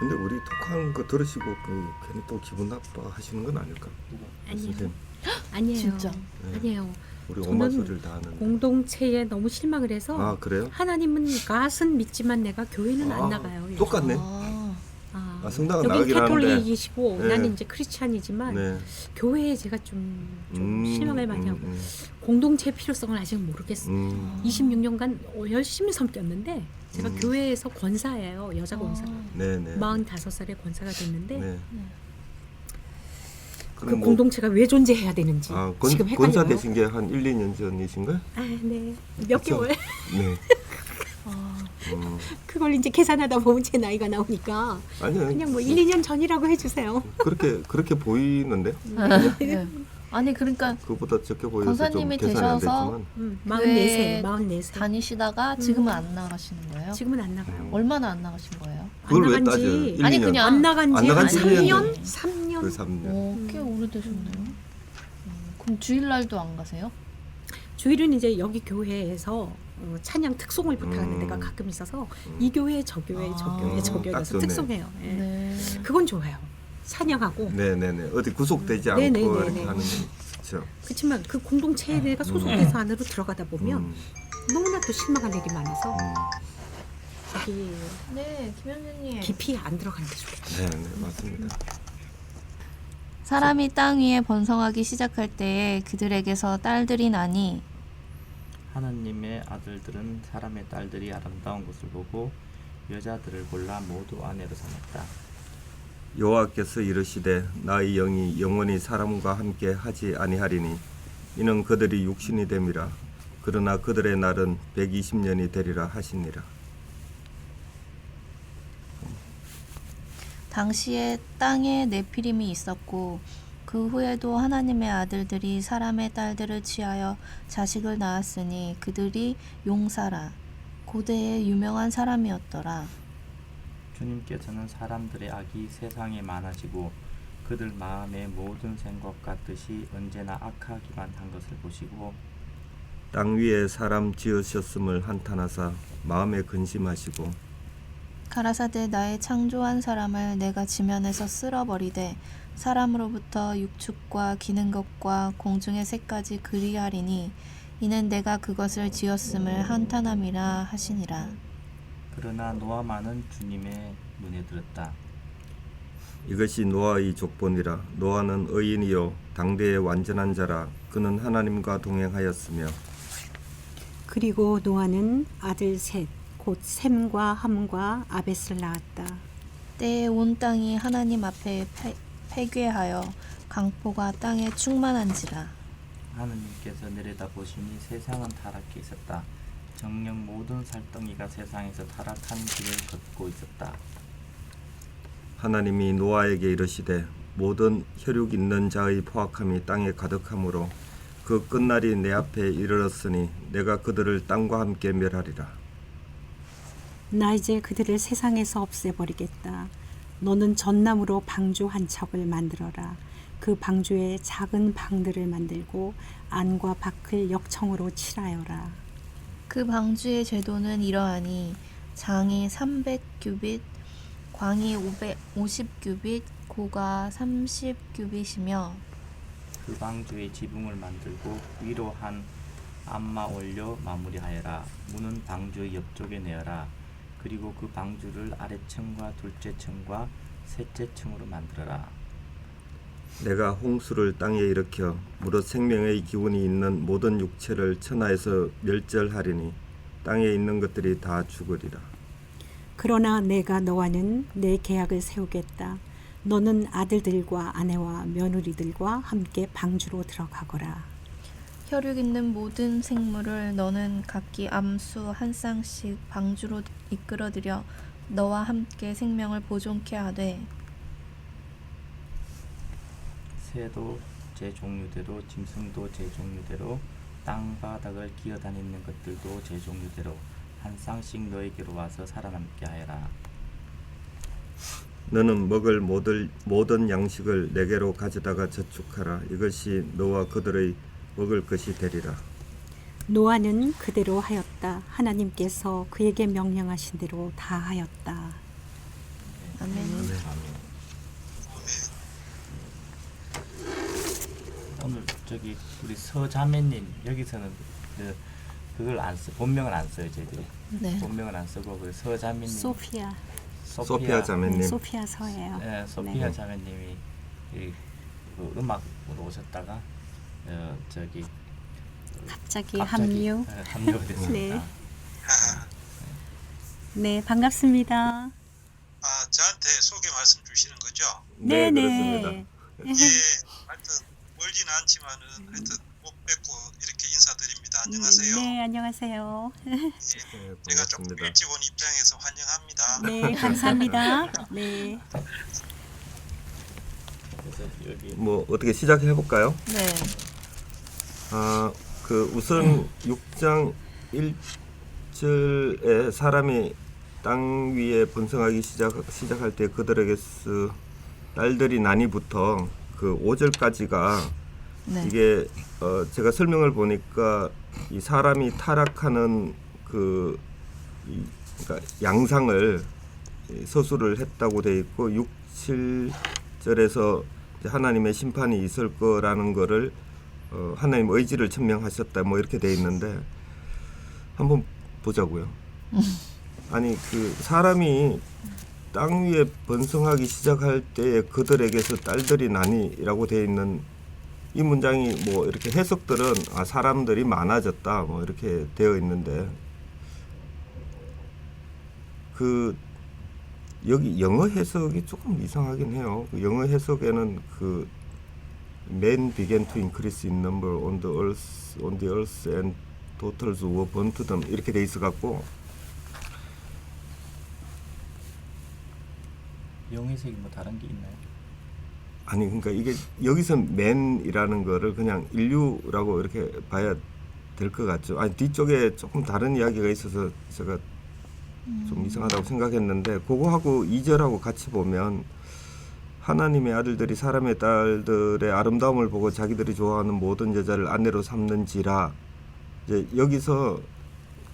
근데 우리 독한 거 들으시고 괜히 또 기분 나빠 하시는 건 아닐까? 아니에요. 선생님, 아니에요. 진짜? 네. 아니에요. 우리 저는 오만 소리를 다 하는데. 공동체에 너무 실망을 해서 아 그래요? 하나님은 갓은 믿지만 내가 교회는 안 나가요. 이래서. 똑같네. 아, 아, 성당은 여기 나가긴 하는데. 캐톨릭이시고 네. 나는 이제 크리스찬이지만 네. 교회에 제가 좀 실망을 많이 하고 공동체의 필요성을 아직 모르겠어요. 26년간 열심히 섬겼는데 제가 교회에서 권사예요. 여자 권사. 네네. 45살에 권사가 됐는데 네. 그 그럼 뭐, 공동체가 왜 존재해야 되는지 지금 헷갈려요. 권사 되신 게 한 1, 2년 전이신가요? 아, 네. 몇 그쵸? 개월. 네. 아, 그걸 이제 계산하다 보면 제 나이가 나오니까 아니요. 그냥 뭐 1, 2년 전이라고 해주세요. 그렇게 보이는데 네. 아니 그러니까 그보다 적게 보여서 권사님이 좀 계산이 안 되셔서 됐지만 44세, 44세. 다니시다가 지금은 안 나가시는 거예요? 지금은 안 나가요. 얼마나 안 나가신 거예요? 그걸 안 왜 나간 따져? 지 1, 아니, 2년. 그냥 안 나간 안 지 나간 한 지 1년 3년? 3년? 그 3년. 꽤 오래되셨네요. 그럼 주일날도 안 가세요? 주일은 이제 여기 교회에서 찬양 특송을 부탁하는 음. 데가 가끔 있어서 이 교회 저 교회 저 교회 저 교회 딱 가서 좋네. 특송해요. 예. 네. 그건 좋아요. 찬양하고. 네네네. 어디 구속되지 않고 네네네네. 이렇게 하는 건 좋죠. 그렇지만 그 공동체에 내가 소속돼서 안으로 들어가다 보면 음. 너무나 또 실망할 일이 많아서 음. 저기 네, 김현주님. 깊이 안 들어가는 게 좋겠다. 네, 맞습니다. 사람이 땅 위에 번성하기 시작할 때에 그들에게서 딸들이 나니 하나님의 아들들은 사람의 딸들이 아름다운 것을 보고 여자들을 골라 모두 아내로 삼았다. 여호와께서 이르시되 나의 영이 영원히 사람과 함께 하지 아니하리니 이는 그들이 육신이 됨이라 그러나 그들의 날은 120년이 되리라 하시니라. 당시에 땅에 네피림이 있었고 그 후에도 하나님의 아들들이 사람의 딸들을 취하여 자식을 낳았으니 그들이 용사라 고대의 유명한 사람이었더라. 주님께서는 사람들의 악이 세상에 많아지고 그들 마음의 모든 생각과 뜻이 언제나 악하기만 한 것을 보시고 땅 위에 사람 지으셨음을 한탄하사 마음에 근심하시고 가라사대 나의 창조한 사람을 내가 지면에서 쓸어버리되 사람으로부터 육축과 기는 것과 공중의 새까지 그리하리니 이는 내가 그것을 지었음을 한탄함이라 하시니라. 그러나 노아만은 주님의 눈에 들었다. 이것이 노아의 족본이라. 노아는 의인이요 당대의 완전한 자라. 그는 하나님과 동행하였으며 그리고 노아는 아들 셋, 곧 셈과 함과 아벳을 낳았다. 때에 온 땅이 하나님 앞에 패괴하여 강포가 땅에 충만한지라. 하느님께서 내려다 보시니 세상은 타락해 있었다. 정녕 모든 살덩이가 세상에서 타락한 길을 걷고 있었다. 하나님이 노아에게 이르시되 모든 혈육 있는 자의 포악함이 땅에 가득하므로 그 끝날이 내 앞에 이르렀으니 내가 그들을 땅과 함께 멸하리라. 나 이제 그들을 세상에서 없애버리겠다. 너는 전나무로 방주 한 척을 만들어라. 그 방주에 작은 방들을 만들고 안과 밖을 역청으로 칠하여라. 그 방주의 제도는 이러하니 장이 300규빗, 광이 550규빗, 고가 30규빗이며 그 방주의 지붕을 만들고 위로 한 암마 올려 마무리하여라. 문은 방주의 옆쪽에 내어라. 그리고 그 방주를 아래층과 둘째 층과 셋째 층으로 만들어라. 내가 홍수를 땅에 일으켜 무릇 생명의 기운이 있는 모든 육체를 천하에서 멸절하리니 땅에 있는 것들이 다 죽으리라. 그러나 내가 너와는 내 계약을 세우겠다. 너는 아들들과 아내와 며느리들과 함께 방주로 들어가거라. 혈육 있는 모든 생물을 너는 각기 암수 한 쌍씩 방주로 이끌어들여 너와 함께 생명을 보존케 하되 새도 제 종류대로 짐승도 제 종류대로 땅바닥을 기어다니는 것들도 제 종류대로 한 쌍씩 너에게로 와서 살아남게 하여라. 너는 먹을 모든 양식을 내게로 가져다가 저축하라. 이것이 너와 그들의 먹을 것이 되리라. 노아는 그대로 하였다. 하나님께서 그에게 명령하신 대로 다 하였다. 아멘. 오늘 저기 우리 서자매님 여기서는 그걸 안 써, 본명을 안 써요 저희들이. 네. 본명을 안 쓰고 그 서자매님 소피아. 소피아 자매님. 네, 소피아 서예요. 네, 소피아 네. 자매님이 그 음악으로 오셨다가 저기 갑자기 합류. 합류가 됐습니다. 네. 네, 반갑습니다. 아, 저한테 소개 말씀 주시는 거죠? 네, 네, 그렇습니다. 네. 예, 하여튼 멀지는 않지만은 하여튼 못 뵙고 이렇게 인사드립니다. 안녕하세요. 네, 안녕하세요. 예, 네, 제가 조금 반갑습니다. 일찍 온 입장에서 환영합니다. 네, 감사합니다. 네. 그래서 여기 뭐 어떻게 시작해 볼까요? 네. 그 우선 6장 1절에 사람이 땅 위에 번성하기 시작할 때 그들에게서 딸들이 나니부터 그 5절까지가 네. 이게 제가 설명을 보니까 이 사람이 타락하는 그러니까 양상을 서술을 했다고 돼 있고 6, 7절에서 하나님의 심판이 있을 거라는 거를 하나님 의지를 천명하셨다 뭐 이렇게 돼 있는데 한번 보자고요. 아니 그 사람이 땅 위에 번성하기 시작할 때 그들에게서 딸들이 나니라고 돼 있는 이 문장이 뭐 이렇게 해석들은 사람들이 많아졌다 뭐 이렇게 되어 있는데 그 여기 영어 해석이 조금 이상하긴 해요. 그 영어 해석에는 그 men began to increase in number on the earth and daughters were born to them 이렇게 돼 있어 갖고 영해석이 뭐 다른 게 있나요? 아니 그러니까 이게 여기서 맨이라는 거를 그냥 인류라고 이렇게 봐야 될 것 같죠. 아니 뒤쪽에 조금 다른 이야기가 있어서 제가 좀 이상하다고 생각했는데 그거하고 2절하고 같이 보면 하나님의 아들들이 사람의 딸들의 아름다움을 보고 자기들이 좋아하는 모든 여자를 아내로 삼는지라 이제 여기서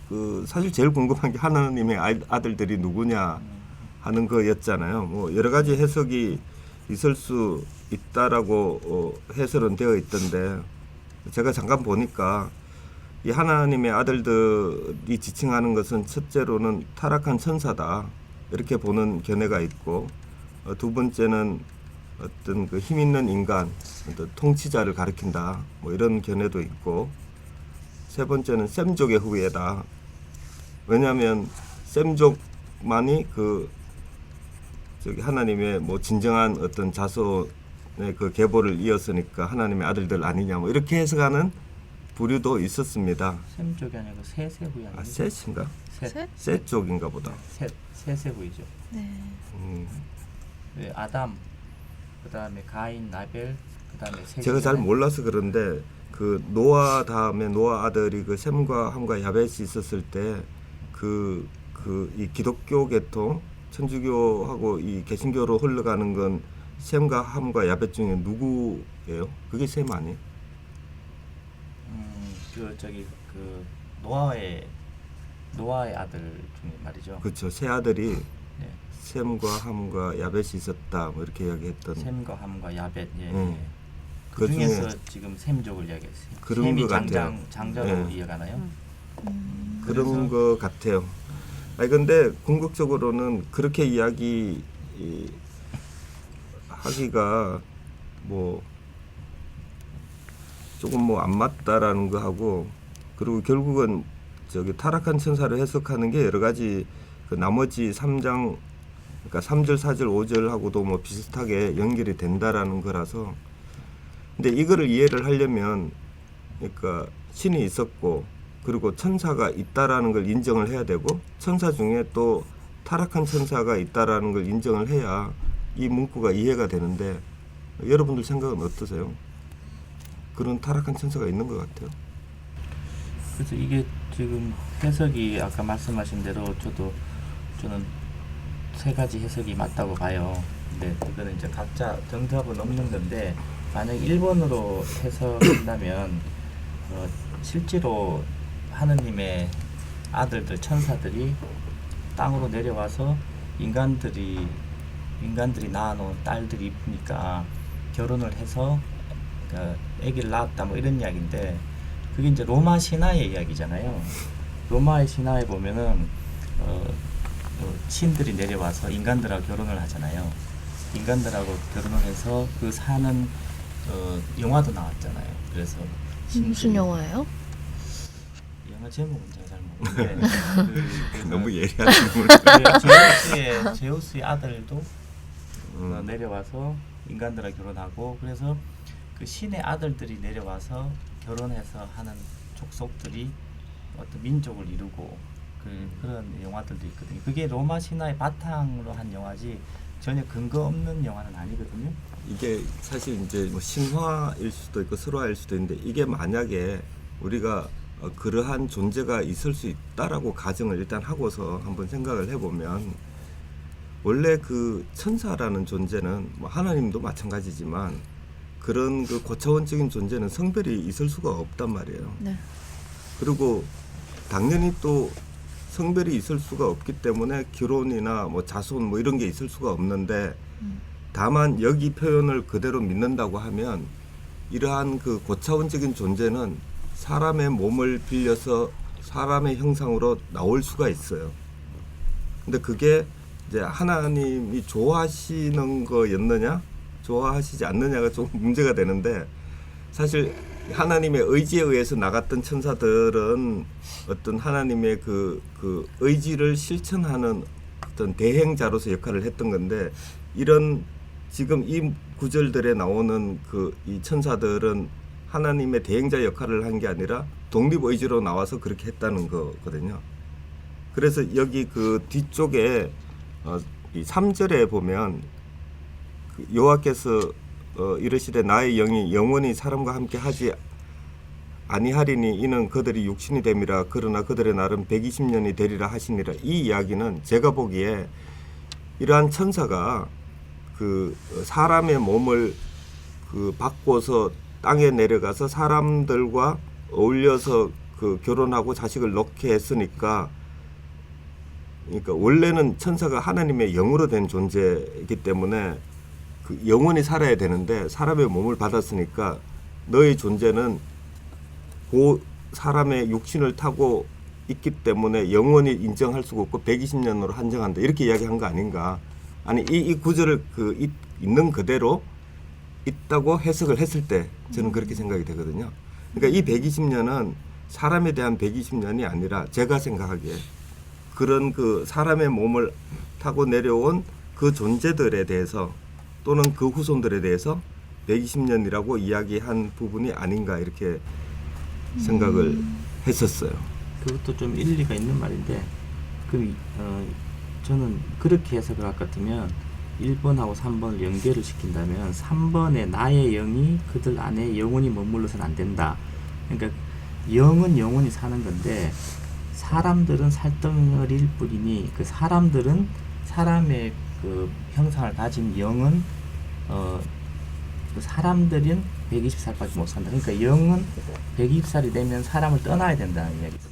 그 사실 제일 궁금한 게 하나님의 아들들이 누구냐 하는 거였잖아요. 뭐 여러 가지 해석이 있을 수 있다라고 해설은 되어 있던데 제가 잠깐 보니까 이 하나님의 아들들이 지칭하는 것은 첫째로는 타락한 천사다 이렇게 보는 견해가 있고 두 번째는 어떤 그 힘 있는 인간, 어떤 통치자를 가리킨다 뭐 이런 견해도 있고 세 번째는 셈족의 후예다. 왜냐하면 셈족만이 그 저기 하나님의 뭐 진정한 어떤 자손의 그 계보를 이었으니까 하나님의 아들들 아니냐 뭐 이렇게 해석하는 부류도 있었습니다. 셈족이 아니고 세세후이 아니에요? 셋인가? 셋? 셋 쪽인가 보다. 세세후이죠. 네. 네, 아담, 그 다음에 가인, 나벨, 그 다음에 셋. 제가 잘 몰라서 그런데 그 노아 다음에 노아 아들이 그 셈과 함과 야벳이 있었을 때 이 기독교 계통 천주교하고 이 개신교로 흘러가는 건 셈과 함과 야벳 중에 누구예요? 그게 셈 아니에요? 그 노아의 아들 중에 말이죠. 그렇죠. 세 아들이 네. 셈과 함과 야벳이 있었다. 뭐 이렇게 이야기했던 셈과 함과 야벳. 예. 음. 그 중에서 그중에 지금 셈족을 이야기했어요. 그런 셈이 것 같아요. 장자로 네. 이어가나요? 그런 것 같아요. 아니 근데 궁극적으로는 그렇게 이야기 하기가 뭐 조금 뭐 안 맞다라는 거 하고 그리고 결국은 저기 타락한 천사를 해석하는 게 여러 가지 그 나머지 3장 그러니까 3절, 4절, 5절하고도 뭐 비슷하게 연결이 된다라는 거라서 근데 이거를 이해를 하려면 그러니까 신이 있었고 그리고 천사가 있다라는 걸 인정을 해야 되고 천사 중에 또 타락한 천사가 있다라는 걸 인정을 해야 이 문구가 이해가 되는데 여러분들 생각은 어떠세요? 그런 타락한 천사가 있는 것 같아요. 그래서 이게 지금 해석이 아까 말씀하신 대로 저는 세 가지 해석이 맞다고 봐요. 근데 이거는 이제 각자 정답은 없는 건데 만약 1번으로 해석한다면 실제로 하느님의 아들들 천사들이 땅으로 내려와서 인간들이 인간들이 낳아놓은 딸들이 이쁘니까 결혼을 해서 아기를 낳았다 뭐 이런 이야기인데, 그게 이제 로마 신화의 이야기잖아요. 로마의 신화에 보면은 신들이 내려와서 인간들하고 결혼을 하잖아요. 인간들하고 결혼을 해서 그 사는 영화도 나왔잖아요. 그래서 무슨 영화예요? 영화 제목은 제가 잘 모르는데 그래서 너무 예리한 질문. 제우스의 아들도 내려와서 인간들하고 결혼하고, 그래서 그 신의 아들들이 내려와서 결혼해서 하는 족속들이 어떤 민족을 이루고 그런 영화들도 있거든요. 그게 로마 신화의 바탕으로 한 영화지 전혀 근거 없는 영화는 아니거든요. 이게 사실 이제 뭐 신화일 수도 있고 설화일 수도 있는데, 이게 만약에 우리가 그러한 존재가 있을 수 있다라고 가정을 일단 하고서 한번 생각을 해보면, 원래 그 천사라는 존재는 뭐 하나님도 마찬가지지만 그런 그 고차원적인 존재는 성별이 있을 수가 없단 말이에요. 네. 그리고 당연히 또 성별이 있을 수가 없기 때문에 결혼이나 뭐 자손 뭐 이런 게 있을 수가 없는데, 다만 여기 표현을 그대로 믿는다고 하면 이러한 그 고차원적인 존재는 사람의 몸을 빌려서 사람의 형상으로 나올 수가 있어요. 근데 그게 이제 하나님이 좋아하시는 거였느냐 좋아하시지 않느냐가 좀 문제가 되는데, 사실 하나님의 의지에 의해서 나갔던 천사들은 어떤 하나님의 그 의지를 실천하는 어떤 대행자로서 역할을 했던 건데, 이런 지금 이 구절들에 나오는 이 천사들은 하나님의 대행자 역할을 한 게 아니라 독립 의지로 나와서 그렇게 했다는 거거든요. 그래서 여기 그 뒤쪽에 이 3절에 보면 여호와께서 이르시되 나의 영이 영원히 사람과 함께 하지 아니하리니 이는 그들이 육신이 됨이라. 그러나 그들의 날은 120년이 되리라 하시니라. 이 이야기는 제가 보기에 이러한 천사가 그 사람의 몸을 바꿔서 땅에 내려가서 사람들과 어울려서 그 결혼하고 자식을 낳게 했으니까, 그러니까 원래는 천사가 하나님의 영으로 된 존재이기 때문에 그 영원히 살아야 되는데, 사람의 몸을 받았으니까 너의 존재는 그 사람의 육신을 타고 있기 때문에 영원히 인정할 수가 없고 120년으로 한정한다, 이렇게 이야기한 거 아닌가. 아니 이 구절을 있는 그대로 있다고 해석을 했을 때 저는 그렇게 생각이 되거든요. 그러니까 이 120년은 사람에 대한 120년이 아니라 제가 생각하기에 그런 그 사람의 몸을 타고 내려온 그 존재들에 대해서 또는 그 후손들에 대해서 120년이라고 이야기한 부분이 아닌가, 이렇게 생각을 했었어요. 그것도 좀 일리가 있는 말인데, 저는 그렇게 해석을 할 것 같으면 1번하고 3번을 연결을 시킨다면 3번에 나의 영이 그들 안에 영원히 머물러서는 안 된다. 그러니까 영은 영원히 사는 건데 사람들은 살덩어리일 뿐이니, 그 사람들은 사람의 그 형상을 가진 영은 그 사람들은 120살까지 못 산다. 그러니까 영은 120살이 되면 사람을 떠나야 된다는 이야기입니다.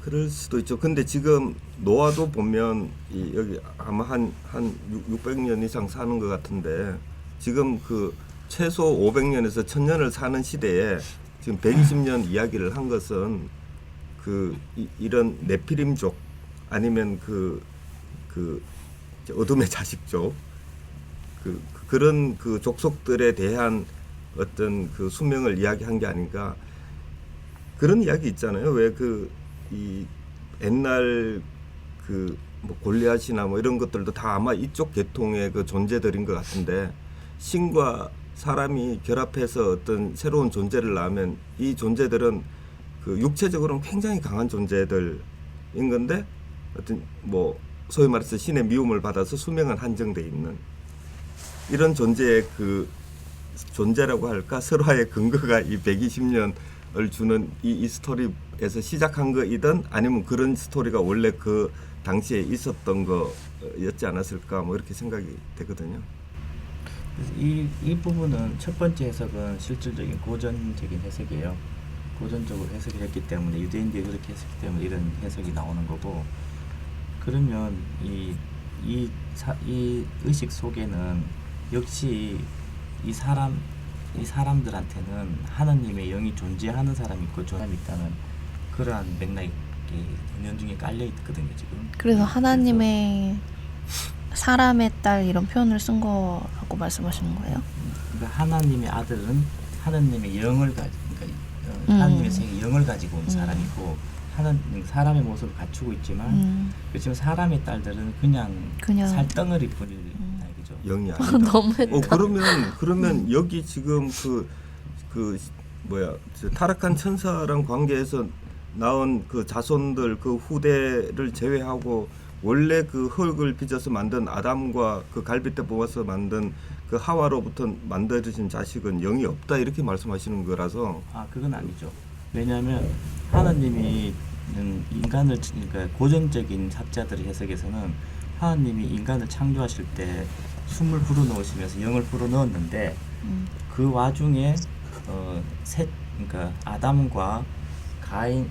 그럴 수도 있죠. 근데 지금 노아도 보면 여기 아마 한 600년 이상 사는 것 같은데, 지금 그 최소 500년에서 1000년을 사는 시대에 지금 120년 이야기를 한 것은 이런 네피림족 아니면 그 어둠의 자식족 그런 그 족속들에 대한 어떤 그 수명을 이야기한 게 아닌가, 그런 이야기 있잖아요. 왜 이 옛날 뭐 골리앗이나 뭐 이런 것들도 다 아마 이쪽 계통의 그 존재들인 것 같은데, 신과 사람이 결합해서 어떤 새로운 존재를 낳으면 이 존재들은 그 육체적으로는 굉장히 강한 존재들인 건데, 어떤 뭐 소위 말해서 신의 미움을 받아서 수명은 한정돼 있는 이런 존재의 그 존재라고 할까, 설화의 근거가 이 120년을 주는 이 스토리에서 시작한 거이든 아니면 그런 스토리가 원래 그 당시에 있었던 거였지 않았을까, 뭐 이렇게 생각이 되거든요. 이 부분은 첫 번째 해석은 실질적인 고전적인 해석이에요. 고전적으로 해석을 했기 때문에, 유대인들이 그렇게 했기 때문에 이런 해석이 나오는 거고, 그러면 이 이 의식 속에는 역시 이 사람들한테는 하나님의 영이 존재하는 사람이 있고 사람이 있다는 그러한 맥락이 은연중에 깔려 있거든요 지금. 그래서 하나님의 사람의 딸 이런 표현을 쓴 거라고 말씀하시는 거예요? 그러니까 하나님의 아들은 하나님의 영을 그러니까 하나님의 생의 영을 가지고 온 사람이고 사람의 모습을 갖추고 있지만 그렇지만 사람의 딸들은 그냥 살덩어리 뿐이다 이거죠. 영이 아니다. 너무했다. 그러면 여기 지금 저 타락한 천사랑 관계에서 나온 그 자손들 그 후대를 제외하고 원래 그 흙을 빚어서 만든 아담과 그 갈빗대 뽑아서 만든 그 하와로부터 만들어진 자식은 영이 없다 이렇게 말씀하시는 거라서. 그건 아니죠. 왜냐하면 하나님이 인간을 그러니까 고전적인 학자들의 해석에서는 하나님이 인간을 창조하실 때 숨을 불어넣으시면서 영을 불어넣었는데 그 와중에 그러니까 아담과 가인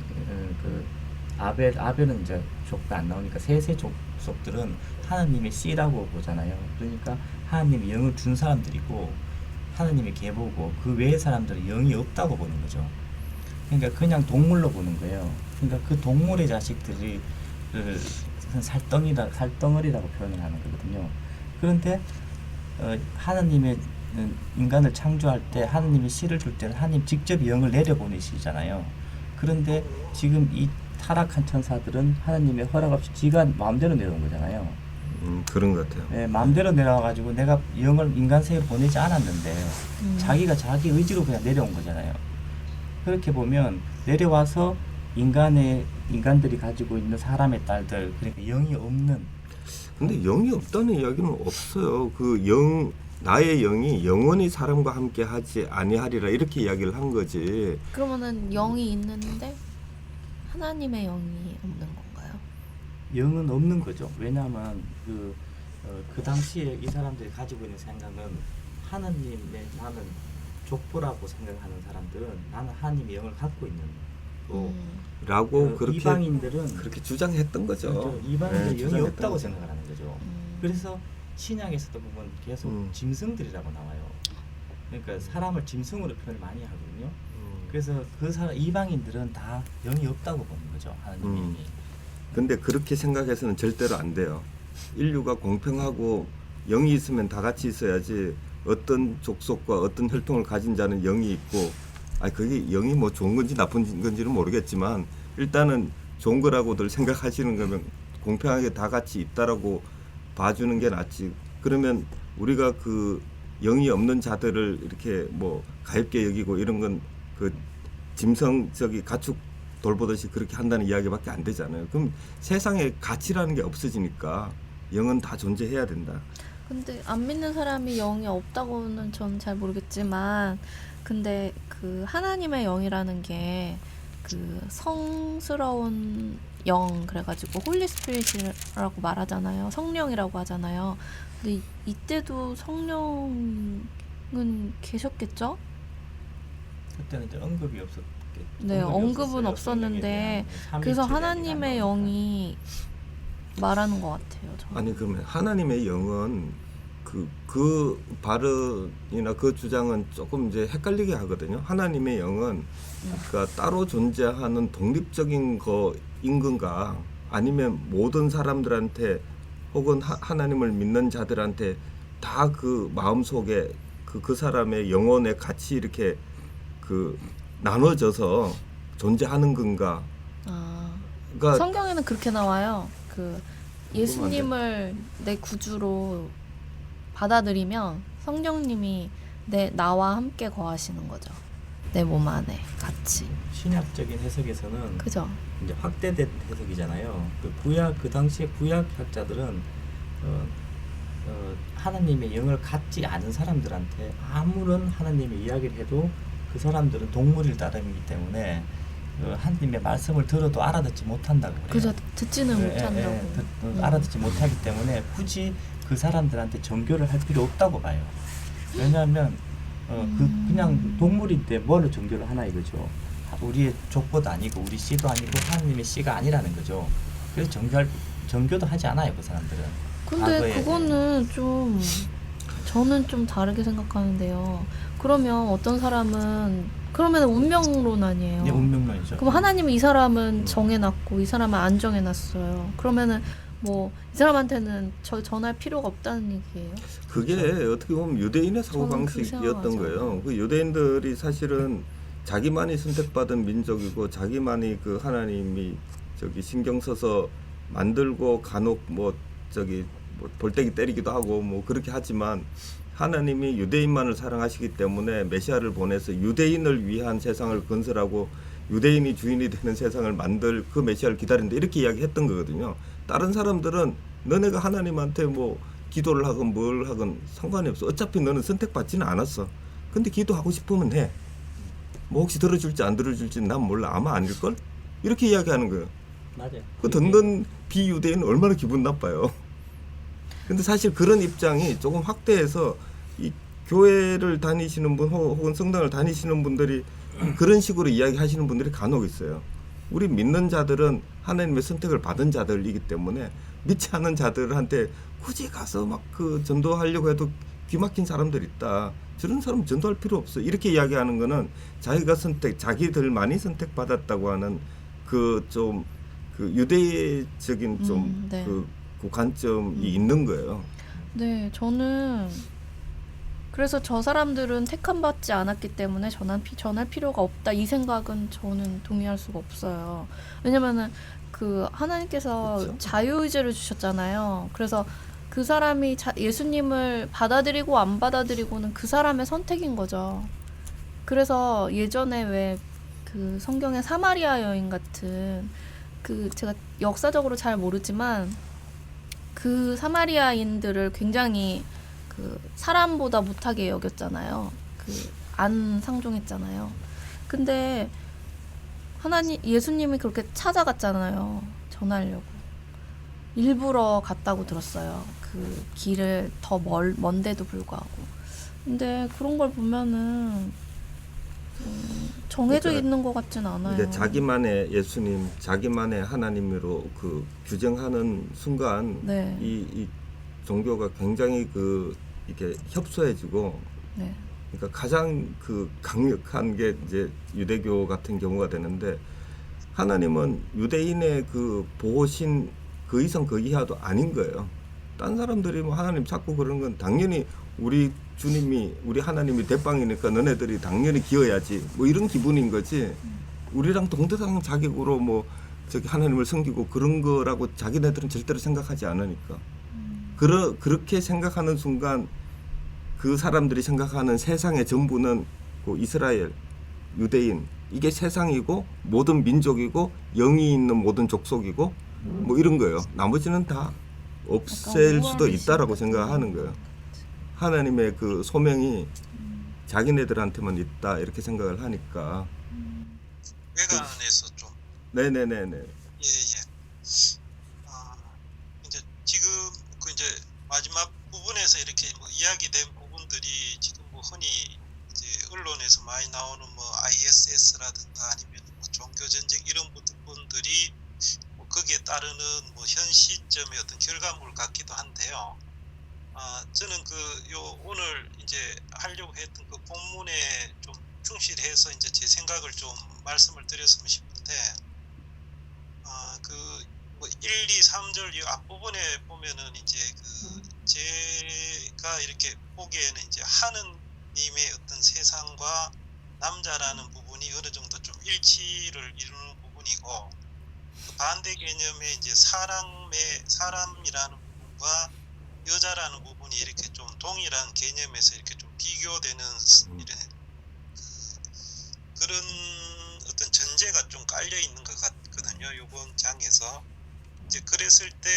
아벨은 이제 족가 안 나오니까 셋의 족속들은 하나님의 씨라고 보잖아요. 그러니까 하나님이 영을 준 사람들이고 하나님의 계보고 그 외의 사람들은 영이 없다고 보는 거죠. 그러니까 그냥 동물로 보는 거예요. 그러니까 그 동물의 자식들이 살덩어리라고 표현을 하는 거거든요. 그런데 하나님의 인간을 창조할 때 하나님이 씨를 줄 때는 하나님 직접 영을 내려보내시잖아요. 그런데 지금 이 타락한 천사들은 하나님의 허락 없이 지가 마음대로 내려온 거잖아요. 그런 것 같아요. 네, 마음대로 내려와가지고 내가 영을 인간 세계로 보내지 않았는데 자기가 자기 의지로 그냥 내려온 거잖아요. 그렇게 보면 내려와서 인간들이 가지고 있는 사람의 딸들 그러니까 영이 없는. 근데 영이 없다는 이야기는 없어요. 나의 영이 영원히 사람과 함께 하지 아니하리라 이렇게 이야기를 한 거지. 그러면은 영이 있는데 하나님의 영이 없는 건가요? 영은 없는 거죠. 왜냐하면 그 당시에 이 사람들이 가지고 있는 생각은 나는 족보라고 생각하는 사람들은 나는 하나님의 영을 갖고 있는 라고 그렇게 이방인들은 그렇게 주장했던 거죠. 그렇죠. 이방인들은 영이 주장했던 없다고 거죠. 생각을 하는 거죠. 그래서 신약에서도 보면 계속 짐승들이라고 나와요. 그러니까 사람을 짐승으로 표현을 많이 하거든요. 그래서 이방인들은 다 영이 없다고 보는 거죠. 하나님의 영이. 근데 그렇게 생각해서는 절대로 안 돼요. 인류가 공평하고 영이 있으면 다 같이 있어야지 어떤 족속과 어떤 혈통을 가진 자는 영이 있고 그게 영이 뭐 좋은 건지 나쁜 건지는 모르겠지만 일단은 좋은 거라고들 생각하시는 거면 공평하게 다 같이 있다라고 봐주는 게 낫지. 그러면 우리가 그 영이 없는 자들을 이렇게 뭐 가엽게 여기고 이런 건 그 짐승적이 가축 돌보듯이 그렇게 한다는 이야기밖에 안 되잖아요. 그럼 세상에 가치라는 게 없어지니까 영은 다 존재해야 된다. 근데 안 믿는 사람이 영이 없다고는 전 잘 모르겠지만 근데 그 하나님의 영이라는 게 그 성스러운 영 그래가지고 홀리 스피릿이라고 말하잖아요. 성령이라고 하잖아요. 근데 이때도 성령은 계셨겠죠? 그때는 이제 언급이 없었겠죠. 네, 언급은 없었는데 그래서 하나님의 영이 말하는 것 같아요. 저는. 아니 그러면 하나님의 영은 그 발언이나 그 주장은 조금 이제 헷갈리게 하거든요. 하나님의 영은 그러니까 따로 존재하는 독립적인 거인 건가 아니면 모든 사람들한테 혹은 하나님을 믿는 자들한테 다 그 마음속에 그 사람의 영혼의 같이 이렇게 나눠져서 존재하는 건가? 그러니까 성경에는 그렇게 나와요. 그 예수님을 내 구주로 받아들이면 성령님이 나와 함께 거하시는 거죠. 내 몸 안에 같이. 신약적인 해석에서는 그죠? 이제 확대된 해석이잖아요. 그 당시에 구약 학자들은 하나님의 영을 갖지 않은 사람들한테 아무런 하나님의 이야기를 해도 그 사람들은 동물일 따름이기 때문에 하나님의 말씀을 들어도 알아듣지 못한다고 그래요. 그죠? 듣지는 못한다고. 알아듣지 못하기 때문에 굳이 그 사람들한테 정교를 할 필요 없다고 봐요. 왜냐하면 그냥 동물인데 뭘로 정교를 하나 이거죠. 우리의 족보도 아니고 우리 씨도 아니고 하나님의 씨가 아니라는 거죠. 그래서 정교도 하지 않아요 그 사람들은. 근데 과거에 그거는 좀 저는 좀 다르게 생각하는데요. 그러면 어떤 사람은 그러면 운명론 아니에요. 네, 운명론이죠. 그럼 하나님은 이 사람은 정해놨고 이 사람은 안 정해놨어요. 그러면은 뭐 이 사람한테는 전할 필요가 없다는 얘기예요. 그게 어떻게 보면 유대인의 사고 저는 그렇게 방식이었던 생각하죠. 거예요. 그 유대인들이 사실은 자기만이 선택받은 민족이고 자기만이 그 하나님이 저기 신경 써서 만들고 간혹 뭐 저기 뭐 볼때기 때리기도 하고 뭐 그렇게 하지만 하나님이 유대인만을 사랑하시기 때문에 메시아를 보내서 유대인을 위한 세상을 건설하고 유대인이 주인이 되는 세상을 만들 그 메시아를 기다린다 이렇게 이야기했던 거거든요. 다른 사람들은 너네가 하나님한테 뭐 기도를 하건 뭘 하건 상관이 없어. 어차피 너는 선택받지는 않았어. 근데 기도하고 싶으면 해. 뭐 혹시 들어줄지 안 들어줄지는 난 몰라. 아마 아닐걸? 이렇게 이야기하는 거예요. 맞아요. 그 듣는 비유대인은 얼마나 기분 나빠요. 근데 사실 그런 입장이 조금 확대해서 이 교회를 다니시는 분 혹은 성당을 다니시는 분들이 그런 식으로 이야기하시는 분들이 간혹 있어요. 우리 믿는 자들은 하나님의 선택을 받은 자들이기 때문에 믿지 않는 자들한테 굳이 가서 막 그 전도하려고 해도 귀 막힌 사람들 있다. 저런 사람 전도할 필요 없어. 이렇게 이야기하는 거는 자기가 자기들만이 선택받았다고 하는 그 좀 그 유대적인 좀 네. 그 관점이 있는 거예요. 네, 저는 그래서 저 사람들은 택함받지 않았기 때문에 전할 필요가 없다 이 생각은 저는 동의할 수가 없어요. 왜냐면은 그 하나님께서 그렇죠. 자유의지를 주셨잖아요. 그래서 그 사람이 예수님을 받아들이고 안 받아들이고는 그 사람의 선택인 거죠. 그래서 예전에 왜 그 성경의 사마리아 여인 같은 그 제가 역사적으로 잘 모르지만 그 사마리아인들을 굉장히 그 사람보다 못하게 여겼잖아요. 그 안 상종했잖아요. 근데 예수님이 그렇게 찾아갔잖아요. 전하려고. 일부러 갔다고 들었어요. 그 길을 더 먼데도 불구하고. 근데 그런 걸 보면은 정해져 그러니까 있는 것 같진 않아요. 이제 자기만의 예수님, 자기만의 하나님으로 그 규정하는 순간 네. 이 종교가 굉장히 그 이렇게 협소해지고 네. 그러니까 가장 그 강력한 게 이제 유대교 같은 경우가 되는데 하나님은 유대인의 그 보호신 그 이상 그 이하도 아닌 거예요. 딴 사람들이 뭐 하나님 찾고 그런 건 당연히 우리 주님이 우리 하나님이 대빵이니까 너네들이 당연히 기어야지 뭐 이런 기분인 거지. 우리랑 동등한 자격으로 뭐 저기 하나님을 섬기고 그런 거라고 자기네들은 절대로 생각하지 않으니까. 그렇게 생각하는 순간 그 사람들이 생각하는 세상의 전부는 그 이스라엘, 유대인 이게 세상이고 모든 민족이고 영이 있는 모든 족속이고 뭐 이런 거예요. 나머지는 다 없앨 수도 있다라고 생각하는 거예요. 하나님의 그 소명이 자기네들한테만 있다 이렇게 생각을 하니까. 외관에서 좀 네네네네. 예예. 이제 지금 그 이제 마지막 부분에서 이렇게 뭐 이야기된 부분들이 지금 뭐 흔히 이제 언론에서 많이 나오는 뭐 ISS라든가 아니면 뭐 종교 전쟁 이런 부분들이 뭐 거기에 따르는 뭐 현 시점의 어떤 결과물 같기도 한데요. 저는 오늘 이제 하려고 했던 그 본문에 좀 충실해서 이제 제 생각을 좀 말씀을 드렸으면 싶은데, 뭐 1, 2, 3절 이 앞부분에 보면은 이제 제가 이렇게 보기에는 이제 하느님의 어떤 세상과 남자라는 부분이 어느 정도 좀 일치를 이루는 부분이고, 그 반대 개념의 이제 사람이라는 부분과 여자라는 부분이 이렇게 좀 동일한 개념에서 이렇게 좀 비교되는 이런 그런 어떤 전제가 좀 깔려 있는 것 같거든요. 이번 장에서 이제 그랬을 때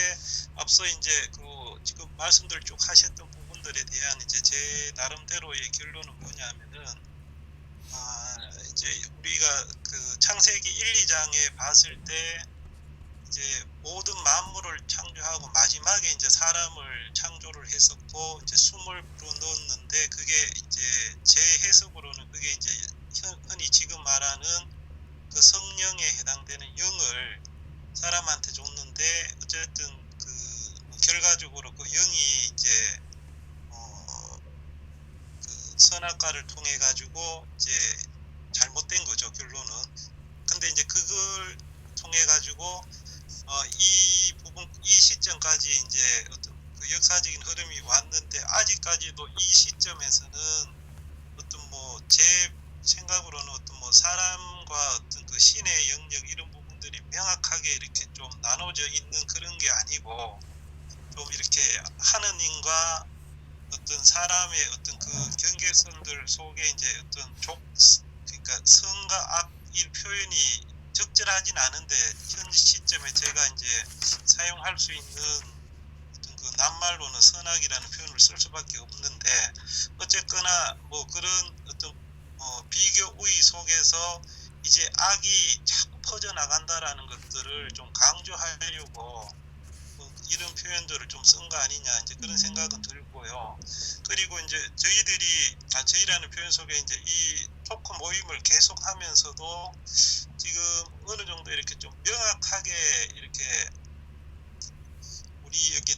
앞서 이제 지금 말씀들 쭉 하셨던 부분들에 대한 이제 제 나름대로의 결론은 뭐냐면은 이제 우리가 그 창세기 1, 2장에 봤을 때 이제 모든 만물을 창조하고 마지막에 이제 사람을 창조를 했었고 이제 숨을 불어넣었는데 그게 이제 제 해석으로는 그게 이제 흔히 지금 말하는 그 성령에 해당되는 영을 사람한테 줬는데 어쨌든 결과적으로 그 영이 이제 그 선악과를 통해 가지고 이제 잘못된 거죠, 결론은. 근데 이제 그걸 통해 가지고 이 부분, 이 시점까지 이제 어떤 그 역사적인 흐름이 왔는데, 아직까지도 이 시점에서는 어떤 뭐 제 생각으로는 어떤 뭐 사람과 어떤 그 신의 영역 이런 부분들이 명확하게 이렇게 좀 나눠져 있는 그런 게 아니고, 좀 이렇게 하느님과 어떤 사람의 어떤 그 경계선들 속에 이제 어떤 그러니까 선과 악의 표현이 적절하진 않은데, 현 시점에 제가 이제 사용할 수 있는 어떤 그 낱말로는 선악이라는 표현을 쓸 수밖에 없는데, 어쨌거나 뭐 그런 어떤 비교 우위 속에서 이제 악이 자꾸 퍼져나간다라는 것들을 좀 강조하려고 이런 표현들을 좀 쓴 거 아니냐, 이제 그런 생각은 들고요. 그리고 이제 저희라는 표현 속에 이제 이 토크 모임을 계속하면서도 지금 어느 정도 이렇게 좀 명확하게 이렇게 우리 이렇게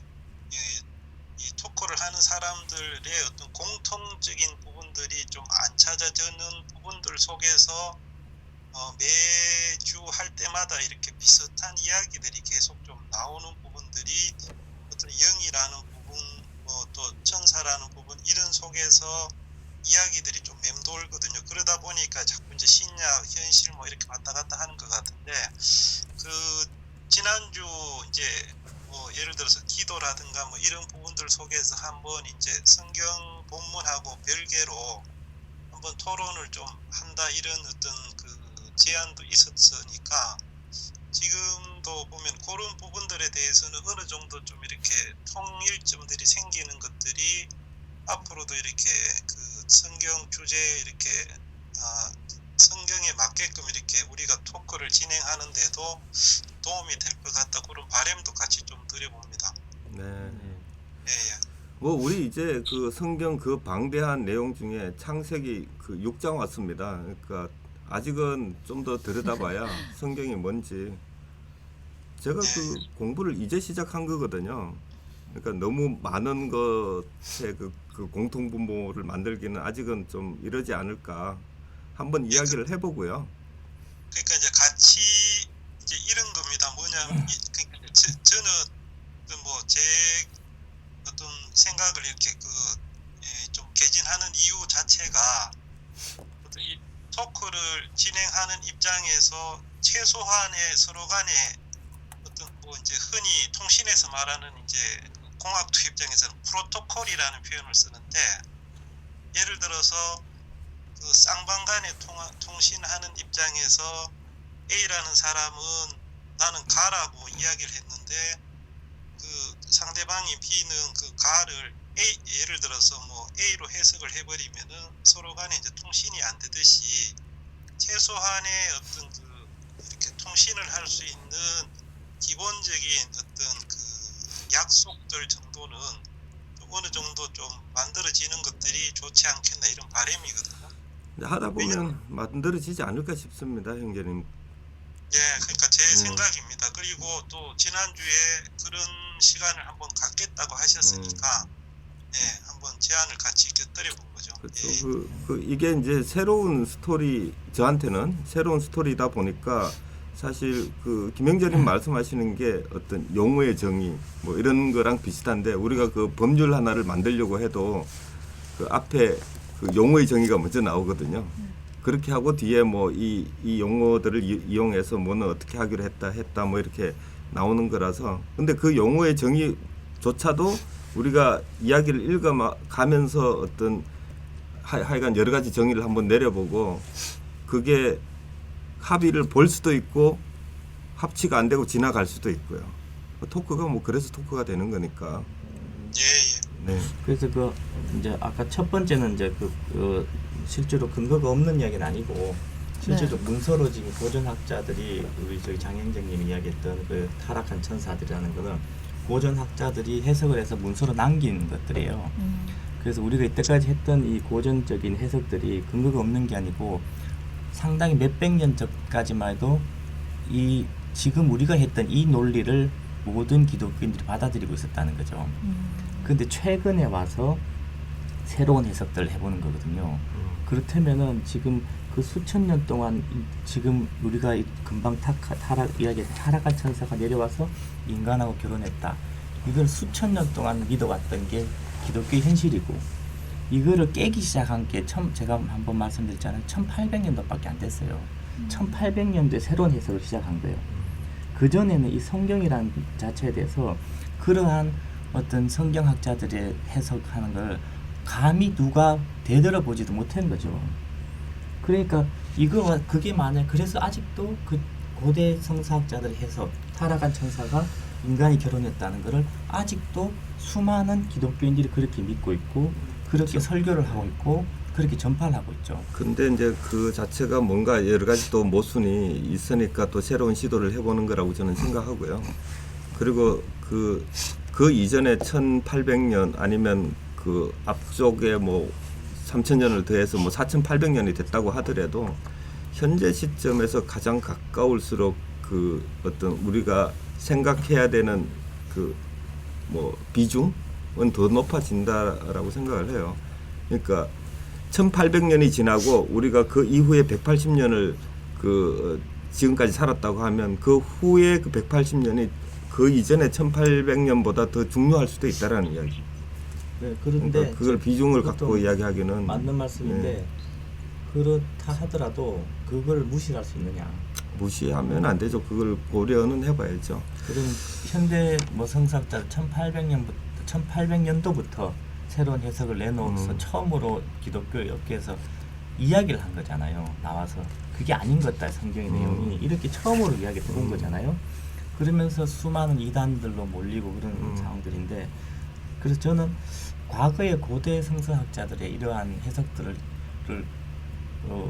이 토크를 하는 사람들의 어떤 공통적인 부분들이 좀 안 찾아지는 부분들 속에서 매주 할 때마다 이렇게 비슷한 이야기들이 계속 좀 나오는 부분들이 어떤 영이라는 부분, 뭐 또 천사라는 부분, 이런 속에서 이야기들이 좀 맴돌거든요. 그러다 보니까 자꾸 이제 신약, 현실 뭐 이렇게 왔다 갔다 하는 것 같은데, 그 지난주 이제 뭐 예를 들어서 기도라든가 뭐 이런 부분들 속에서 한번 이제 성경 본문하고 별개로 한번 토론을 좀 한다, 이런 어떤 그 제안도 있었으니까, 지금도 보면 그런 부분들에 대해서는 어느 정도 좀 이렇게 통일점들이 생기는 것들이 앞으로도 이렇게 그 성경 주제에 이렇게 성경에 맞게끔 이렇게 우리가 토크를 진행하는데도 도움이 될 것 같다, 그런 바람도 같이 좀 드려봅니다. 네. 예, 예. 뭐 우리 이제 그 성경 그 방대한 내용 중에 창세기 그 6장 왔습니다. 그러니까 아직은 좀 더 들여다봐야 성경이 뭔지. 제가 그 공부를 이제 시작한 거거든요. 그러니까 너무 많은 것에 그 공통분모를 만들기는 아직은 좀 이러지 않을까. 한번 이야기를 해보고요. 그러니까 이제 같이 이제 이런 겁니다. 뭐냐면 그러니까 저는 뭐 제 어떤 생각을 이렇게 좀 개진하는 이유 자체가, 어떤 이 토크를 진행하는 입장에서 최소한의 서로 간에 어떤 뭐 이제 흔히 통신에서 말하는 이제 공학투 입장에서는 프로토콜이라는 표현을 쓰는데, 예를 들어서 그 쌍방간에 통신하는 입장에서 A라는 사람은 나는 가라고 이야기를 했는데, 그 상대방이 B는 그 가를 예를 들어서 뭐 A로 해석을 해버리면은 서로 간에 이제 통신이 안 되듯이, 최소한의 어떤 이렇게 통신을 할 수 있는 기본적인 어떤 그 약속들 정도는 좀 어느 정도 좀 만들어지는 것들이 좋지 않겠나, 이런 바람이거든요. 하다 보면 만들어지지 않을까 싶습니다, 형제님. 예, 그러니까 제 생각입니다. 그리고 또 지난주에 그런 시간을 한번 갖겠다고 하셨으니까, 예, 한번 제안을 같이 곁들여 본 거죠. 그렇죠. 예. 이게 이제 새로운 스토리, 저한테는 새로운 스토리다 보니까 사실 그 김영재님 말씀하시는 게 어떤 용어의 정의 뭐 이런 거랑 비슷한데, 우리가 그 법률 하나를 만들려고 해도 그 앞에 그 용어의 정의가 먼저 나오거든요. 그렇게 하고 뒤에 뭐 이 용어들을 이용해서 뭐는 어떻게 하기로 했다 뭐 이렇게 나오는 거라서. 근데 그 용어의 정의조차도 우리가 이야기를 읽어가면서 어떤 하여간 여러 가지 정의를 한번 내려보고, 그게 합의를 볼 수도 있고 합치가 안 되고 지나갈 수도 있고요. 토크가 뭐 그래서 토크가 되는 거니까. 예, 예. 네. 그래서 그 이제 아까 첫 번째는 이제 그 실제로 근거가 없는 이야기는 아니고, 실제로 문서로 지금 고전학자들이 우리 저기 장영정님이 이야기했던 그 타락한 천사들이라는 거는 고전학자들이 해석을 해서 문서로 남긴 것들이에요. 그래서 우리가 이때까지 했던 이 고전적인 해석들이 근거가 없는 게 아니고, 상당히 몇백 년 전까지만 해도 이 지금 우리가 했던 이 논리를 모든 기독교인들이 받아들이고 있었다는 거죠. 근데 최근에 와서 새로운 해석들을 해보는 거거든요. 그렇다면은 지금 그 수천 년 동안 지금 우리가 금방 이야기했던 타락한 천사가 내려와서 인간하고 결혼했다. 이걸 수천 년 동안 믿어왔던 게 기독교의 현실이고, 이거를 깨기 시작한 게 제가 한번 말씀드렸잖아요. 1800년도밖에 안 됐어요. 1800년도에 새로운 해석을 시작한 거예요. 그전에는 이 성경이라는 자체에 대해서 그러한 어떤 성경학자들의 해석하는 걸 감히 누가 되돌아보지도 못한 거죠. 그러니까 그게 만약 그래서 아직도 그 고대 성서학자들의 해석, 타락한 천사가 인간이 결혼했다는 것을 아직도 수많은 기독교인들이 그렇게 믿고 있고, 그렇게 설교를 하고 있고, 그렇게 전파를 하고 있죠. 근데 이제 그 자체가 뭔가 여러 가지 또 모순이 있으니까 또 새로운 시도를 해보는 거라고 저는 생각하고요. 그리고 그 이전에 1800년 아니면 그 앞쪽에 뭐 3000년을 더해서 뭐 4800년이 됐다고 하더라도 현재 시점에서 가장 가까울수록 그 어떤 우리가 생각해야 되는 그 뭐 비중은 더 높아진다라고 생각을 해요. 그러니까 1800년이 지나고 우리가 그 이후에 180년을 그 지금까지 살았다고 하면 그 후에 그 180년이 그 이전에 1800년보다 더 중요할 수도 있다라는 이야기. 네, 그런데 그러니까 그걸 비중을 그것도 갖고 이야기하기는 맞는 말씀인데, 네. 그렇다 하더라도 그걸 무시할 수 있느냐? 무시하면 안 되죠. 그걸 고려는 해봐야죠. 그럼 현대 뭐 성서학자 1800년도부터 새로운 해석을 내놓아서 처음으로 기독교 업계에서 이야기를 한 거잖아요. 나와서 그게 아닌 것다, 성경의 내용이 이렇게 처음으로 이야기 해본 거잖아요. 그러면서 수많은 이단들로 몰리고 그런 상황들인데, 그래서 저는 과거의 고대 성서학자들의 이러한 해석들을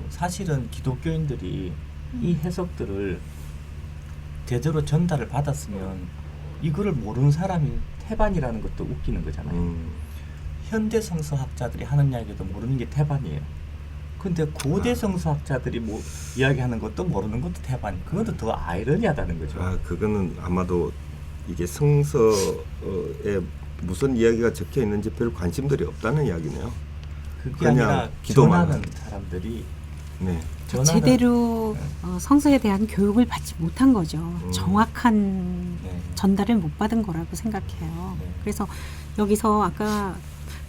사실은 기독교인들이 이 해석들을 제대로 전달을 받았으면 이거를 모르는 사람이 태반이라는 것도 웃기는 거잖아요. 현대 성서학자들이 하는 이야기도 모르는 게 태반이에요. 근데 고대 성서학자들이 뭐 이야기하는 것도 모르는 것도 태반. 그것도 더 아이러니하다는 거죠. 그거는 아마도 이게 성서에 무슨 이야기가 적혀 있는지 별 관심들이 없다는 이야기네요. 그게 그냥 아니라 기도만 전하는 사람들이 네. 제대로 성서에 대한 교육을 받지 못한 거죠. 정확한 네. 전달을 못 받은 거라고 생각해요. 네. 그래서 여기서 아까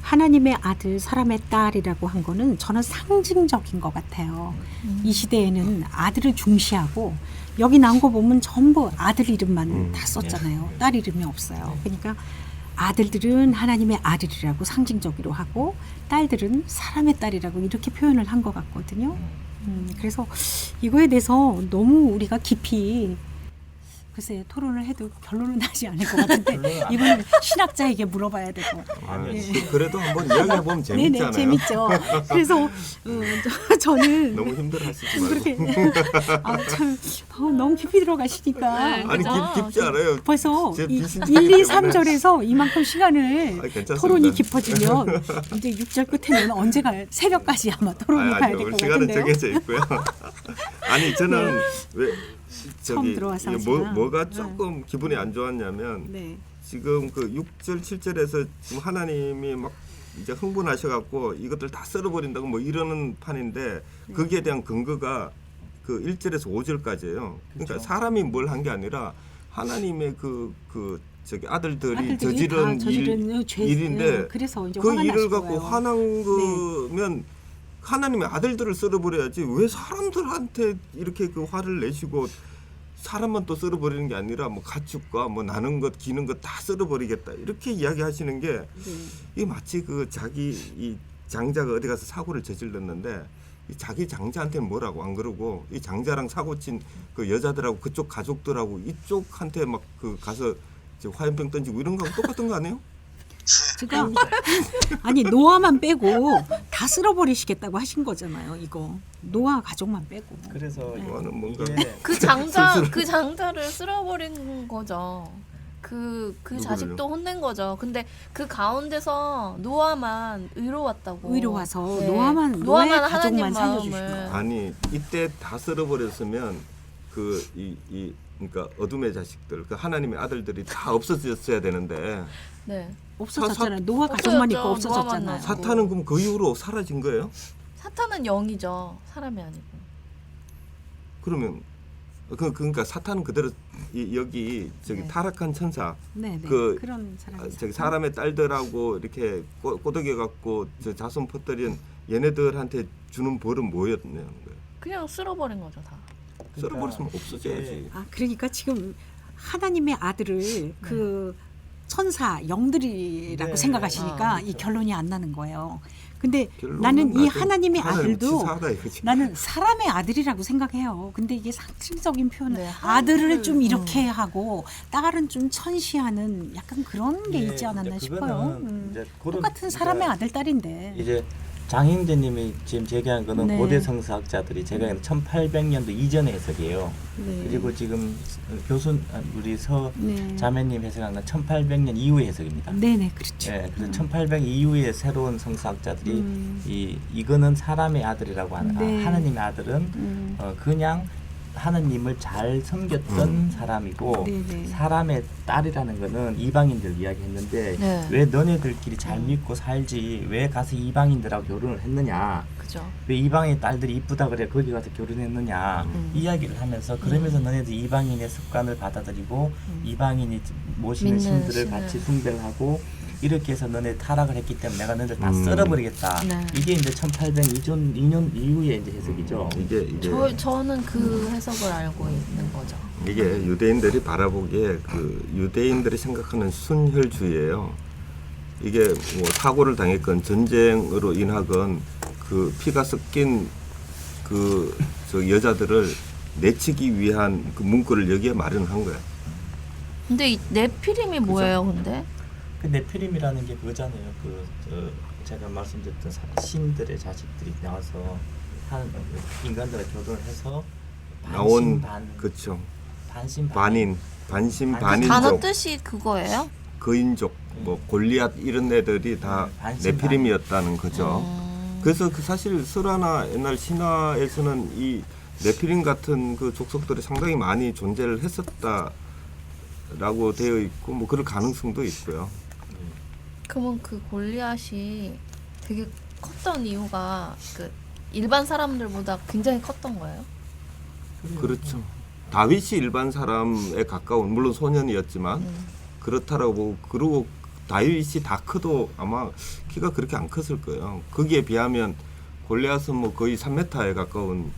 하나님의 아들, 사람의 딸이라고 한 거는 저는 상징적인 것 같아요. 이 시대에는 아들을 중시하고 여기 나온 거 보면 전부 아들 이름만 다 썼잖아요. 네. 딸 이름이 없어요. 그러니까 아들들은 하나님의 아들이라고 상징적으로 하고 딸들은 사람의 딸이라고 이렇게 표현을 한 것 같거든요. 그래서 이거에 대해서 너무 우리가 깊이 글쎄 토론을 해도 결론은 나지 않을 것 같은데 이거는 신학자에게 물어봐야 되고. 그래도 한번 이야기해보면 재밌잖아요. 네네, 재밌죠. 그래서 저는 너무 힘들어하시지 말고. 그렇게 참 너무 깊이 들어가시니까 아니 깊지 않아요. 벌써 제 1, 비신자이기 2, 때문에. 3절에서 이만큼 시간을 괜찮습니다. 토론이 깊어지면 이제 6절 끝에는 언제가 새벽까지 아마 토론을 가야 될 것 시간은 같은데요. 정해져 있고요. 아니 저는 왜 처음 들어와서 뭐가 조금 기분이 안 좋았냐면 네. 지금 그 6절 7절에서 지금 하나님이 막 이제 흥분하셔갖고 이것들 다 썰어버린다고 뭐 이러는 판인데 거기에 대한 근거가 그 1절에서 5절까지예요. 그러니까 그렇죠. 사람이 뭘 한 게 아니라 하나님의 저기 아들들이 저지른 저지른 일인데 그래서 이제 그 화가 일을 나신 갖고 거예요. 화난 거면 하나님의 아들들을 썰어버려야지 왜 사람들한테 이렇게 그 화를 내시고 사람만 또 썰어버리는 게 아니라 뭐 가축과 뭐 나는 것 기는 것 다 썰어버리겠다 이렇게 이야기하시는 게 이게 마치 그 자기 이 장자가 어디 가서 사고를 저질렀는데 이 자기 장자한테는 뭐라고 안 그러고 이 장자랑 사고 친 그 여자들하고 그쪽 가족들하고 이쪽한테 막 그 가서 이제 화염병 던지고 이런 거하고 똑같은 거 아니에요? 지금 아니 노아만 빼고 다 쓸어버리시겠다고 하신 거잖아요. 이거 노아 가족만 빼고. 그래서 이거는 뭔가 이게 그 장자를 쓸어버린 거죠. 그 누구를요? 자식도 혼낸 거죠. 근데 그 가운데서 노아만 의로웠다고. 의로와서 네. 노아만 노아만 가족만 하나님 살려주신 마음을. 거예요. 아니 이때 다 썰어버렸으면 그러니까 어둠의 자식들, 그 하나님의 아들들이 다 없어졌어야 되는데 네. 없어졌잖아요. 노아 가족만 있고 없어졌죠. 없어졌잖아요. 노아만 사탄은 그럼 그 이후로 사라진 거예요? 사탄은 영이죠. 사람이 아니고. 그러면 그러니까 사탄은 그대로 여기 저기 네. 타락한 천사 네, 네. 그 그런 사람이 저기 사람의 딸들하고 이렇게 꼬드겨 갖고 저 자손 퍼뜨린 얘네들한테 주는 벌은 뭐였냐는 거예요. 그냥 쓸어버린 거죠 다. 썰어버렸으면 없어져야지. 아, 그러니까 지금 하나님의 아들을 그 천사 영들이라고 네. 생각하시니까 아, 이 결론이 안 나는 거예요. 근데 결론은 나는 이 나도 하나님의 하나님 아들도 치사하다 이거지. 나는 사람의 아들이라고 생각해요. 근데 이게 상징적인 표현, 네, 아들을 좀 하나님을, 이렇게 하고 딸은 좀 천시하는 약간 그런 게 네, 있지 않았나 이제 싶어요. 그거는 이제 그런- 똑같은 사람의 아들 딸인데. 이제 장형제님이 지금 제기한 거는 네. 고대 성서학자들이 제가 1800년도 이전의 해석이에요. 네. 그리고 지금 우리 서 네. 자매님 해석한 건 1800년 이후의 해석입니다. 네네 그렇죠. 네, 그래서 1800 이후의 새로운 성서학자들이 음. 이거는 사람의 아들이라고 하는 네. 하나님의 아들은 그냥 하나님을 잘 섬겼던 사람이고 네네. 사람의 딸이라는 거는 이방인들 이야기했는데 네. 왜 너네들끼리 잘 믿고 살지 왜 가서 이방인들하고 결혼을 했느냐 그죠. 왜 이방인 딸들이 이쁘다 그래 거기 가서 결혼했느냐 이야기를 하면서 그러면서 너네들 이방인의 습관을 받아들이고 이방인이 모시는 믿는 신들을 신을. 같이 숭배하고 이렇게 해서 너네 타락을 했기 때문에 내가 너네들 다 썰어버리겠다. 네. 이게 이제 1802년 이후의 이제 해석이죠. 이게 저는 그 해석을 알고 있는 거죠. 이게 유대인들이 바라보기에 그 유대인들이 생각하는 순혈주의예요. 이게 뭐 사고를 당했건 전쟁으로 인하건 그 피가 섞인 그 저 여자들을 내치기 위한 그 문구를 여기에 마련한 거야. 근데 이 네피림이 뭐예요, 근데? 그 네피림이라는 게 그거잖아요. 제가 말씀드렸던 신들의 자식들이 나와서 인간들과 결혼을 해서 나온 반신 그쵸. 반신 반인 반신 반인. 단어 반인족 뜻이 그거예요? 거인족 뭐 골리앗 이런 애들이 다 반신 네피림이었다는 거죠. 그래서 그 사실 설화나 옛날 신화에서는 이 네피림 같은 그 족속들이 상당히 많이 존재를 했었다라고 되어 있고 뭐 그럴 가능성도 있고요. 그러면 그 골리앗이 되게 컸던 이유가 그 일반 사람들보다 굉장히 컸던 거예요? 그렇죠. 다윗이 일반 사람에 가까운 물론 소년이었지만 그렇다라고 보고 그리고 다윗이 다 커도 아마 키가 그렇게 안 컸을 거예요. 거기에 비하면 골리앗은 뭐 거의 3m에 가까운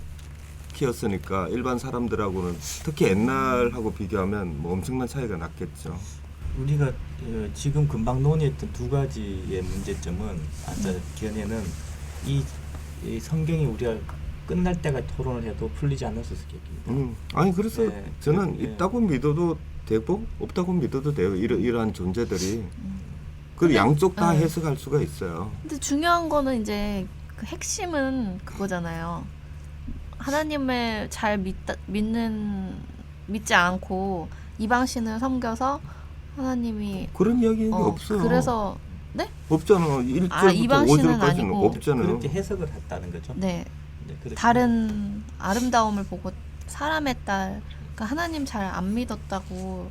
키였으니까 일반 사람들하고는 특히 옛날하고 비교하면 뭐 엄청난 차이가 났겠죠. 우리가 지금 금방 논의했던 두 가지의 문제점은 견해는 이 성경이 우리가 끝날 때까지 토론을 해도 풀리지 않을 수 있겠습니다. 아니 그래서 네, 저는 네. 있다고 믿어도 되고 없다고 믿어도 돼요. 이러한 존재들이. 그 양쪽 다 해석할 수가 있어요. 근데 중요한 거는 이제 그 핵심은 그거잖아요. 하나님을 잘 믿지 않고 이방신을 섬겨서 하나님이 그런 이야기는 없어요. 그래서 네? 없잖아. 1절부터 이방신은 5절까지는 아니고 없잖아요. 그렇게 해석을 했다는 거죠. 네. 네, 그렇게 다른 아름다움을 보고 사람의 딸, 그러니까 하나님 잘 안 믿었다고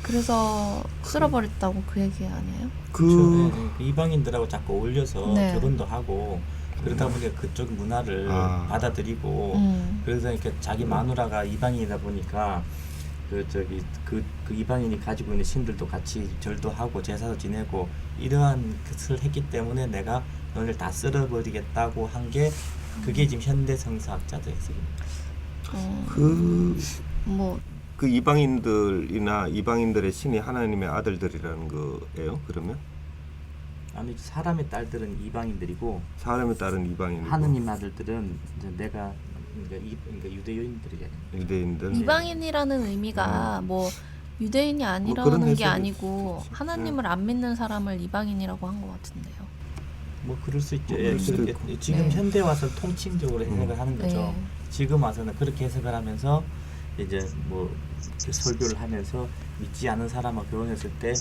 그래서 쓸어버렸다고 그 얘기 아니에요? 그렇죠. 네, 이방인들하고 자꾸 어울려서 네. 결혼도 하고 그러다 보니까 그쪽 문화를 받아들이고 그래서 이렇게 자기 마누라가 이방인이다 보니까 그 이방인이 가지고 있는 신들도 같이 절도 하고 제사도 지내고 이러한 것을 했기 때문에 내가 너를 다 쓸어버리겠다고 한 게 그게 지금 현대 성서학자들 해석입니다. 뭐 그 이방인들이나 이방인들의 신이 하나님의 아들들이라는 거예요. 그러면 아니 사람의 딸들은 이방인들이고 사람에 따른 이방인이고 하느님 아들들은 이제 내가 그러니까 유대인들이잖아요. 유대인들. 이방인이라는 의미가 뭐 유대인이 그런 아니라는 게 해석이 아니고 있을 수 있지. 하나님을 안 믿는 사람을 이방인이라고 한 것 같은데요. 뭐 그럴 수 있죠. 그럴 수도 그렇게 있고. 지금 네. 현대 와서 통칭적으로 해석을 하는 거죠. 네. 지금 와서는 그렇게 해석을 하면서 이제 뭐 설교를 하면서 믿지 않은 사람하고 결혼했을 때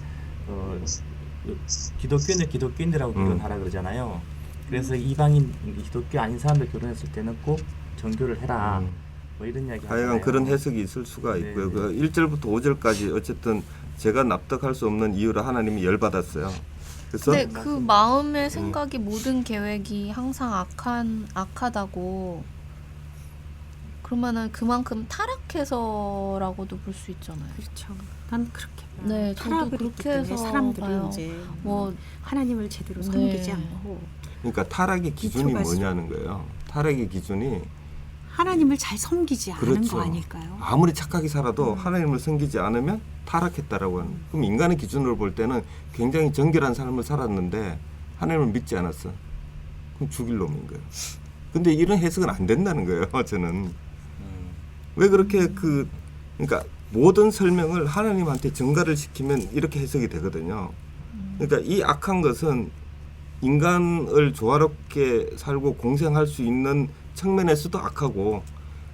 기독교인들하고 결혼하라 그러잖아요. 그래서 이방인 기독교 아닌 사람들 결혼했을 때는 꼭 정교를 해라. 뭐 이런 이야기 하여간 하잖아요. 그런 해석이 있을 수가 있고요. 네, 그 1절부터 5절까지 어쨌든 제가 납득할 수 없는 이유로 하나님이 열받았어요. 그래서 근데 그 마음의 생각이 모든 계획이 항상 악하다고 그러면은 그만큼 타락해서라고도 볼 수 있잖아요. 그렇죠. 난 그렇게 봐요. 네, 저도 타락을 그렇게 했기 때문에 해서 사람들이 봐요. 이제 뭐 하나님을 제대로 네. 섬기지 않고 그러니까 타락의 기준이 밑으로 갈수록. 뭐냐는 거예요. 타락의 기준이 하나님을 잘 섬기지 않은 그렇죠. 거 아닐까요? 아무리 착하게 살아도 하나님을 섬기지 않으면 타락했다라고 하는. 그럼 인간의 기준으로 볼 때는 굉장히 정결한 삶을 살았는데 하나님을 믿지 않았어. 그럼 죽일 놈인 거예요. 근데 이런 해석은 안 된다는 거예요. 저는 왜 그렇게 그러니까 모든 설명을 하나님한테 전가를 시키면 이렇게 해석이 되거든요. 그러니까 이 악한 것은 인간을 조화롭게 살고 공생할 수 있는 측면에서도 악하고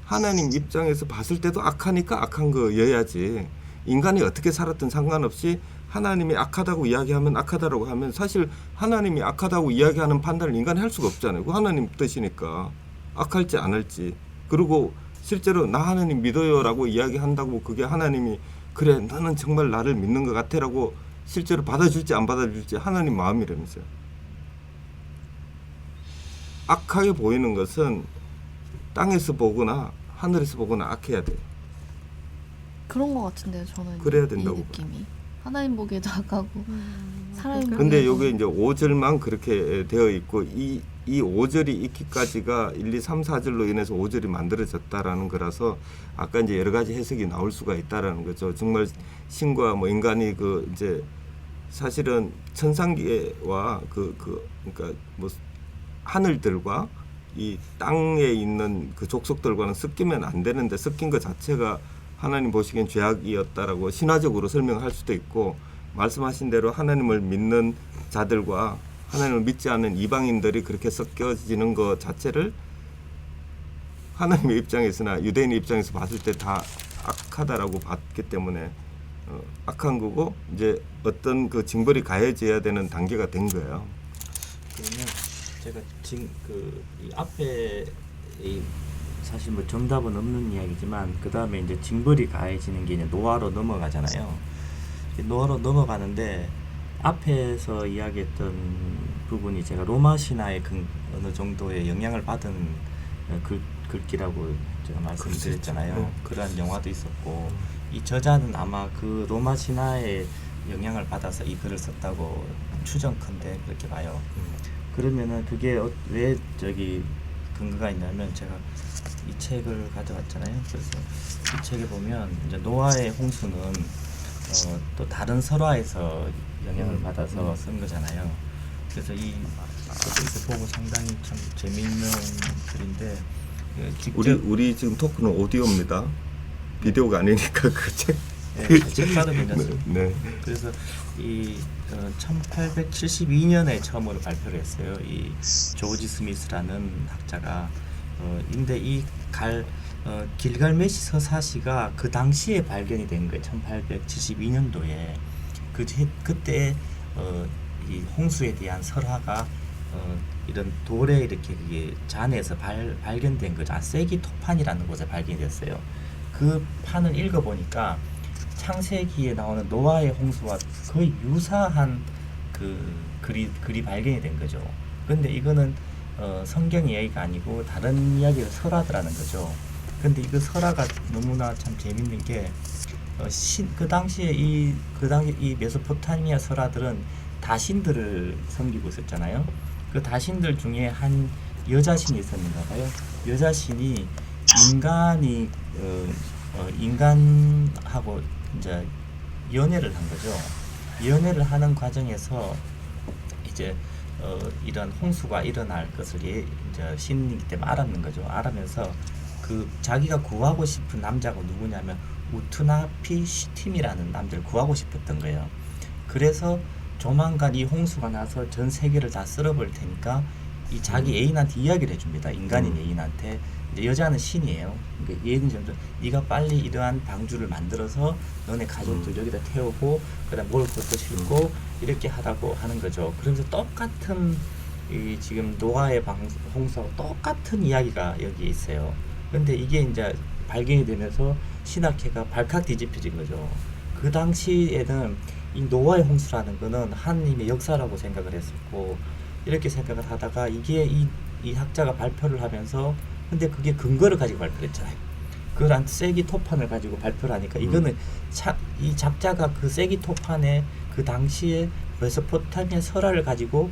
하나님 입장에서 봤을 때도 악하니까 악한 거여야지 인간이 어떻게 살았든 상관없이 하나님이 악하다고 이야기하면 악하다라고 하면 사실 하나님이 악하다고 이야기하는 판단을 인간이 할 수가 없잖아요. 그 하나님 뜻이니까 악할지 안 할지. 그리고 실제로 나 하나님 믿어요라고 이야기한다고 그게 하나님이 그래 너는 정말 나를 믿는 것 같아라고 실제로 받아줄지 안 받아줄지 하나님 마음이라면서요. 악하게 보이는 것은 땅에서 보거나 하늘에서 보거나 악해야 돼요. 그런 것 같은데요. 저는 그래야 된다고 이 느낌이 하나님 보기에도 악하고 사람이 그러니까. 근데 보기에도 요게 이제 5절만 그렇게 되어 있고 이 5절이 있기까지가 1, 2, 3, 4절로 인해서 5절이 만들어졌다라는 거라서 아까 이제 여러 가지 해석이 나올 수가 있다라는 거죠. 정말 신과 뭐 인간이 그 이제 사실은 천상계와 그러니까 뭐 하늘들과 이 땅에 있는 그 족속들과는 섞이면 안 되는데 섞인 것 자체가 하나님 보시기엔 죄악이었다라고 신화적으로 설명할 수도 있고 말씀하신 대로 하나님을 믿는 자들과 하나님을 믿지 않는 이방인들이 그렇게 섞여지는 것 자체를 하나님의 입장에서나 유대인의 입장에서 봤을 때 다 악하다라고 봤기 때문에 악한 거고 이제 어떤 그 징벌이 가해져야 되는 단계가 된 거예요. 그러면 제가 지금 이 앞에 이 사실 뭐 정답은 없는 이야기지만 그 다음에 이제 징벌이 가해지는 게 이제 노아로 넘어가잖아요. 노아로 넘어가는데 앞에서 이야기했던 부분이 제가 로마 신화의 어느 정도의 영향을 받은 글귀라고 제가 말씀드렸잖아요. 네. 그러한 영화도 있었고 이 저자는 아마 그 로마 신화의 영향을 받아서 이 글을 썼다고 추정컨대 그렇게 봐요. 그러면은 그게 왜 저기 근거가 있냐면 제가 이 책을 가져왔잖아요. 그래서 이 책에 보면 이제 노아의 홍수는 또 다른 설화에서 영향을 받아서 쓴 거잖아요. 그래서 저도 이렇게 보고 상당히 참 재미있는 글인데 직접 우리 지금 토크는 오디오입니다. 비디오가 아니니까 그 책. 책자도 괜찮습니다. 네. 그래서 이 1872년에 처음으로 발표를 했어요. 이 조지 스미스라는 학자가 근데 이 길갈메시 서사시가 그 당시에 발견이 된 거예요. 1872년도에 그때 이 홍수에 대한 설화가 이런 돌에 이렇게 그게 잔에서 발견된 거죠. 세기토판이라는 곳에 발견이 됐어요. 그 판을 읽어보니까 창세기에 나오는 노아의 홍수와 거의 유사한 그 글이 발견이 된 거죠. 근데 이거는 성경 이야기가 아니고 다른 이야기를 설화더라는 거죠. 근데 이 설화가 너무나 참 재밌는 게 그 당시에 이 메소포타미아 설화들은 다신들을 섬기고 있었잖아요. 그 다신들 중에 한 여자신이 있었는가 봐요. 여자신이 인간하고 이제 연애를 한 거죠. 연애를 하는 과정에서 이제 이런 홍수가 일어날 것을 이제 신이기 때문에 알았는 거죠. 알으면서 그 자기가 구하고 싶은 자가 누구냐면 우투나피 시팀이라는 남자를 구하고 싶었던 거예요. 그래서 조만간 이 홍수가 나서 전 세계를 다 쓸어버릴 테니까 이 자기 애인한테 이야기를 해줍니다. 인간인 애인한테. 이제 여자는 신이에요. 그러니까 얘는 좀 네가 빨리 이러한 방주를 만들어서 너네 가족들 여기다 태우고 그다음 먹을 것도 싣고 이렇게 하라고 하는 거죠. 그러면서 똑같은 이 지금 노아의 홍수하고 똑같은 이야기가 여기 있어요. 근데 이게 이제 발견이 되면서 신학회가 발칵 뒤집혀진 거죠. 그 당시에는 이 노아의 홍수라는 거는 하나님의 역사라고 생각을 했었고 이렇게 생각을 하다가 이게 이 학자가 발표를 하면서 근데 그게 근거를 가지고 발표를 했잖아요. 그런 세기토판을 가지고 발표를 하니까 이거는 이 작자가 그 세기토판에 그 당시에 메소포타미아 설화를 가지고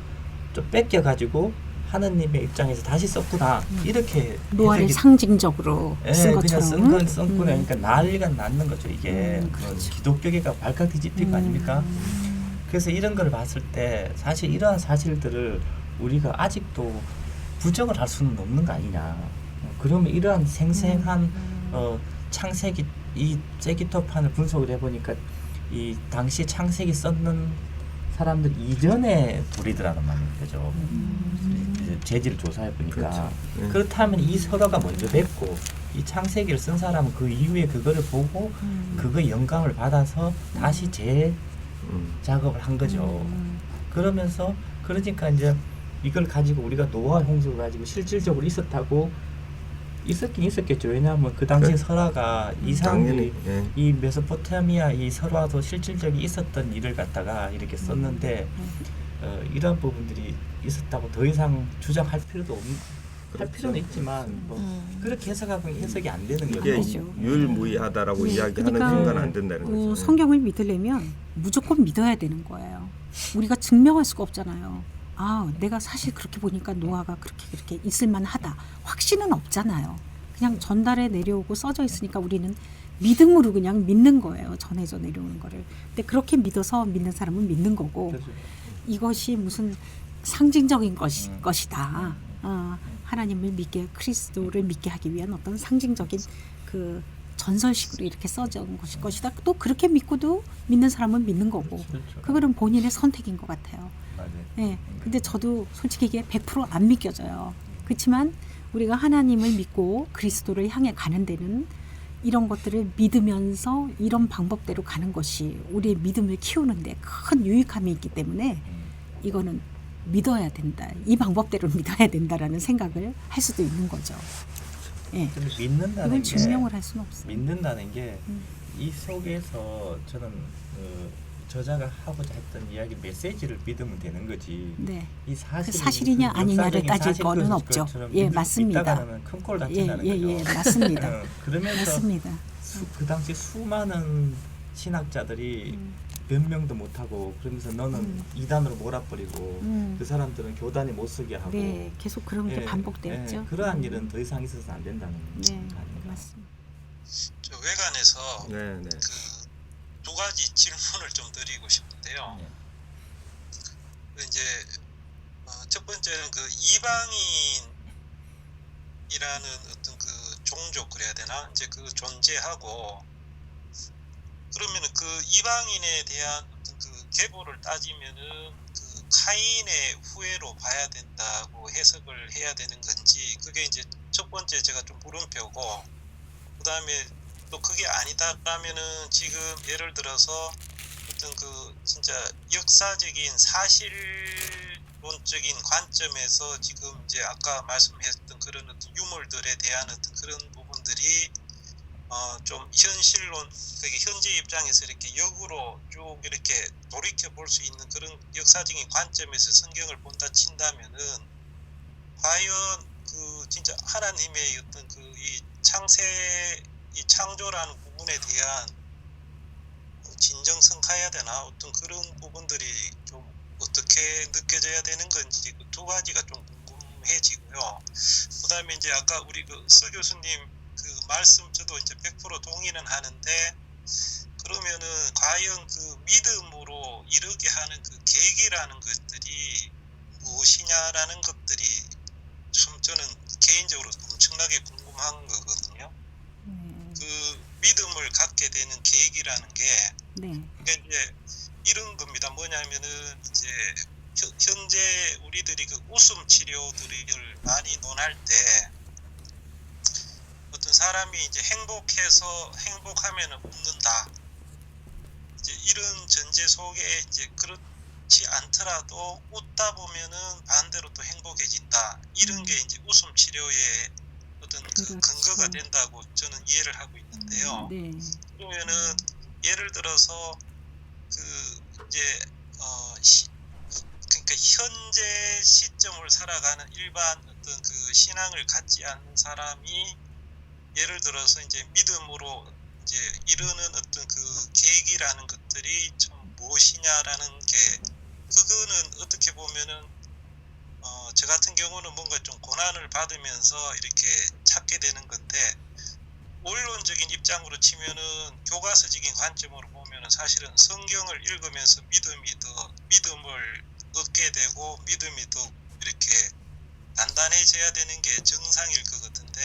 좀 뺏겨 가지고 하느님의 입장에서 다시 썼구나 이렇게 노아를 해석이- 상징적으로 예, 쓴 그냥 것처럼. 쓴 거네. 그러니까 난리가 났는 거죠 이게. 그렇죠. 기독교계가 발칵 뒤집힌 거 아닙니까? 그래서 이런 걸 봤을 때 사실 이러한 사실들을 우리가 아직도 부정을 할 수는 없는 거 아니냐. 그러면 이러한 생생한 창세기 이 세기토판을 분석을 해보니까 이 당시 창세기 썼는 사람들 이전에 돌이더라는 말인 거죠. 재질을 조사해 보니까 그렇죠. 예. 그렇다면 이 설화가 먼저 됐고 이 창세기를 쓴 사람은 그 이후에 그거를 보고 그거 영감을 받아서 다시 작업을 한 거죠. 그러면서 그러니까 이제 이걸 가지고 우리가 노아 홍수를 가지고 실질적으로 있었긴 있었겠죠. 왜냐하면 그 당시 그래. 설화가 이 당연히 사람들이 예. 이 메소포타미아 이 설화도 실질적이 있었던 일을 갖다가 이렇게 썼는데 이런 부분들이 있었다고 더 이상 주장할 필요도 할 그렇죠. 필요는 있지만 뭐 그렇게 해석하고 해석이 안 되는 이게 거죠. 아니죠. 유일무이하다라고 네, 이야기하는 그러니까, 순간 안 된다는 거죠. 성경을 믿으려면 무조건 믿어야 되는 거예요. 우리가 증명할 수가 없잖아요. 아, 내가 사실 그렇게 보니까 노아가 그렇게 있을만하다. 확신은 없잖아요. 그냥 전달해 내려오고 써져 있으니까 우리는 믿음으로 그냥 믿는 거예요. 전해져 내려오는 거를. 근데 그렇게 믿어서 믿는 사람은 믿는 거고 그래서 이것이 무슨 상징적인 것이다. 하나님을 믿게 그리스도를 믿게 하기 위한 어떤 상징적인 그 전설식으로 이렇게 써진 것이다. 또 그렇게 믿고도 믿는 사람은 믿는 거고 그렇죠. 그거는 본인의 선택인 것 같아요. 맞아요. 예. 근데 저도 솔직히 이게 100%안 믿겨져요. 그렇지만 우리가 하나님을 믿고 그리스도를 향해 가는 데는 이런 것들을 믿으면서 이런 방법대로 가는 것이 우리의 믿음을 키우는데 큰 유익함이 있기 때문에 이거는 믿어야 된다. 이 방법대로 믿어야 된다라는 생각을 할 수도 있는 거죠. 예. 근데 믿는다는 이건 게 증명을 할 수는 없어요. 믿는다는 게 이 속에서 저는 저자가 하고자 했던 이야기 메시지를 믿으면 되는 거지. 네. 이 사실이 그 사실이냐 무슨 아니냐를 역사적인 따질 사실 거는 없죠. 것처럼 예, 맞습니다. 믿다가는 큰 꼴 다친다는 예, 거죠. 맞습니다. 그러면서 맞습니다. 그 당시 수많은 신학자들이 몇 명도 못하고 그러면서 너는 이단으로 몰아버리고 그 사람들은 교단에 못 쓰게 하고 네, 계속 그런 게 반복되었죠. 그러한 일은 더 이상 있어서는 안 된다는 네, 거 아닌가. 맞습니다. 저 외관에서 네, 네. 그 두 가지 질문을 좀 드리고 싶은데요. 네. 그 이제 첫 번째는 그 이방인이라는 어떤 그 종족 그래야 되나 이제 그 존재하고 그러면은 그 이방인에 대한 어떤 그 계보를 따지면은 그 카인의 후예로 봐야 된다고 해석을 해야 되는 건지 그게 이제 첫 번째 제가 좀 물음표고 그다음에 또 그게 아니다라면은 지금 예를 들어서 어떤 그 진짜 역사적인 사실론적인 관점에서 지금 이제 아까 말씀했던 그런 어떤 유물들에 대한 어떤 그런 부분들이 좀 현실론 그게 현재 입장에서 이렇게 역으로 쭉 이렇게 돌이켜 볼 수 있는 그런 역사적인 관점에서 성경을 본다 친다면은 과연 그 진짜 하나님의 어떤 그 이 창조라는 부분에 대한 진정성가해야 되나 어떤 그런 부분들이 좀 어떻게 느껴져야 되는 건지 그 두 가지가 좀 궁금해지고요. 그다음에 이제 아까 우리 그 서 교수님 그 말씀 저도 이제 100% 동의는 하는데 그러면은 과연 그 믿음으로 이르게 하는 그 계기라는 것들이 무엇이냐라는 것들이 참 저는 개인적으로 엄청나게 궁금한 거거든요. 그 믿음을 갖게 되는 계기라는 게 네. 그러니까 이제 이런 겁니다. 뭐냐면은 이제 현재 우리들이 그 웃음 치료들을 많이 논할 때 어떤 사람이 이제 행복하면은 웃는다. 이제 이런 전제 속에 이제 그렇지 않더라도 웃다 보면은 반대로 또 행복해진다. 이런 게 이제 웃음 치료의 어떤 그 그렇죠. 근거가 된다고 저는 이해를 하고 있는데요. 네. 그러면은 예를 들어서 그 이제 그러니까 현재 시점을 살아가는 일반 어떤 그 신앙을 갖지 않는 사람이 예를 들어서 이제 믿음으로 이제 이르는 어떤 그 계기라는 것들이 좀 무엇이냐라는 게 그거는 어떻게 보면은 저 같은 경우는 뭔가 좀 고난을 받으면서 이렇게 찾게 되는 건데 원론적인 입장으로 치면은 교과서적인 관점으로 보면은 사실은 성경을 읽으면서 믿음을 얻게 되고 믿음이 더 이렇게 단단해져야 되는 게 정상일 것 같은데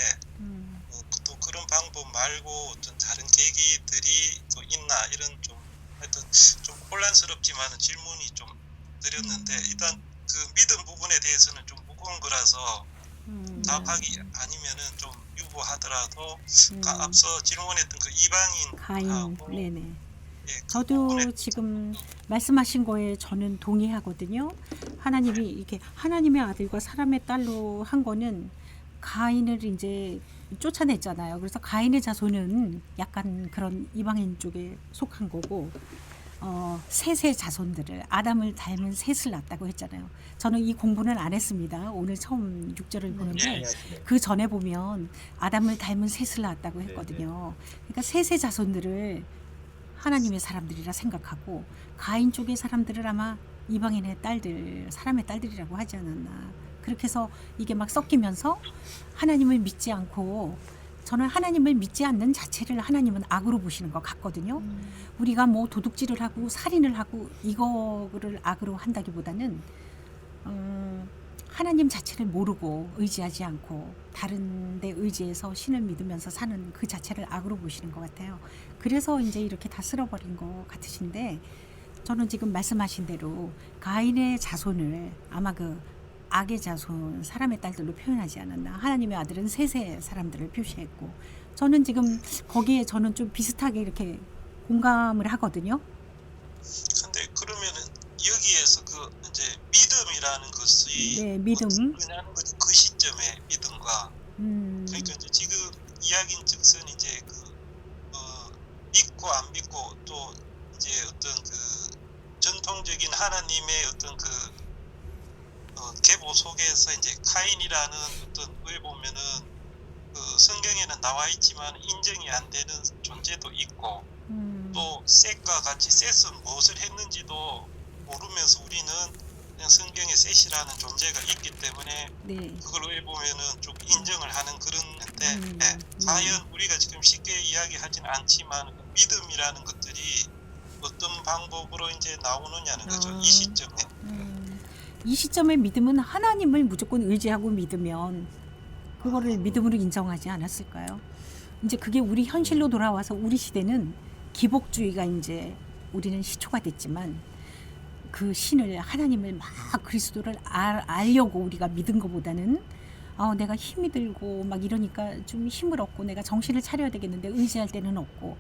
또 그런 방법 말고 어떤 다른 계기들이 또 있나 이런 좀 하여튼 좀 혼란스럽지만은 질문이 좀 드렸는데 일단 그 믿음 부분에 대해서는 좀 무거운 거라서 답하기 아니면은 좀 유보하더라도 앞서 질문했던 그 이방인 가인. 네네. 예, 그 저도 부분에 지금 말씀하신 거에 저는 동의하거든요. 하나님이 이렇게 하나님의 아들과 사람의 딸로 한 거는 가인을 이제 쫓아냈잖아요. 그래서 가인의 자손은 약간 그런 이방인 쪽에 속한 거고 셋의 자손들을 아담을 닮은 셋을 낳았다고 했잖아요. 저는 이 공부는 안 했습니다. 오늘 처음 6절을 보는데 그 전에 보면 아담을 닮은 셋을 낳았다고 했거든요. 그러니까 셋의 자손들을 하나님의 사람들이라 생각하고 가인 쪽의 사람들을 아마 이방인의 딸들, 사람의 딸들이라고 하지 않았나. 그렇게 해서 이게 막 섞이면서 하나님을 믿지 않고 저는 하나님을 믿지 않는 자체를 하나님은 악으로 보시는 것 같거든요. 우리가 뭐 도둑질을 하고 살인을 하고 이거를 악으로 한다기보다는 하나님 자체를 모르고 의지하지 않고 다른 데 의지해서 신을 믿으면서 사는 그 자체를 악으로 보시는 것 같아요. 그래서 이제 이렇게 다 쓸어버린 것 같으신데 저는 지금 말씀하신 대로 가인의 자손을 아마 그 악의 자손, 사람의 딸들로 표현하지 않았나. 하나님의 아들은 셋의 사람들을 표시했고 저는 지금 거기에 저는 좀 비슷하게 이렇게 공감을 하거든요. 근데 그러면은 여기에서 그 이제 믿음이라는 것이 네, 믿음. 그냥 그 시점의 믿음과 그러니까 이제 지금 이야기인 즉슨 이제 그 믿고 안 믿고 또 이제 어떤 그 전통적인 하나님의 어떤 그 계보 속에서 이제 카인이라는 어떤 걸 보면은 그 성경에는 나와 있지만 인정이 안 되는 존재도 있고 또 셋과 같이 셋은 무엇을 했는지도 모르면서 우리는 그냥 성경에 셋이라는 존재가 있기 때문에 네. 그걸 왜 보면은 좀 인정을 하는 그런데 과연 우리가 지금 쉽게 이야기하지는 않지만 그 믿음이라는 것들이 어떤 방법으로 이제 나오느냐는 거죠. 이 시점에. 이 시점의 믿음은 하나님을 무조건 의지하고 믿으면 그거를 믿음으로 인정하지 않았을까요? 이제 그게 우리 현실로 돌아와서 우리 시대는 기복주의가 이제 우리는 시초가 됐지만 그 신을 하나님을 막 그리스도를 알려고 우리가 믿은 것보다는 내가 힘이 들고 막 이러니까 좀 힘을 얻고 내가 정신을 차려야 되겠는데 의지할 때는 없고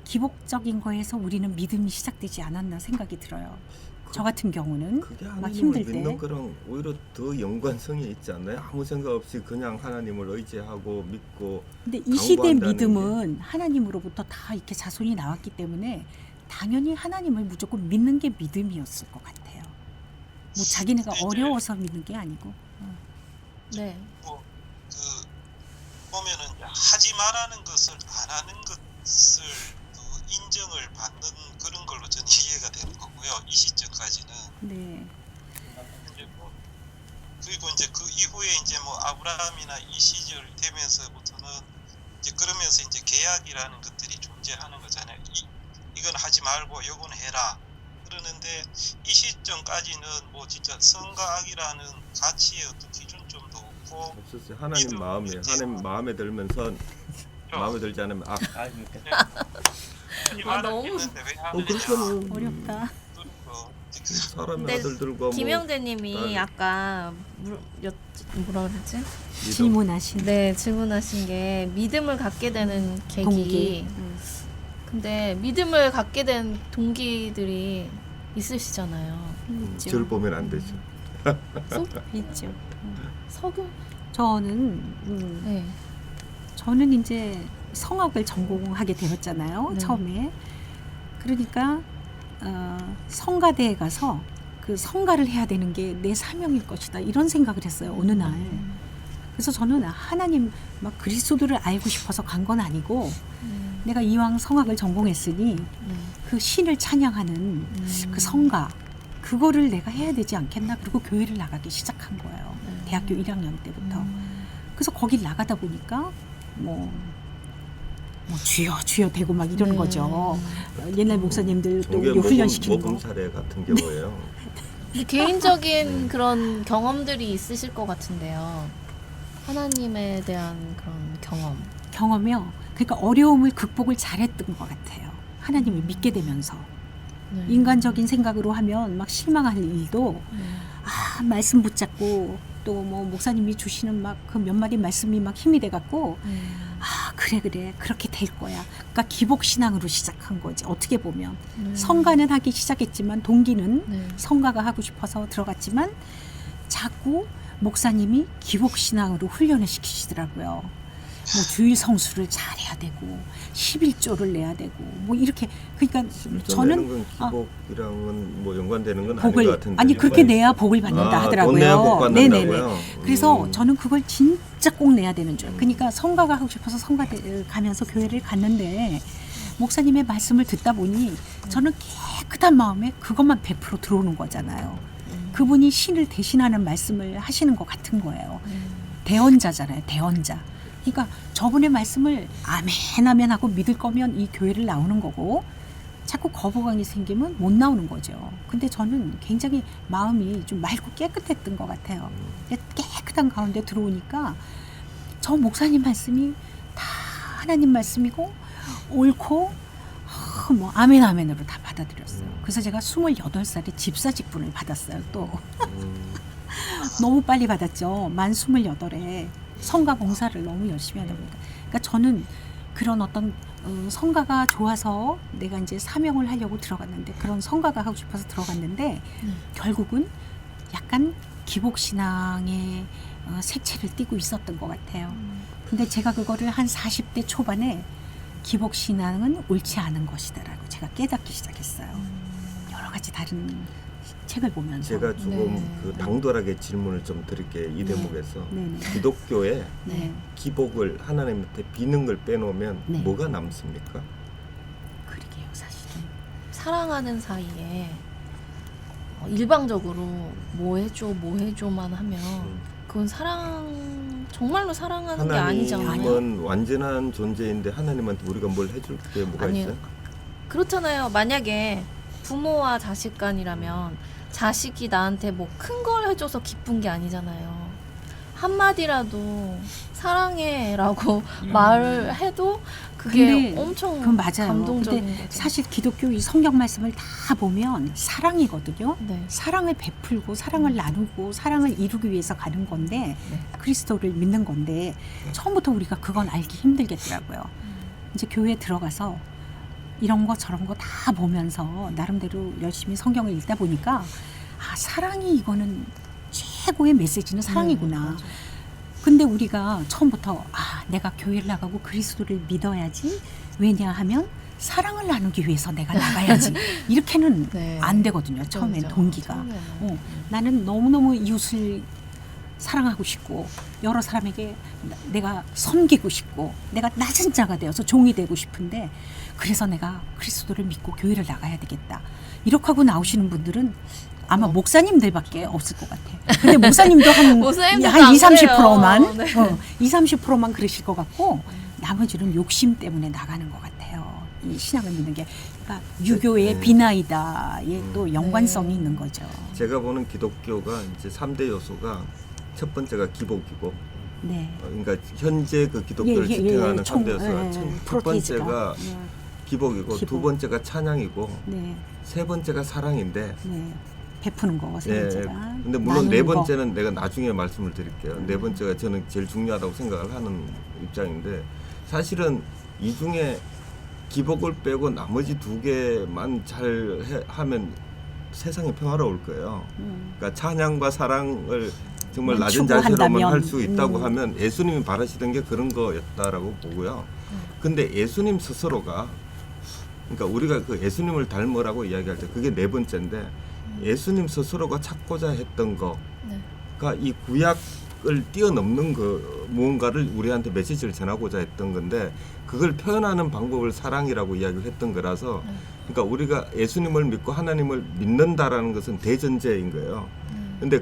기복적인 거에서 우리는 믿음이 시작되지 않았나 생각이 들어요. 저 같은 경우는 그게 막 하나님을 힘들 때 믿는 거랑 오히려 더 연관성이 있지 않나요? 아무 생각 없이 그냥 하나님을 의지하고 믿고 근데 이 시대 강구한다는 믿음은 하나님으로부터 다 이렇게 자손이 나왔기 때문에 당연히 하나님을 무조건 믿는 게 믿음이었을 것 같아요. 뭐 자기네가 어려워서 믿는 게 아니고. 네. 뭐 그 보면은 하지 말라는 것을 안 하는 것을 인정을 받는 그런 걸로 저는 이해가 되는 거고요. 이 시점까지는. 네. 이제 뭐 그리고 이제 그 이후에 이제 뭐 아브라함이나 이 시절 되면서부터는 이제 그러면서 이제 계약이라는 것들이 존재하는 거잖아요. 이건 하지 말고 요건 해라. 그러는데 이 시점까지는 뭐 진짜 선과 악이라는 가치의 어떤 기준점도 없고 없었어요. 하나님 마음에 들면서 마음에 들지 않으면 너무 그렇다면 어렵다. 사람의 근데 아들들과 김영재님이 딸. 아까 뭐라 그러지? 믿음. 질문하신 네, 질문하신 게 믿음을 갖게 되는 계기. 동기. 근데 믿음을 갖게 된 동기들이 있으시잖아요. 있죠. 절 보면 안 되죠. 소? 있죠. 석유? 저는 네. 저는 이제 성악을 전공하게 되었잖아요. 네. 처음에. 그러니까 성가대에 가서 그 성가를 해야 되는 게 내 사명일 것이다. 이런 생각을 했어요. 어느 날. 그래서 저는 하나님 막 그리스도를 알고 싶어서 간 건 아니고 내가 이왕 성악을 전공했으니 그 신을 찬양하는 그 성가 그거를 내가 해야 되지 않겠나. 그리고 교회를 나가기 시작한 거예요. 대학교 1학년 때부터. 그래서 거길 나가다 보니까 뭐 주여 주여 되고 막 이러는 네. 거죠. 옛날 목사님들 또 종교 훈련시키는 모금 거. 사례 같은 경우에요. 개인적인 그런 경험들이 있으실 것 같은데요. 하나님에 대한 그런 경험이요. 그러니까 어려움을 극복을 잘했던 것 같아요. 하나님을 믿게 되면서. 네. 인간적인 생각으로 하면 막 실망할 일도 말씀 붙잡고 또 뭐 목사님이 주시는 막 그 몇 마디 말씀이 막 힘이 돼 갖고 그래 그렇게 될 거야. 그러니까 기복 신앙으로 시작한 거지. 어떻게 보면 성가는 하기 시작했지만 동기는 네. 성가가 하고 싶어서 들어갔지만 자꾸 목사님이 기복 신앙으로 훈련을 시키시더라고요. 뭐 주일 성수를 잘해야 되고 11조를 내야 되고 뭐 이렇게 그러니까 저는 저는 기복이랑은 뭐 연관되는 건 아닌 복을 것 같은데. 아니 그렇게 내야 복을 받는다 하더라고요. 돈 내야 복 받는다고요? 그래서 저는 그걸 진짜 꼭 내야 되는 줄. 그러니까 성가가 하고 싶어서 성가대를 가면서 교회를 갔는데 목사님의 말씀을 듣다 보니 저는 깨끗한 마음에 그것만 100% 들어오는 거잖아요. 그분이 신을 대신하는 말씀을 하시는 것 같은 거예요. 대언자잖아요. 대언자. 그러니까 저분의 말씀을 아멘 하고 믿을 거면 이 교회를 나오는 거고 자꾸 거부감이 생기면 못 나오는 거죠. 근데 저는 굉장히 마음이 좀 맑고 깨끗했던 것 같아요. 깨끗한 가운데 들어오니까 저 목사님 말씀이 다 하나님 말씀이고 옳고 뭐 아멘으로 다 받아들였어요. 그래서 제가 28살에 집사 직분을 받았어요. 또 너무 빨리 받았죠. 만 28에 성가 봉사를 너무 열심히 하다 보니까. 그러니까 저는 그런 어떤 성가가 좋아서 내가 이제 사명을 하려고 들어갔는데 그런 성가가 하고 싶어서 들어갔는데 결국은 약간 기복신앙의 색채를 띠고 있었던 것 같아요. 근데 제가 그거를 한 40대 초반에 기복신앙은 옳지 않은 것이다라고 제가 깨닫기 시작했어요. 여러 가지 다른 책을 보면서. 제가 조금 네. 그 당돌하게 질문을 좀 드릴게요. 이 대목에서 네네. 기독교에 네. 기복을 하나님한테 비는 걸 빼놓으면 네. 뭐가 남습니까? 그러게요, 사실은. 사랑하는 사이에 일방적으로 뭐 해줘만 하면 그건 정말로 사랑하는 게 아니잖아요. 하나님은 완전한 존재인데 하나님한테 우리가 뭘 해줄 게 뭐가 아니요. 있어요? 그렇잖아요. 만약에 부모와 자식 간이라면 자식이 나한테 뭐 큰 걸 해줘서 기쁜 게 아니잖아요. 한마디라도 사랑해라고 말을 해도 그게 근데 엄청 그건 맞아요. 감동적인 근데 거죠. 사실 기독교 이 성경 말씀을 다 보면 사랑이거든요. 네. 사랑을 베풀고 사랑을 나누고 사랑을 이루기 위해서 가는 건데 그리스도를 믿는 건데 처음부터 우리가 그건 알기 힘들겠더라고요. 이제 교회에 들어가서 이런 거 저런 거 다 보면서 나름대로 열심히 성경을 읽다 보니까 사랑이 이거는 최고의 메시지는 사랑이구나. 맞아요. 근데 우리가 처음부터 내가 교회를 나가고 그리스도를 믿어야지. 왜냐하면 사랑을 나누기 위해서 내가 나가야지. 이렇게는 네. 안 되거든요. 처음엔 그렇죠. 동기가. 처음에는. 나는 너무너무 이웃을 사랑하고 싶고 여러 사람에게 내가 섬기고 싶고 내가 낮은 자가 되어서 종이 되고 싶은데 그래서 내가 그리스도를 믿고 교회를 나가야 되겠다. 이렇게 하고 나오시는 분들은 아마 목사님들밖에 없을 것 같아요. 근데 목사님도 한 목사님들도 20, 안 30%만 그래요. 20, 30%만 그러실 것 같고 나머지는 욕심 때문에 나가는 것 같아요. 이 신앙을 믿는 게 그러니까 유교의 비나이다의 또 연관성이 있는 거죠. 제가 보는 기독교가 이제 3대 요소가 첫 번째가 기복이고 네. 그러니까 현재 그 기독교를 지탱하는 3대 요소가 첫 번째가 기복이고 기복. 두 번째가 찬양이고 네. 세 번째가 사랑인데 네. 베푸는 거 세 번째가. 근데 물론 네 나누는 거. 번째는 내가 나중에 말씀을 드릴게요. 네 번째가 저는 제일 중요하다고 생각을 하는 입장인데 사실은 이 중에 기복을 빼고 나머지 두 개만 잘 하면 세상이 평화로울 거예요. 그러니까 찬양과 사랑을 정말 낮은 자세로만 추구한다면, 할 수 있다고 하면 예수님이 바라시던 게 그런 거였다라고 보고요. 근데 예수님 스스로가 그러니까 우리가 그 예수님을 닮으라고 이야기할 때 그게 네 번째인데 예수님 스스로가 찾고자 했던 거가 이 구약을 뛰어넘는 그 무언가를 우리한테 메시지를 전하고자 했던 건데 그걸 표현하는 방법을 사랑이라고 이야기를 했던 거라서 그러니까 우리가 예수님을 믿고 하나님을 믿는다라는 것은 대전제인 거예요. 근데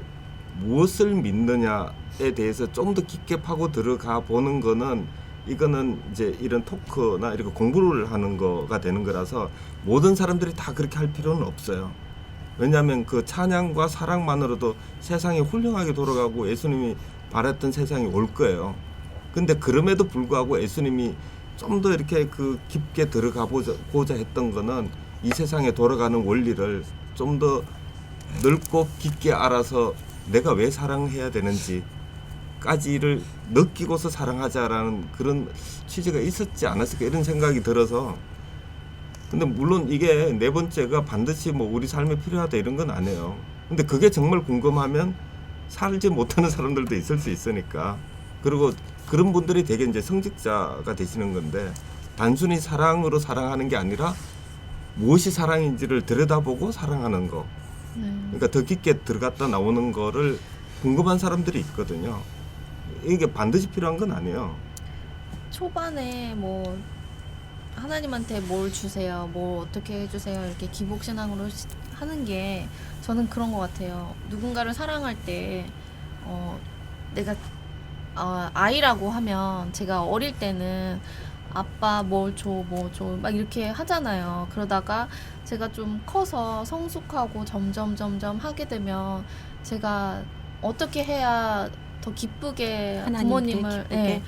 무엇을 믿느냐에 대해서 좀 더 깊게 파고 들어가 보는 거는 이거는 이제 이런 토크나 이렇게 공부를 하는 거가 되는 거라서 모든 사람들이 다 그렇게 할 필요는 없어요. 왜냐하면 그 찬양과 사랑만으로도 세상이 훌륭하게 돌아가고 예수님이 바랬던 세상이 올 거예요. 근데 그럼에도 불구하고 예수님이 좀 더 이렇게 그 깊게 들어가 보고자 했던 거는 이 세상에 돌아가는 원리를 좀 더 넓고 깊게 알아서 내가 왜 사랑해야 되는지까지를 느끼고서 사랑하자라는 그런 취지가 있었지 않았을까 이런 생각이 들어서 근데 물론 이게 네 번째가 반드시 뭐 우리 삶에 필요하다 이런 건 아니에요. 근데 그게 정말 궁금하면 살지 못하는 사람들도 있을 수 있으니까 그리고 그런 분들이 되게 이제 성직자가 되시는 건데 단순히 사랑으로 사랑하는 게 아니라 무엇이 사랑인지를 들여다보고 사랑하는 거 그러니까 더 깊게 들어갔다 나오는 거를 궁금한 사람들이 있거든요. 이게 반드시 필요한 건 아니에요. 초반에 뭐 하나님한테 뭘 주세요, 뭐 어떻게 해주세요 이렇게 기복신앙으로 하는 게 저는 그런 것 같아요. 누군가를 사랑할 때 내가 아이라고 하면 제가 어릴 때는 아빠 뭘 줘, 뭐 줘, 막 이렇게 하잖아요. 그러다가 제가 좀 커서 성숙하고 점점 하게 되면 제가 어떻게 해야 더 기쁘게 부모님을 기쁘게.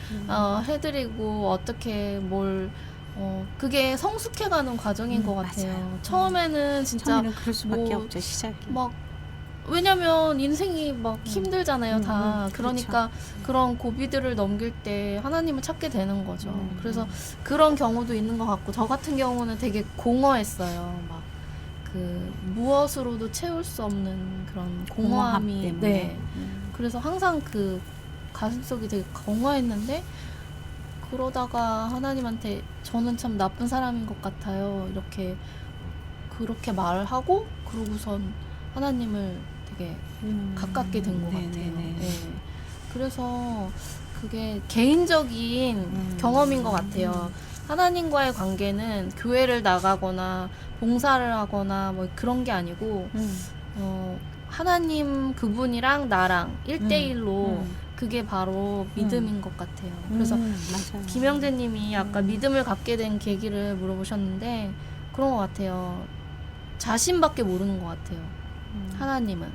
해드리고 어떻게 뭘 그게 성숙해가는 과정인 것 같아요. 맞아요. 처음에는 진짜 처음에는 그럴 수밖에 뭐 없죠. 시작이. 막 왜냐면 인생이 막 힘들잖아요, 다. 그러니까 그런 고비들을 넘길 때 하나님을 찾게 되는 거죠. 그래서 그런 경우도 있는 것 같고, 저 같은 경우는 되게 공허했어요. 막 그 무엇으로도 채울 수 없는 그런 공허함 공허함이. 때문에. 네. 그래서 항상 그 가슴속이 되게 공허했는데, 그러다가 하나님한테 저는 참 나쁜 사람인 것 같아요. 이렇게 그렇게 말을 하고, 그러고선 하나님을 되게 가깝게 된 것 같아요. 네네네. 네. 그래서 그게 개인적인 경험인 것 같아요. 하나님과의 관계는 교회를 나가거나 봉사를 하거나 뭐 그런 게 아니고 하나님 그분이랑 나랑 1대1로 그게 바로 믿음인 것 같아요. 그래서 맞아요. 김영재님이 아까 믿음을 갖게 된 계기를 물어보셨는데 그런 것 같아요. 자신밖에 모르는 것 같아요. 하나님은.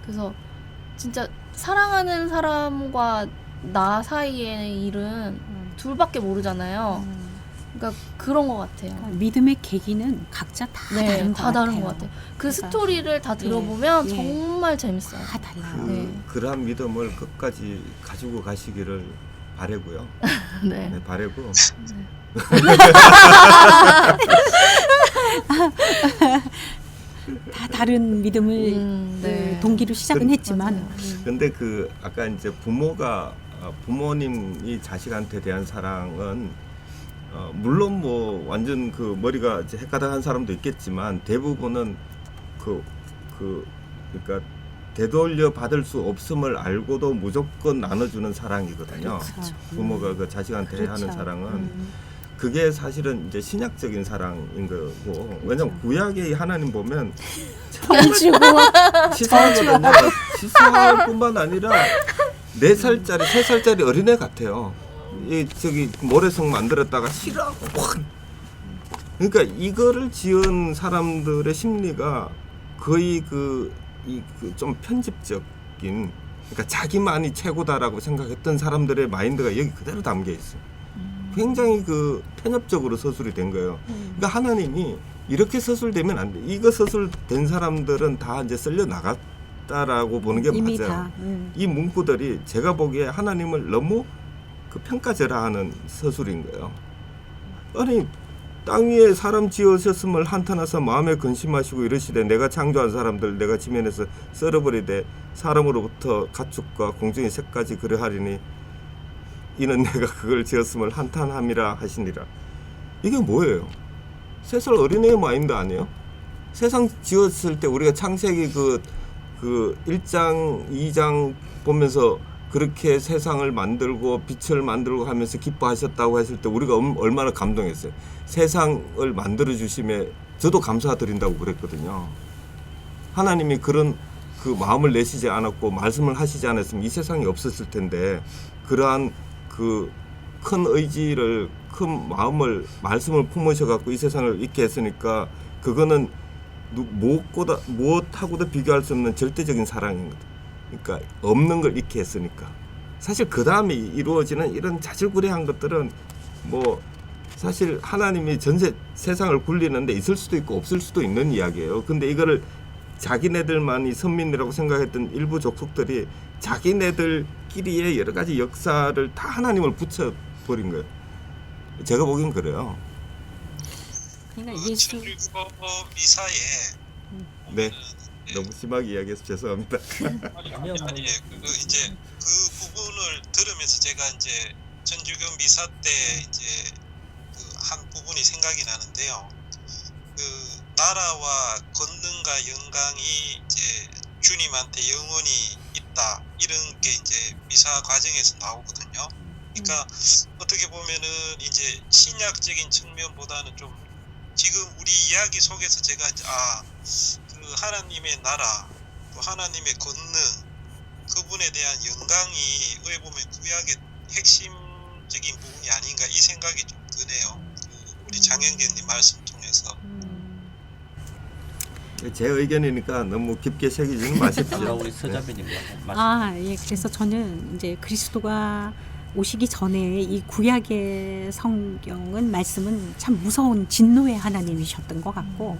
그래서 진짜 사랑하는 사람과 나 사이의 일은 둘밖에 모르잖아요. 그러니까 그런 것 같아요. 믿음의 계기는 각자 다 다른 것 다 다른 같아요. 것 같아요. 그 그러니까 스토리를 다 들어보면 예. 정말 재밌어요. 다 달라요. 네. 그러한 믿음을 끝까지 가지고 가시기를 바라고요. 네. 네, 바라고 다 다른 믿음을 네. 동기로 시작은 했지만 맞아요. 근데 그 아까 이제 부모님이 자식한테 대한 사랑은 물론 뭐 완전 그 머리가 이제 헷가닥한 사람도 있겠지만 대부분은 그러니까 되돌려 받을 수 없음을 알고도 무조건 나눠주는 사랑이거든요. 그렇죠. 부모가 그 자식한테 그렇죠. 하는 사랑은 그게 사실은 이제 신약적인 사랑인 거고 왜냐면 구약의 하나님 보면 져주고 치사하거든요. 치사할 뿐만 아니라 4살짜리, 3살짜리 어린애 같아요. 이 저기 모래성 만들었다가 싫어하고 확. 그러니까 이거를 지은 사람들의 심리가 거의 좀 편집적인 그러니까 자기만이 최고다라고 생각했던 사람들의 마인드가 여기 그대로 담겨 있어요. 굉장히 그 편협적으로 서술이 된 거예요. 그러니까 하나님이 이렇게 서술되면 안 돼. 이거 서술된 사람들은 다 이제 쓸려 나갔다라고 보는 게 이미 맞아요. 다, 이 문구들이 제가 보기에 하나님을 너무 그 평가절하하는 서술인 거예요. 아니 땅 위에 사람 지으셨음을 한탄하사 마음에 근심하시고 이르시되 내가 창조한 사람들 내가 지면에서 썰어버리되 사람으로부터 가축과 공중의 새까지 그러하리니 이는 내가 그걸 지었음을 한탄함이라 하시니라. 이게 뭐예요? 3살 어린애의 마인드 아니에요? 세상 지었을 때 우리가 창세기 그 1장 2장 보면서 그렇게 세상을 만들고 빛을 만들고 하면서 기뻐하셨다고 했을 때 우리가 얼마나 감동했어요. 세상을 만들어 주심에 저도 감사드린다고 그랬거든요. 하나님이 그런 그 마음을 내시지 않았고 말씀을 하시지 않았으면 이 세상이 없었을 텐데 그러한 그 큰 의지를 큰 마음을 말씀을 품으셔 갖고 이 세상을 있게 했으니까 그거는 무엇하고도 비교할 수 없는 절대적인 사랑인 거다. 그러니까 없는 걸 잊게 했으니까. 사실 그 다음에 이루어지는 이런 자질구레한 것들은 뭐 사실 하나님이 세상을 굴리는데 있을 수도 있고 없을 수도 있는 이야기예요. 근데 이거를 자기네들만이 선민이라고 생각했던 일부 족속들이 자기네들끼리의 여러 가지 역사를 다 하나님을 붙여버린 거예요. 제가 보기엔 그래요. 그러니까 그 예수 천주교 미사에 네. 너무 심하게 이야기해서 죄송합니다. 아니 이제 그 부분을 들으면서 제가 이제 천주교 미사 때 이제 그 한 부분이 생각이 나는데요. 그 나라와 권능과 영광이 이제 주님한테 영원히 있다 이런 게 이제 미사 과정에서 나오거든요. 그러니까 어떻게 보면은 이제 신약적인 측면보다는 좀 지금 우리 이야기 속에서 제가 그 하나님의 나라 또 하나님의 권능 그분에 대한 영광이 어떻게 보면 구약의 핵심적인 부분이 아닌가 이 생각이 좀 드네요. 우리 장영재님 말씀 통해서. 제 의견이니까 너무 깊게 새기지는 마십시오. 우리 서자배님 말씀. 예. 그래서 저는 이제 그리스도가 오시기 전에 이 구약의 성경은 말씀은 참 무서운 진노의 하나님이셨던 것 같고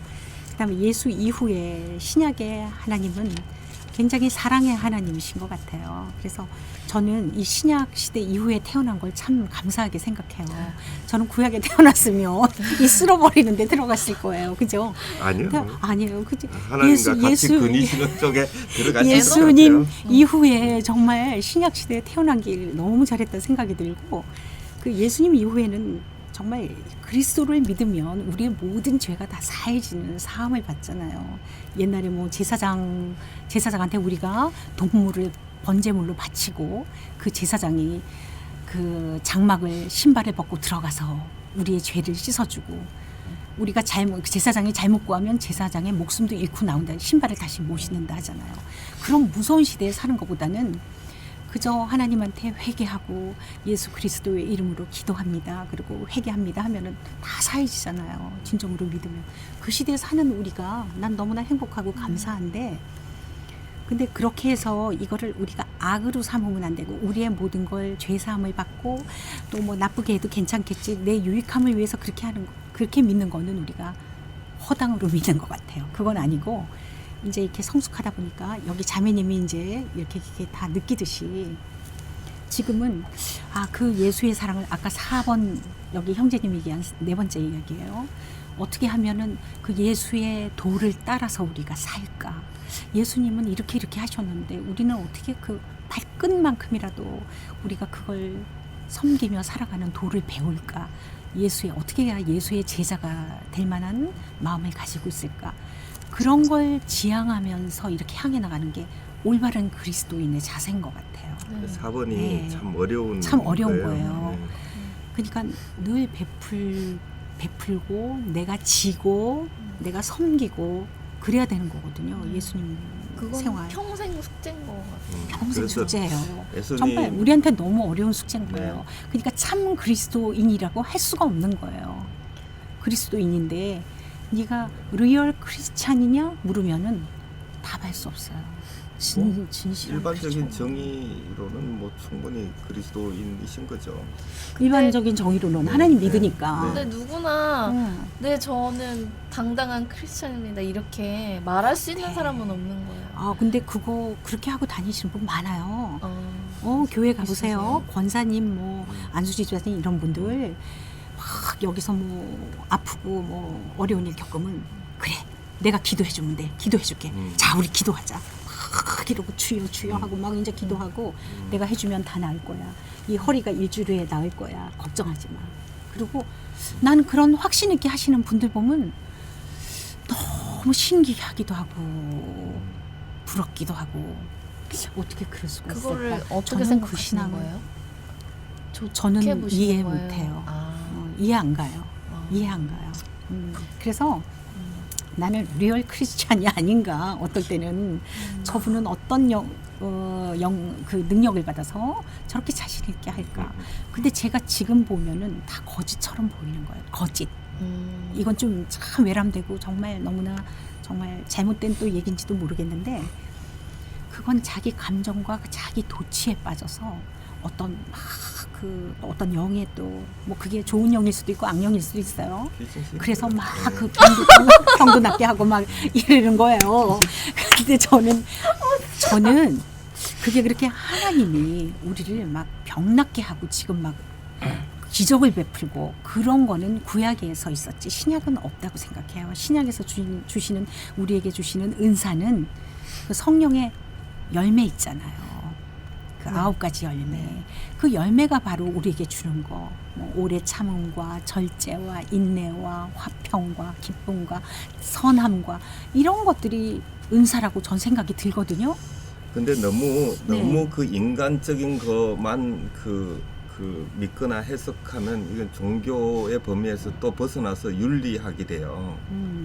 그다음에 예수 이후에 신약의 하나님은 굉장히 사랑의 하나님이신 것 같아요. 그래서 저는 이 신약 시대 이후에 태어난 걸 참 감사하게 생각해요. 저는 구약에 태어났으면 이 쓸어버리는 데 들어갔을 거예요. 그죠? 아니요. 아니에요. 그죠? 하나님과 같이 근위시는 쪽에 들어가지 예수님 이후에 정말 신약 시대에 태어난 길 너무 잘했다 생각이 들고 그 예수님 이후에는 정말 그리스도를 믿으면 우리의 모든 죄가 다 사해지는 사함을 받잖아요. 옛날에 뭐 제사장한테 우리가 동물을 번제물로 바치고 그 제사장이 그 장막을 신발을 벗고 들어가서 우리의 죄를 씻어주고 우리가 제사장이 잘못 구하면 제사장의 목숨도 잃고 나온다. 신발을 다시 모시는다 하잖아요. 그런 무서운 시대에 사는 것보다는 그저 하나님한테 회개하고 예수 그리스도의 이름으로 기도합니다. 그리고 회개합니다 하면은 다 사해지잖아요. 진정으로 믿으면. 그 시대에 사는 우리가 난 너무나 행복하고 감사한데 근데 그렇게 해서 이거를 우리가 악으로 삼으면 안 되고 우리의 모든 걸 죄사함을 받고 또 뭐 나쁘게 해도 괜찮겠지 내 유익함을 위해서 그렇게 믿는 거는 우리가 허당으로 믿는 것 같아요. 그건 아니고 이제 이렇게 성숙하다 보니까 여기 자매님이 이제 이렇게 다 느끼듯이 지금은 그 예수의 사랑을 아까 4번 여기 형제님이 얘기한 4번째 이야기예요. 어떻게 하면은 그 예수의 도를 따라서 우리가 살까? 예수님은 이렇게 하셨는데 우리는 어떻게 그 발끝만큼이라도 우리가 그걸 섬기며 살아가는 도를 배울까? 어떻게 해야 예수의 제자가 될 만한 마음을 가지고 있을까? 그런 걸 지향하면서 이렇게 향해 나가는 게 올바른 그리스도인의 자세인 것 같아요. 4번이 네. 참 어려운 거예요. 네. 그러니까 늘 베풀고 내가 지고 내가 섬기고 그래야 되는 거거든요. 예수님 그건 생활. 평생 숙제인 것 같아요. 평생 그래서 숙제예요. 예수님 정말 우리한테 너무 어려운 숙제인 거예요. 네. 그러니까 참 그리스도인이라고 할 수가 없는 거예요. 그리스도인인데 네가 리얼 크리스찬이냐 물으면은 답할 수 없어요. 진실한 일반적인 그리스도. 정의로는 뭐 충분히 그리스도인이신 거죠. 일반적인 정의로는 하나님 믿으니까. 근데 누구나 저는 당당한 크리스찬입니다 이렇게 말할 수 있는 사람은 없는 거예요. 근데 그거 그렇게 하고 다니시는 분 많아요. 교회 가보세요. 있으세요? 권사님, 뭐 안수지 집사님 이런 분들 막 여기서 뭐 아프고 뭐 어려운 일 겪으면 그래 내가 기도해주면 돼 기도해줄게 자 우리 기도하자 막 이러고 주여 하고 막 이제 기도하고 내가 해주면 다 나을 거야 이 허리가 일주일 후에 나을 거야 걱정하지 마 그리고 나는 그런 확신 있게 하시는 분들 보면 너무 신기하기도 하고 부럽기도 하고 어떻게 그럴 수가 그거를 있을까 어떻게 저는 생각하시는 그 신앙을 거예요? 저는 보시는 이해 거예요? 못해요. 아. 이해 안 가요. 이해 안 가요. 그래서 나는 리얼 크리스찬이 아닌가. 어떨 때는 저분은 어떤 그 능력을 받아서 저렇게 자신 있게 할까. 근데 제가 지금 보면은 다 거짓처럼 보이는 거예요. 거짓. 이건 좀 참 외람되고 정말 너무나 정말 잘못된 또 얘기인지도 모르겠는데 그건 자기 감정과 자기 도취에 빠져서 어떤 어떤 영의 또 뭐 그게 좋은 영일 수도 있고 악영일 수도 있어요. 그래서 막 그 병도 낫게 하고 막 이러는 거예요. 근데 저는 그게 그렇게 하나님이 우리를 막 병 낫게 하고 지금 막 기적을 베풀고 그런 거는 구약에서 있었지 신약은 없다고 생각해요. 신약에서 주시는 우리에게 주시는 은사는 그 성령의 열매 있잖아요. 그 9가지 열매. 그 열매가 바로 우리에게 주는 거. 뭐 오래 참음과 절제와 인내와 화평과 기쁨과 선함과 이런 것들이 은사라고 전 생각이 들거든요. 근데 너무 네. 그 인간적인 것만 그 믿거나 해석하면 이건 종교의 범위에서 또 벗어나서 윤리학이 돼요.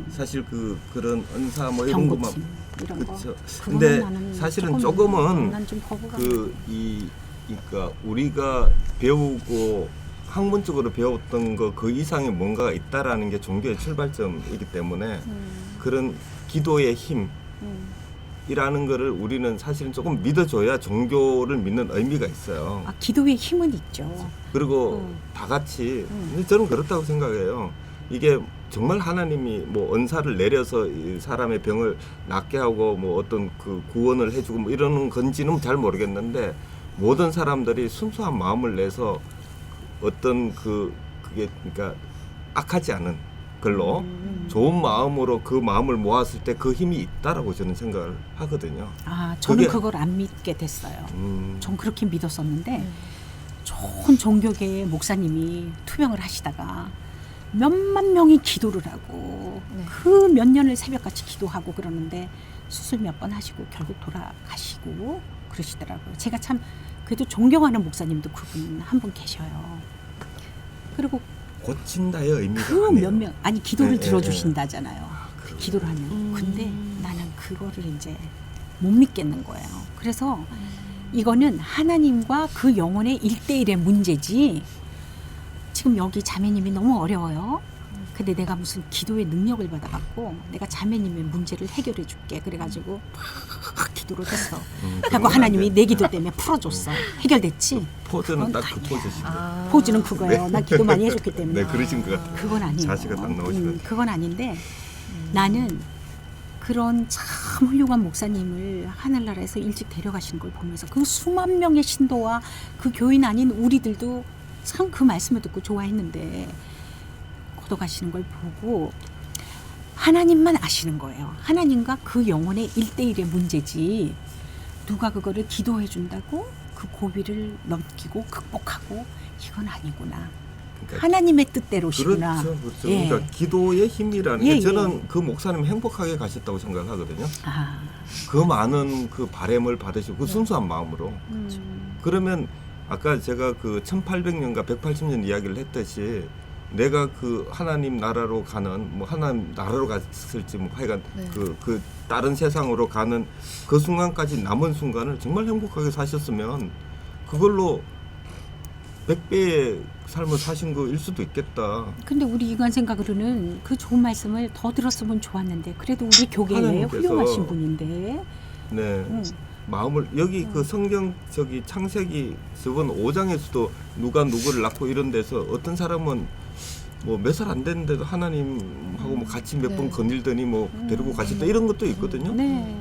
사실 그런 은사 뭐 이런 것만 병고침 이런 거. 그렇죠. 그거는 근데 나는 사실은 조금은 난 좀 거부감. 그러니까 우리가 배우고 학문적으로 배웠던 거 그 이상의 뭔가가 있다라는 게 종교의 출발점이기 때문에 그런 기도의 힘. 이라는 거를 우리는 사실은 조금 믿어줘야 종교를 믿는 의미가 있어요. 기도의 힘은 있죠. 그리고 다 같이 근데 저는 그렇다고 생각해요. 이게 정말 하나님이 뭐 은사를 내려서 이 사람의 병을 낫게 하고 뭐 어떤 그 구원을 해주고 뭐 이러는 건지는 잘 모르겠는데 모든 사람들이 순수한 마음을 내서 어떤 그게 그러니까 악하지 않은 걸로 좋은 마음으로 그 마음을 모았을 때 그 힘이 있다라고 저는 생각을 하거든요. 저는 그걸 안 믿게 됐어요. 전 그렇게 믿었었는데 좋은 종교계의 목사님이 투병을 하시다가 몇만 명이 기도를 하고 그 몇 년을 새벽같이 기도하고 그러는데 수술 몇 번 하시고 결국 돌아가시고 그러시더라고요. 제가 참 그래도 존경하는 목사님도 그분 한 분 계셔요. 그리고 고친다의 의미가 그 아니에요. 몇 명 아니 기도를 네, 들어주신다잖아요. 그 기도를 하면 근데 나는 그거를 이제 못 믿겠는 거예요. 그래서 이거는 하나님과 그 영혼의 1대1의 문제지. 지금 여기 자매님이 너무 어려워요. 근데 내가 무슨 기도의 능력을 받아갖고 내가 자매님의 문제를 해결해 줄게. 그래가지고 막 기도를 했어. 하고 하나님이 내 기도 때문에 풀어줬어. 해결됐지? 포즈는 딱 그 아니야. 포즈신데. 포즈는 그거예요. 나 기도 많이 해줬기 때문에. 네, 그러신 것 같아요. 그건 아니에요. 자세가 딱 나오시거든요. 그건 아닌데 나는 그런 참 훌륭한 목사님을 하늘나라에서 일찍 데려가신 걸 보면서 그 수만 명의 신도와 그 교인 아닌 우리들도 참 그 말씀을 듣고 좋아했는데 걷어가시는 걸 보고 하나님만 아시는 거예요. 하나님과 그 영혼의 1대1의 문제지 누가 그거를 기도해 준다고 그 고비를 넘기고 극복하고 이건 아니구나. 그러니까 하나님의 뜻대로시구나. 그렇죠. 예. 그러니까 기도의 힘이라는 예, 게 저는 그 목사님 행복하게 가셨다고 생각하거든요. 아, 그 많은 그 바램을 받으시고 그 순수한 마음으로. 그러면 아까 제가 그 1800년과 180년 이야기를 했듯이 내가 그 하나님 나라로 가는 뭐 하나님 나라로 갔을지 뭐 하여간 그 다른 세상으로 가는 그 순간까지 남은 순간을 정말 행복하게 사셨으면 그걸로 100배의 삶을 사신 거일 수도 있겠다. 근데 우리 인간 생각으로는 그 좋은 말씀을 더 들었으면 좋았는데 그래도 우리 교계에 하나님께서 훌륭하신 분인데 네. 마음을 여기 그 성경 저기 창세기 저번 5장에서도 누가 누구를 낳고 이런 데서 어떤 사람은 뭐 몇 살 안 됐는데도 하나님하고 뭐 같이 몇 번 거닐더니 뭐 데리고 가셨다 이런 것도 있거든요. 네.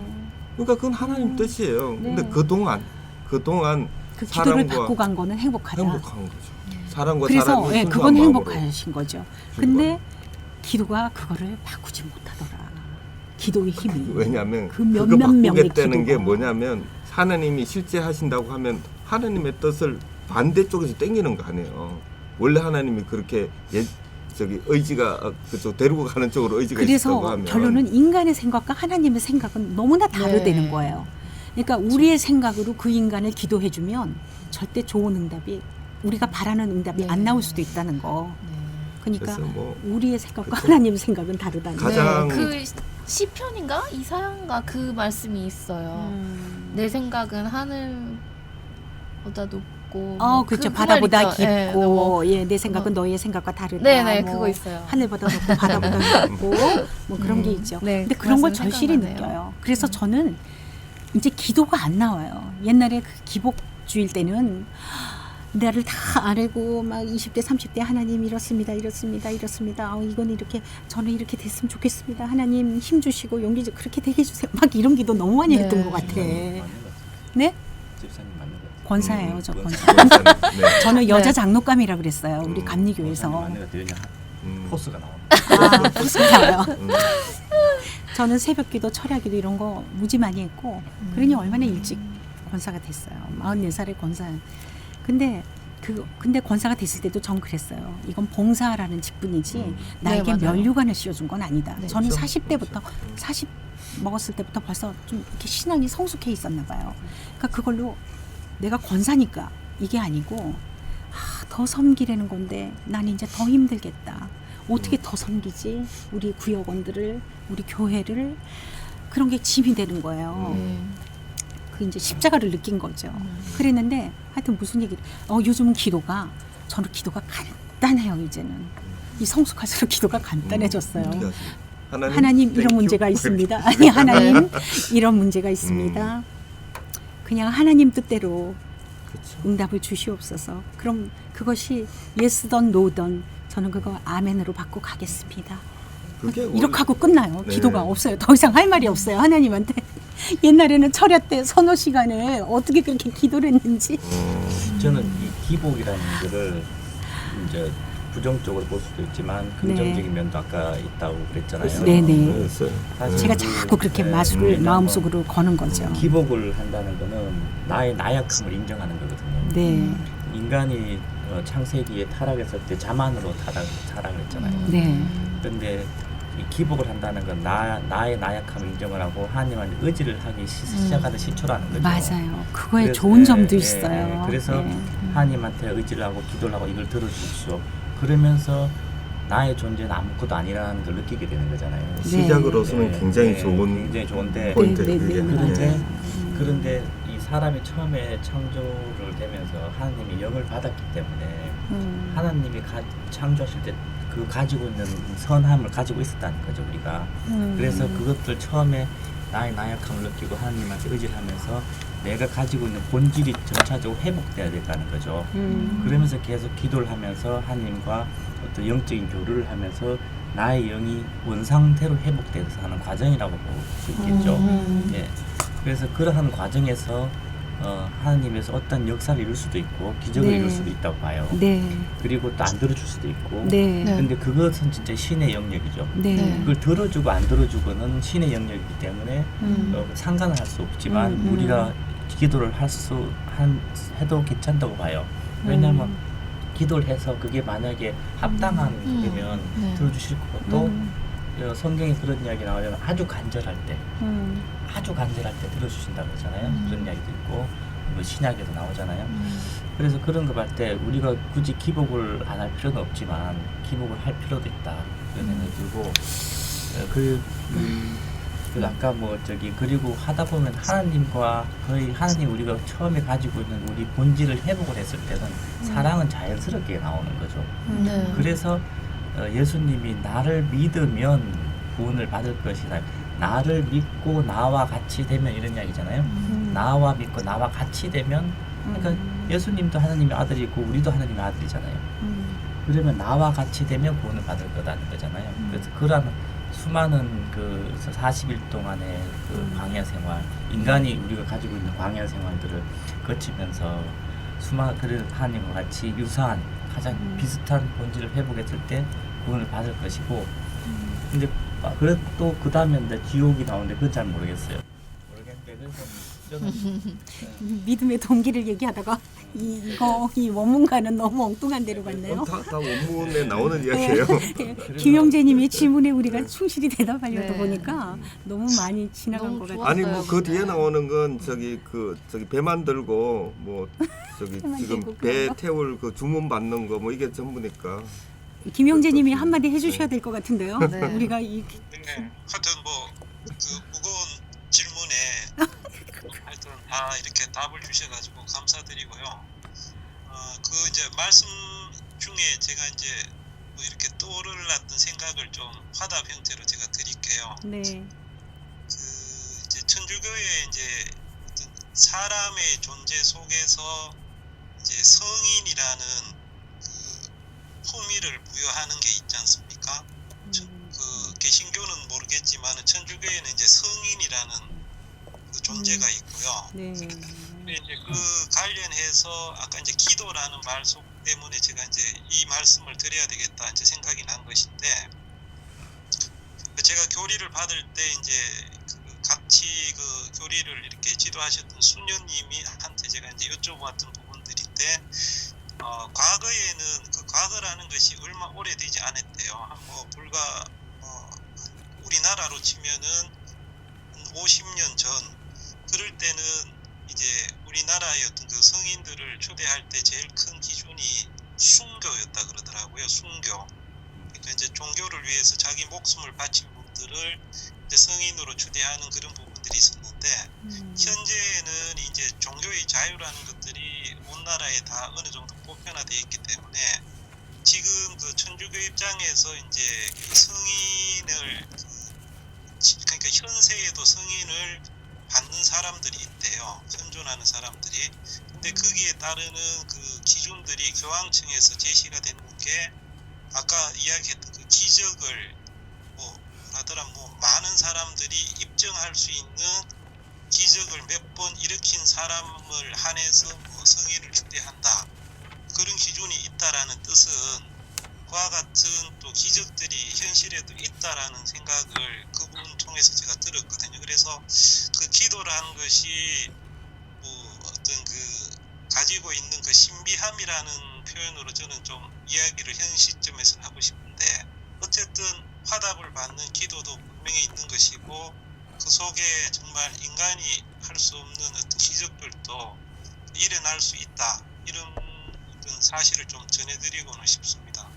그러니까 그건 하나님 뜻이에요. 네. 근데 그동안 그 기도를 사람과 받고 간 거는 행복하다. 행복한 거죠. 사람과 그래서 사람이 예, 순수한 그건 마음으로 행복하신 거죠. 근데 기도가 그거를 바꾸지 못하더라. 기도의 힘이. 왜냐하면 그 그거 몇몇 명의 바꾸겠다는 게 기도가. 뭐냐면 하나님이 실제 하신다고 하면 하나님의 뜻을 반대쪽에서 땡기는 거 아니에요. 원래 하나님이 그렇게 의지가 그쪽 데리고 가는 쪽으로 의지가 있다고 그래서 하면 결론은 인간의 생각과 하나님의 생각은 너무나 다르다는 네. 거예요. 그러니까 우리의 생각으로 그 인간을 기도해주면 절대 좋은 응답이 우리가 바라는 응답이 네. 안 나올 수도 있다는 거. 그러니까 그래서 뭐 우리의 생각과 그쵸. 하나님의 생각은 다르다는 거. 가장- 그 시편인가 이사야인가 그 말씀이 있어요. 내 생각은 하늘보다 높고 그렇죠. 그 바다보다 말 있죠. 예, 깊고, 뭐, 예, 내 생각은 너의 생각과 다르다. 네네 뭐 그거 있어요. 하늘보다 높고 바다보다 깊고, 뭐 그런 게 있죠. 네, 근데 그 그런 걸 말씀 절실히 생각나네요. 느껴요. 그래서 저는 이제 기도가 안 나와요. 옛날에 그 기복주일 때는 나를 다 아뢰고 막 20대 30대 하나님 이렇습니다. 이거는 이렇게 저는 이렇게 됐으면 좋겠습니다. 하나님 힘 주시고 용기 주시고 그렇게 되게 해주세요. 막 이런 기도 너무 많이 했던 네. 것 같아. 맞는 것 같아요. 네? 집사님 맞는 것 같아요. 권사예요, 저 권사. 네. 저는 여자 네. 장로감이라 그랬어요. 우리 음, 감리교에서. 맞는 것 같아요. 그냥 음. 포스가 나옵니다. 무슨가요? 음. 저는 새벽기도, 철야기도 이런 거 무지 많이 했고, 그러니 얼마나 일찍 권사가 됐어요. 44살에 권사. 근데 권사가 됐을 때도 전 그랬어요. 이건 봉사라는 직분이지 나에게 네, 맞아요. 면류관을 씌워준 건 아니다. 네. 저는 그렇죠. 40대부터 40 먹었을 때부터 벌써 좀 이렇게 신앙이 성숙해 있었나 봐요. 그러니까 그걸로 내가 권사니까 이게 아니고 더 섬기려는 건데 난 이제 더 힘들겠다. 어떻게 더 섬기지? 우리 구역원들을, 우리 교회를 그런 게 짐이 되는 거예요. 그 이제 십자가를 느낀 거죠. 그랬는데 하여튼 무슨 얘기를 요즘은 저는 기도가 간단해요. 이제는 이 성숙할수록 기도가 간단해졌어요. 하나님 이런 땡큐. 문제가 있습니다. 아니 하나님 이런 문제가 있습니다. 그냥 하나님 뜻대로 그렇죠. 응답을 주시옵소서. 그럼 그것이 예스던 노던 저는 그거 아멘으로 받고 가겠습니다. 그게 이렇게 하고 끝나요. 네. 기도가 없어요. 더 이상 할 말이 없어요. 하나님한테. 옛날에는 철야 때 서너 시간에 어떻게 그렇게 기도를 했는지. 저는 이 기복이라는 거를 이제 부정적으로 볼 수도 있지만 긍정적인 면도 아까 있다고 그랬잖아요. 네네. 그랬어요. 사실 제가 그, 자꾸 그렇게 네, 마술을 왜냐면 마음속으로 거는 거죠. 기복을 한다는 거는 나의 나약함을 인정하는 거거든요. 네. 인간이 창세기에 타락했을 때 자만으로 타락을 했잖아요. 네. 그런데 이 기복을 한다는 건 나의 나약함을 인정을 하고 하나님한테 의지를 하기 시작하는 시초라는 거죠. 맞아요. 그거에 그래서, 좋은 점도 예, 있어요. 예. 그래서 네. 하나님한테 의지를 하고 기도를 하고 이걸 들어주십시오. 그러면서 나의 존재는 아무것도 아니라는 걸 느끼게 되는 거잖아요. 시작으로서는 예, 굉장히 예, 좋은 굉장히 좋은데 포인트. 네, 네, 그게. 네, 그런데 맞아요. 그런데 이 사람이 처음에 창조를 되면서 하나님이 영을 받았기 때문에 하나님이 창조하실 때 그 가지고 있는 선함을 가지고 있었다는 거죠 우리가. 그래서 그것들 처음에 나의 나약함을 느끼고 하나님한테 의지를 하면서 내가 가지고 있는 본질이 점차적으로 회복돼야 된다는 거죠. 그러면서 계속 기도를 하면서 하나님과 어떤 영적인 교류를 하면서 나의 영이 원상태로 회복돼서 하는 과정이라고 볼 수 있겠죠. 예. 그래서 그러한 과정에서 하나님에서 어떤 역사를 이룰 수도 있고 기적을 네. 이룰 수도 있다고 봐요. 네. 그리고 또 안 들어줄 수도 있고. 네. 네. 근데 그것은 진짜 신의 영역이죠. 네. 네. 그걸 들어주고 안 들어주고는 신의 영역이기 때문에 상관을 할 수 없지만 우리가 기도를 해도 괜찮다고 봐요. 왜냐하면 기도를 해서 그게 만약에 합당한 거면 네. 들어주실 거고 또 성경에 그런 이야기 나오면 아주 간절할 때 들어주신다고 하잖아요. 그런 이야기도 있고 뭐 신약에도 나오잖아요. 그래서 그런 거 볼 때 우리가 굳이 기복을 안 할 필요는 없지만 기복을 할 필요도 있다 이런 생각이 들고 그리고 아까 뭐 그리고 하다 보면 하나님과 거의 하나님 우리가 처음에 가지고 있는 우리 본질을 회복을 했을 때는 사랑은 자연스럽게 나오는 거죠. 네. 그래서 예수님이 나를 믿으면 구원을 받을 것이다. 나를 믿고 나와 같이 되면 이런 이야기잖아요. 나와 믿고 나와 같이 되면 그러니까 예수님도 하나님의 아들이고 우리도 하나님의 아들이잖아요. 그러면 나와 같이 되면 구원을 받을 거다는 거잖아요. 그래서 그런 수많은 그 40일 동안의 그 광야 생활, 인간이 우리가 가지고 있는 광야 생활들을 거치면서 그런 하나님과 같이 유사한 가장 비슷한 본질을 회복했을 때 구원을 받을 것이고, 근데 그래 또 그 다음에 이제 지옥이 나오는데 그건 잘 모르겠어요. 모르겠는데 그래서 저는 믿음의 동기를 얘기하다가 이 원문과는 너무 엉뚱한 데로 갔네요. 다 원문에 나오는 이야기예요. 김영재님의 질문에 우리가 충실히 대답하려다 네. 보니까 너무 많이 지나간 너무 것 같아요. 아니 뭐 그 뒤에 네. 나오는 건 저기 배 만들고 뭐 저기 배 지금 만들고 배 그런 거? 태울 그 주문 받는 거 뭐 이게 전부니까. 김영재님이 한마디 해주셔야 될 것 같은데요. 네. 우리가 네. 하여튼 뭐 그 무거운 질문에 하여튼 다 이렇게 답을 주셔가지고 감사드리고요. 그 이제 말씀 중에 제가 이제 뭐 이렇게 떠올랐던 생각을 좀 화답 형태로 제가 드릴게요. 네. 그 이제 천주교의 이제 어떤 사람의 존재 속에서 이제 성인이라는 그 품위를 부여하는 게 있지 않습니까? 그 개신교는 모르겠지만 천주교에는 이제 성인이라는 그 존재가 있고요. 네. 근데 이제 그 관련해서 아까 이제 기도라는 말속 때문에 제가 이제 이 말씀을 드려야 되겠다 이제 생각이 난 것인데, 제가 교리를 받을 때 이제 그 같이 그 교리를 이렇게 지도하셨던 수녀님이 한테 제가 이제 여쭤보았던 부분들인데, 과거에는 그 과거라는 것이 얼마 오래되지 않았대요. 뭐 불과 우리나라로 치면은 50년 전, 그럴 때는 이제 우리나라의 어떤 그 성인들을 초대할 때 제일 큰 기준이 순교였다 그러더라고요. 순교. 그러니까 이제 종교를 위해서 자기 목숨을 바친 분들을 이제 성인으로 초대하는 그런 부분들이 있었는데, 현재는 이제 종교의 자유라는 것들이 온 나라에 다 어느 정도 보편화되어 있기 때문에 지금 그 천주교 입장에서 이제 그 성인을 그러니까 현세에도 성인을 받는 사람들이 있대요. 현존하는 사람들이. 근데 거기에 따르는 그 기준들이 교황청에서 제시가 되는 게 아까 이야기했던 그 기적을 뭐 많은 사람들이 입증할 수 있는 기적을 몇 번 일으킨 사람을 한해서 뭐 성인을 추대한다. 그런 기준이 있다라는 뜻은 그와 같은 또 기적들이 현실에도 있다라는 생각을 그 부분 통해서 제가 들었거든요. 그래서 그 기도라는 것이 뭐 어떤 그 가지고 있는 그 신비함이라는 표현으로 저는 좀 이야기를 현 시점에서 하고 싶은데, 어쨌든 화답을 받는 기도도 분명히 있는 것이고 그 속에 정말 인간이 할 수 없는 어떤 기적들도 일어날 수 있다, 이런 어떤 사실을 좀 전해드리고는 싶습니다.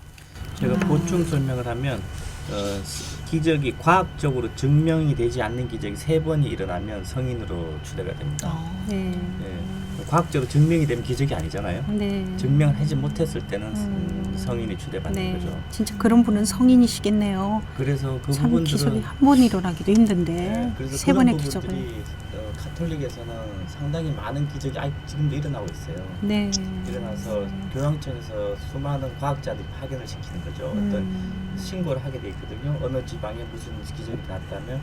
제가 보충 설명을 하면 기적이 과학적으로 증명이 되지 않는 기적이 3번이 일어나면 성인으로 추대가 됩니다. 네. 예, 과학적으로 증명이 되면 기적이 아니잖아요. 네. 증명을 하지 못했을 때는 성인이 추대받는 네. 거죠. 진짜 그런 분은 성인이시겠네요. 그래서 그 참 기적이 부분들은 한 번 일어나기도 힘든데 네, 그래서 세 그런 번의 부분들이 기적을. 가톨릭에서는 상당히 많은 기적이 지금도 일어나고 있어요. 네. 일어나서 교황청에서 수많은 과학자들이 파견을 시키는 거죠. 어떤 신고를 하게 돼 있거든요. 어느 지방에 무슨 기적이 났다면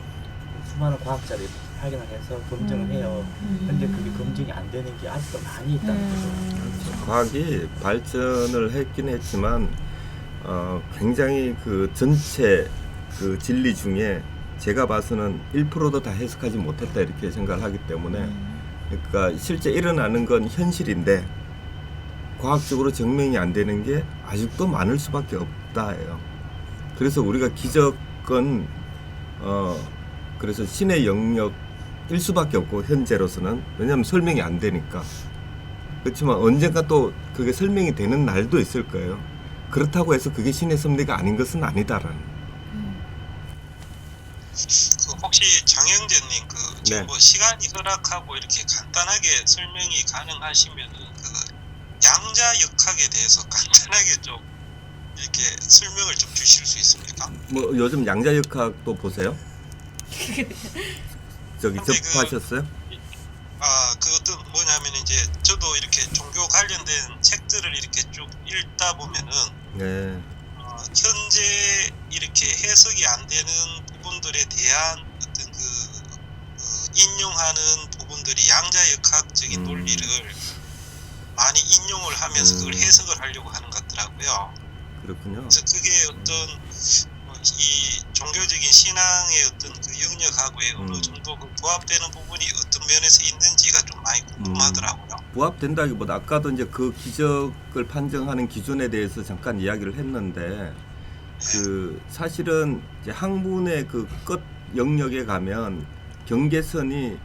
수많은 과학자들이 파견을 해서 검증을 해요. 근데 그게 검증이 안 되는 게 아직도 많이 있다는 거죠. 과학이 발전을 했긴 했지만 굉장히 그 전체 그 진리 중에 제가 봐서는 1%도 다 해석하지 못했다 이렇게 생각을 하기 때문에, 그러니까 실제 일어나는 건 현실인데 과학적으로 증명이 안 되는 게 아직도 많을 수밖에 없다예요. 그래서 우리가 기적은 그래서 신의 영역일 수밖에 없고, 현재로서는. 왜냐하면 설명이 안 되니까. 그렇지만 언젠가 또 그게 설명이 되는 날도 있을 거예요. 그렇다고 해서 그게 신의 섭리가 아닌 것은 아니다라는. 그 혹시 장영재님 그 지금 네. 뭐 시간이 허락하고 이렇게 간단하게 설명이 가능하시면은 그 양자역학에 대해서 간단하게 좀 이렇게 설명을 좀 주실 수 있습니까? 뭐 요즘 양자역학도 보세요? 저기 근데 접하셨어요? 그 어떤 뭐냐면 이제 저도 이렇게 종교 관련된 책들을 이렇게 쭉 읽다 보면은 네. 현재 이렇게 해석이 안 되는 부분들에 대한 어떤 인용하는 부분들이 양자역학적인 논리를 많이 인용을 하면서 그걸 해석을 하려고 하는 것 하더라고요. 그렇군요. 그래서 그게 어떤 이 종교적인 신앙의 어떤 그 영역하고의 어느 정도 그 부합되는 부분이 어떤 면에서 있는지가 좀 많이 궁금하더라고요. 부합된다기보다 아까도 이제 그 기적을 판정하는 기준에 대해서 잠깐 이야기를 했는데 그 사실은 이제 학문의 그 끝 영역에 가면 경계선이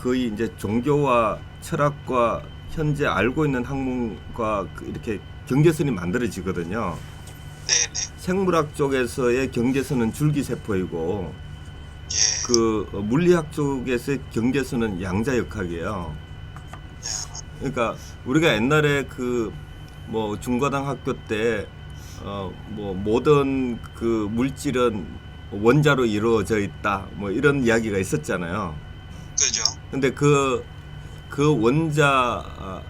거의 이제 종교와 철학과 현재 알고 있는 학문과 이렇게 경계선이 만들어지거든요. 네네. 생물학 쪽에서의 경계선은 줄기세포이고 예. 그 물리학 쪽에서의 경계선은 양자역학이에요. 그러니까 우리가 옛날에 그 뭐 중고등 학교 때 뭐 모든 그 물질은 원자로 이루어져 있다 뭐 이런 이야기가 있었잖아요. 그죠. 근데 그 원자가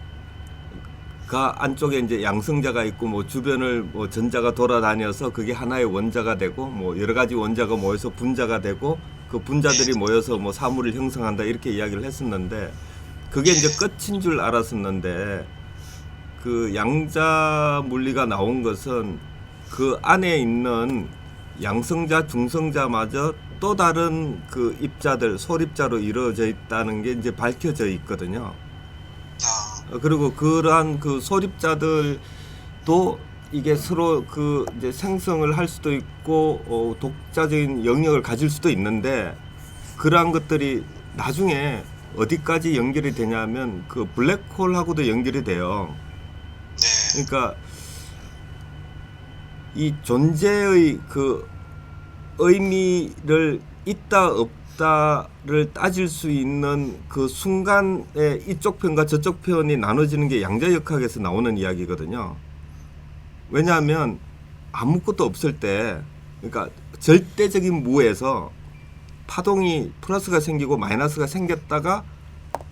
안쪽에 이제 양성자가 있고 뭐 주변을 뭐 전자가 돌아다녀서 그게 하나의 원자가 되고 뭐 여러 가지 원자가 모여서 분자가 되고 그 분자들이 모여서 뭐 사물을 형성한다 이렇게 이야기를 했었는데 그게 이제 끝인 줄 알았었는데 그 양자 물리가 나온 것은 그 안에 있는 양성자, 중성자마저 또 다른 그 입자들, 소립자로 이루어져 있다는 게 이제 밝혀져 있거든요. 그리고 그러한 그 소립자들도 이게 서로 그 이제 생성을 할 수도 있고 독자적인 영역을 가질 수도 있는데 그러한 것들이 나중에 어디까지 연결이 되냐면 그 블랙홀하고도 연결이 돼요. 네. 그러니까 이 존재의 그 의미를 있다 없다를 따질 수 있는 그 순간에 이쪽 편과 저쪽 편이 나눠지는 게 양자역학에서 나오는 이야기거든요. 왜냐하면 아무것도 없을 때, 그러니까 절대적인 무에서 파동이 플러스가 생기고 마이너스가 생겼다가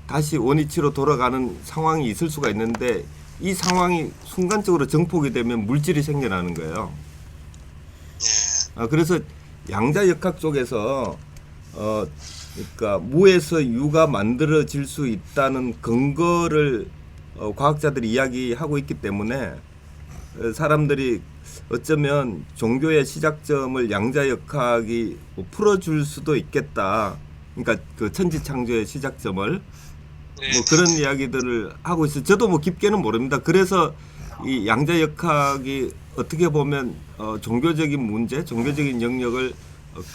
다시 원위치로 돌아가는 상황이 있을 수가 있는데 이 상황이 순간적으로 정폭이 되면 물질이 생겨나는 거예요. 그래서 양자역학 쪽에서 그러니까 무에서 유가 만들어질 수 있다는 근거를 과학자들이 이야기하고 있기 때문에 사람들이 어쩌면 종교의 시작점을 양자역학이 풀어줄 수도 있겠다. 그러니까 그 천지창조의 시작점을 뭐 그런 이야기들을 하고 있어요. 저도 뭐 깊게는 모릅니다. 그래서 이 양자역학이 어떻게 보면 종교적인 문제, 종교적인 영역을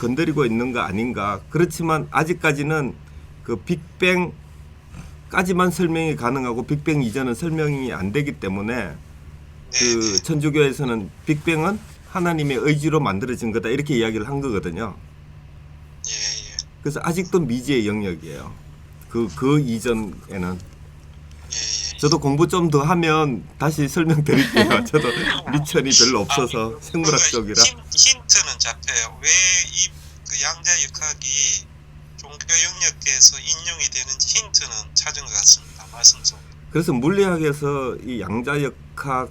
건드리고 있는 거 아닌가. 그렇지만 아직까지는 그 빅뱅까지만 설명이 가능하고 빅뱅 이전은 설명이 안 되기 때문에 그 천주교에서는 빅뱅은 하나님의 의지로 만들어진 거다 이렇게 이야기를 한 거거든요. 그래서 아직도 미지의 영역이에요. 그 이전에는. 저도 공부 좀 더 하면 다시 설명드릴게요. 저도 미천이 별로 없어서 생물학 쪽이라. 힌트는 잡혀요. 왜 이 그 양자역학이 종교 영역에서 인용이 되는지 힌트는 찾은 것 같습니다. 말씀 속에. 그래서 물리학에서 이 양자역학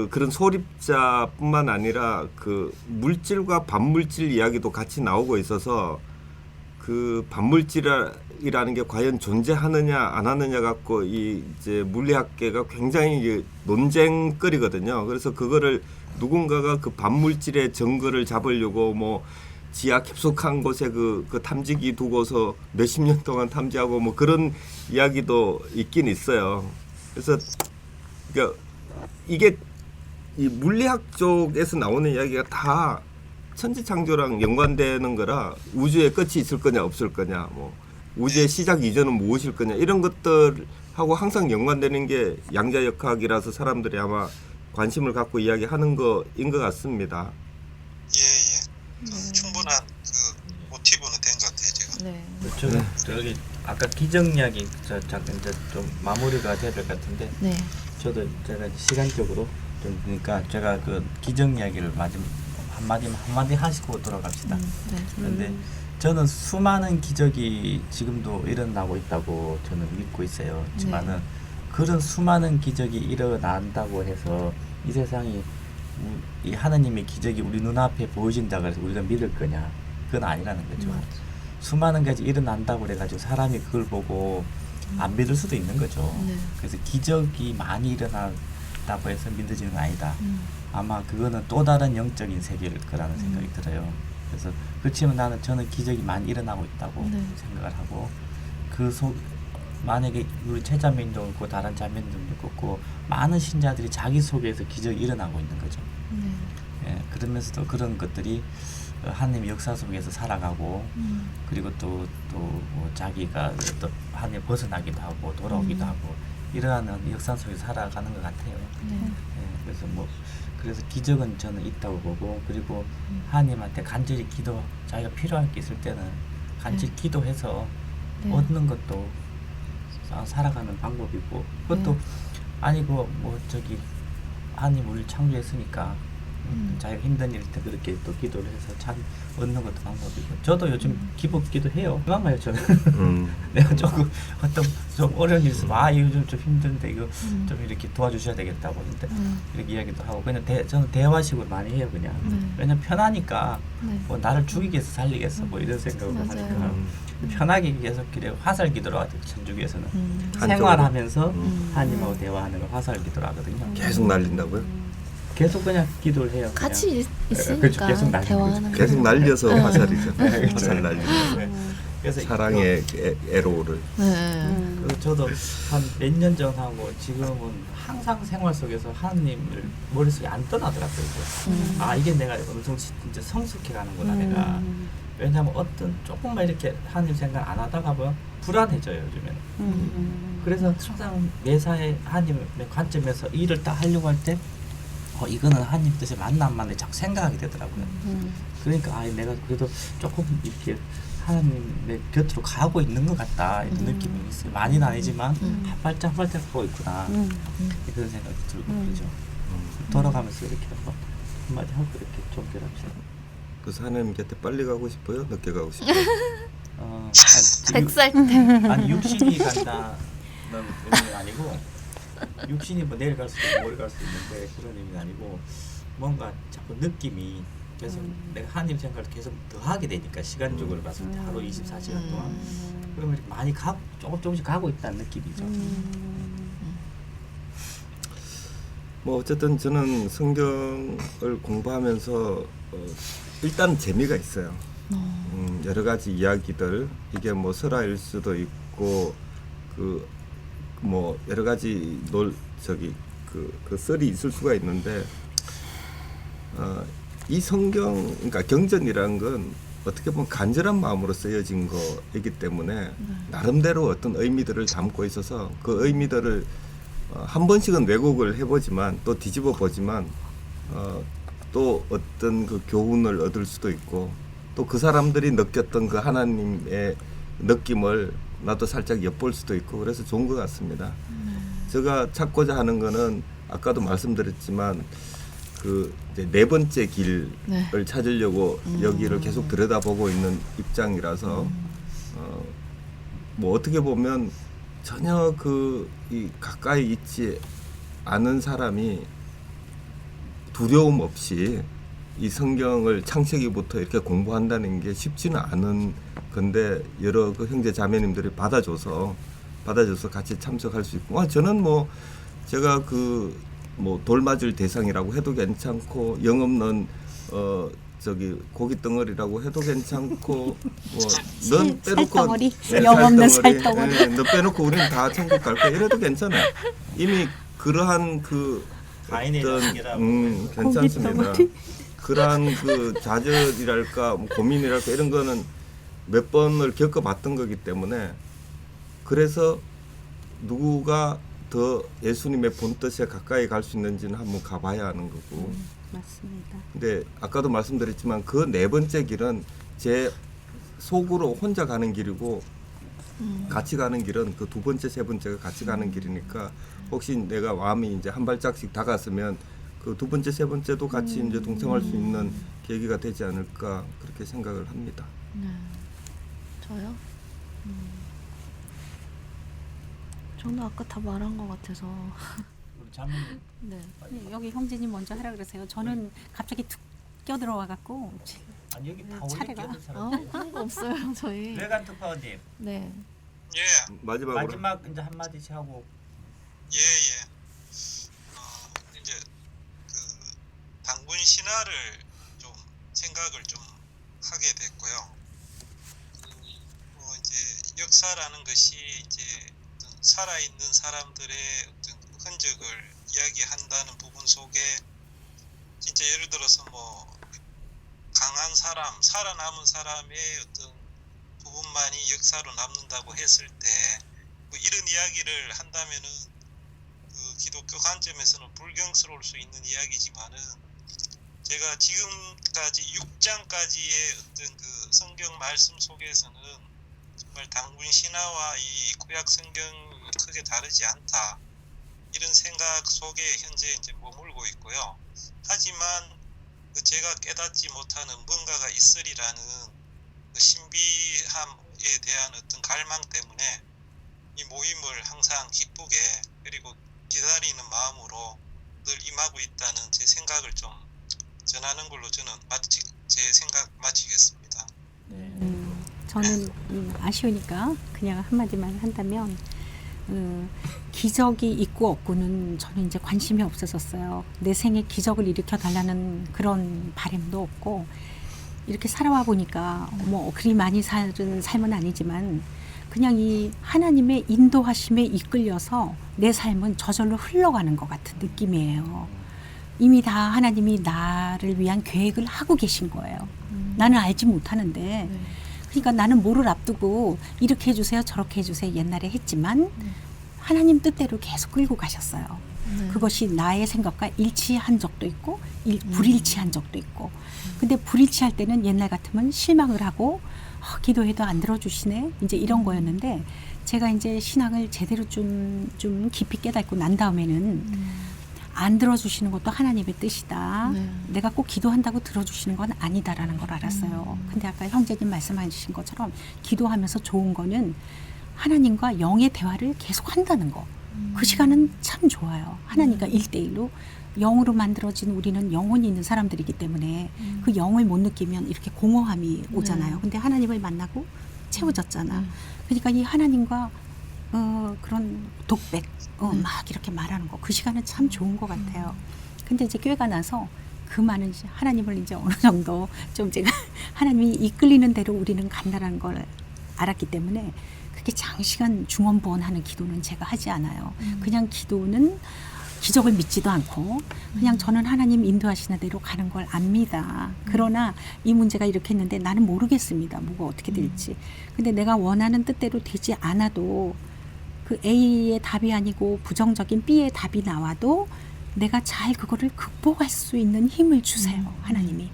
그런 소립자뿐만 아니라 그 물질과 반물질 이야기도 같이 나오고 있어서 그 반물질이라는 게 과연 존재하느냐 안 하느냐 갖고 이 이제 물리학계가 굉장히 논쟁거리거든요. 그래서 그거를 누군가가 그 반물질의 증거를 잡으려고 뭐 지하 깊숙한 곳에 그 탐지기 두고서 몇십 년 동안 탐지하고 뭐 그런 이야기도 있긴 있어요. 그래서 그러니까 이게 이 물리학 쪽에서 나오는 이야기가 다 천지창조랑 연관되는 거라 우주의 끝이 있을 거냐 없을 거냐 뭐 우주의 시작 이전은 무엇일 거냐 이런 것들하고 항상 연관되는 게 양자역학이라서 사람들이 아마 관심을 갖고 이야기하는 거인 것 같습니다. 충분한 그 모티브는 된 것 같아요, 제가. 네. 저기 아까 기적 이야기 이제 좀 마무리가 돼야 될 것 같은데 네. 저도 제가 시간적으로 좀 그러니까 제가 그 기적 이야기를 한마디 하시고 돌아갑시다. 그런데 저는 수많은 기적이 지금도 일어나고 있다고 저는 믿고 있어요. 하지만은 그런 수많은 기적이 일어난다고 해서 이 세상이 이 하나님의 기적이 우리 눈앞에 보여진다고 해서 우리가 믿을 거냐? 그건 아니라는 거죠. 수많은 가지 일어난다고 그래가지고 사람이 그걸 보고 안 믿을 수도 있는 거죠. 그래서 기적이 많이 일어난 있다고 해서 믿어지는 건 아니다. 아마 그거는 또 다른 영적인 세계일 거라는 생각이 들어요. 그래서 그렇지만 저는 기적이 많이 일어나고 있다고 네. 생각을 하고 만약에 우리 최자매님도 그렇고 다른 자매님도 그렇고 많은 신자들이 자기 속에서 기적이 일어나고 있는 거죠. 네. 예, 그러면서도 그런 것들이 하나님의 역사 속에서 살아가고 그리고 또 자기가 또 하나님 벗어나기도 하고 돌아오기도 하고 이러한 역사 속에서 살아가는 것 같아요. 네. 예, 그래서 기적은 저는 있다고 보고 그리고 하나님한테 간절히 자기가 필요할 게 있을 때는 간절히 기도해서 네. 얻는 것도 살아가는 방법이고 그것도 아니고 하나님 우리를 창조했으니까 자기가 힘든 일 때 그렇게 또 기도를 해서 참 얻는 것도 방법이고 저도 요즘 기도해요. 그만가요 저는. 내가 조금 좀 어려운 일 있으면 요즘 좀 힘든데 이거 좀 이렇게 도와주셔야 되겠다고 근데 이렇게 이야기도 하고 그냥 저는 대화식으로 많이 해요 그냥. 왜냐면 편하니까 네. 뭐 나를 죽이겠어 살리겠어 뭐 이런 생각을 맞아요. 하니까 편하게 계속 화살 기도로 하죠 천주교에서는. 한쪽으로. 생활하면서 하나님하고 대화하는 걸 화살 기도로 하거든요. 계속 날린다고요? 계속 그냥 기도를 해요. 그냥. 같이 있으니까 그렇죠. 계속 날리는 대화하는 거죠. 계속 날려서 화살이죠. 그렇죠. 화살 날리는 네. 그래서 사랑의 애로를. 네. 그래서 저도 한 몇 년 전 하고 지금은 항상 생활 속에서 하나님을 머릿속에 안 떠나더라고요. 이게 내가 엄청 진짜 성숙해 가는구나 내가. 왜냐하면 조금만 이렇게 하나님 생각 안 하다가 보면 불안해져요 요즘에는. 그래서 항상 매사에 하나님의 관점에서 일을 딱 하려고 할 때 이거는 하나님 뜻에 맞나 안 맞나 자꾸 생각하게 되더라고요. 그러니까 내가 그래도 조금 이렇게 하나님의 곁으로 가고 있는 것 같다 이런 느낌이 있어요. 많이는 아니지만 한 발짝 한 발짝 가고 있구나 그런 생각이 들고 그러죠. 돌아가면서 이렇게 한마디 하고 이렇게 좀 결합해요. 그래서 하나님 곁에 빨리 가고 싶어요? 늦게 가고 싶어요? 100살 때. 아니 육신이 간다는 의미는 아니고 육신이 뭐 내일 갈 수도 있고 모레 갈 수도 있는데 그런 의미는 아니고 뭔가 자꾸 느낌이 계속 내가 하나님 생각을 계속 더 하게 되니까 시간적으로 봤을 때 하루 24시간 동안 그러면 이렇게 많이 조금씩 가고 있다는 느낌이죠. 뭐 어쨌든 저는 성경을 공부하면서 일단 재미가 있어요. 여러 가지 이야기들 이게 뭐 설화일 수도 있고 뭐 여러 가지 그 썰이 있을 수가 있는데 이 성경 그러니까 경전이라는 건 어떻게 보면 간절한 마음으로 쓰여진 거이기 때문에 나름대로 어떤 의미들을 담고 있어서 그 의미들을 한 번씩은 왜곡을 해보지만 또 뒤집어 보지만 또 어떤 그 교훈을 얻을 수도 있고 또 그 사람들이 느꼈던 그 하나님의 느낌을 나도 살짝 엿볼 수도 있고 그래서 좋은 것 같습니다. 제가 찾고자 하는 거는 아까도 말씀드렸지만 이제 네 번째 길을 찾으려고 여기를 계속 들여다보고 있는 입장이라서 뭐 어떻게 보면 전혀 이 가까이 있지 않은 사람이 두려움 없이 이 성경을 창세기부터 이렇게 공부한다는 게 쉽지는 않은 건데 여러 그 형제 자매님들이 받아줘서 같이 참석할 수 있고 저는 뭐 제가 뭐 돌 맞을 대상이라고 해도 괜찮고 영없는 고기 덩어리라고 해도 괜찮고 넌 빼놓고 살덩어리 영없는 살덩어리 너 빼놓고 우리는 다 천국 갈 거야 이래도 괜찮아요. 이미 그러한 괜찮습니다. 그러한 좌절이랄까 고민이랄까 이런 거는 몇 번을 겪어봤던 거기 때문에 그래서 누구가 더 예수님의 본뜻에 가까이 갈 수 있는지는 한번 가봐야 하는 거고. 맞습니다. 근데 아까도 말씀드렸지만 그 네 번째 길은 제 속으로 혼자 가는 길이고 같이 가는 길은 그 두 번째, 세 번째가 같이 가는 길이니까 혹시 내가 마음이 이제 한 발짝씩 다갔으면 그 두 번째, 세 번째도 같이 이제 동참할 수 있는 계기가 되지 않을까 그렇게 생각을 합니다. 네. 저요? 저는 아까 다 말한 것 같아서. 네. 여기 형제님 먼저 하라 그러세요. 저는 갑자기 툭 껴들어와 갖고 아니 여기 다 차례가. 올려 사람. 그런 거 없어요 저희. 레간 특파원님 네. 예, 마지막으로 마지막 이제 한 마디씩 하고 예. 생각을 좀 하게 됐고요. 이제 역사라는 것이 이제 어떤 살아있는 사람들의 어떤 흔적을 이야기한다는 부분 속에 진짜 예를 들어서 뭐 강한 사람, 살아남은 사람의 어떤 부분만이 역사로 남는다고 했을 때 뭐 이런 이야기를 한다면은 그 기독교 관점에서는 불경스러울 수 있는 이야기지만은 제가 지금까지 6장까지의 어떤 그 성경 말씀 속에서는 정말 당군 신화와 이 구약 성경이 크게 다르지 않다 이런 생각 속에 현재 이제 머물고 있고요. 하지만 그 제가 깨닫지 못하는 뭔가가 있으리라는 그 신비함에 대한 어떤 갈망 때문에 이 모임을 항상 기쁘게 그리고 기다리는 마음으로 늘 임하고 있다는 제 생각을 좀 전하는 걸로 저는 제 생각 마치겠습니다. 저는 아쉬우니까 그냥 한마디만 한다면 기적이 있고 없고는 저는 이제 관심이 없어졌어요. 내 생에 기적을 일으켜 달라는 그런 바람도 없고 이렇게 살아와 보니까 뭐 그리 많이 살은 삶은 아니지만 그냥 이 하나님의 인도하심에 이끌려서 내 삶은 저절로 흘러가는 것 같은 느낌이에요. 이미 다 하나님이 나를 위한 계획을 하고 계신 거예요. 나는 알지 못하는데 그러니까 나는 뭐를 앞두고 이렇게 해주세요 저렇게 해주세요 옛날에 했지만 하나님 뜻대로 계속 끌고 가셨어요. 그것이 나의 생각과 일치한 적도 있고 불일치한 적도 있고 근데 불일치할 때는 옛날 같으면 실망을 하고 기도해도 안 들어주시네 이제 이런 거였는데 제가 이제 신앙을 제대로 좀 깊이 깨닫고 난 다음에는 안 들어주시는 것도 하나님의 뜻이다. 내가 꼭 기도한다고 들어주시는 건 아니다라는 걸 알았어요. 근데 아까 형제님 말씀하신 것처럼 기도하면서 좋은 거는 하나님과 영의 대화를 계속 한다는 거. 그 시간은 참 좋아요. 하나님과 1대1로 영으로 만들어진 우리는 영혼이 있는 사람들이기 때문에 그 영을 못 느끼면 이렇게 공허함이 오잖아요. 근데 하나님을 만나고 채워졌잖아. 그러니까 이 하나님과 그런 독백 막 이렇게 말하는 거 그 시간은 참 좋은 것 같아요. 근데 이제 교회가 나서 그 많은 하나님을 이제 어느 정도 좀 제가 하나님이 이끌리는 대로 우리는 간다라는 걸 알았기 때문에 그렇게 장시간 중언부언하는 기도는 제가 하지 않아요. 그냥 기도는 기적을 믿지도 않고 그냥 저는 하나님 인도하시는 대로 가는 걸 압니다. 그러나 이 문제가 이렇게 했는데 나는 모르겠습니다. 뭐가 어떻게 될지. 근데 내가 원하는 뜻대로 되지 않아도 그 A의 답이 아니고 부정적인 B의 답이 나와도 내가 잘 그거를 극복할 수 있는 힘을 주세요. 하나님이.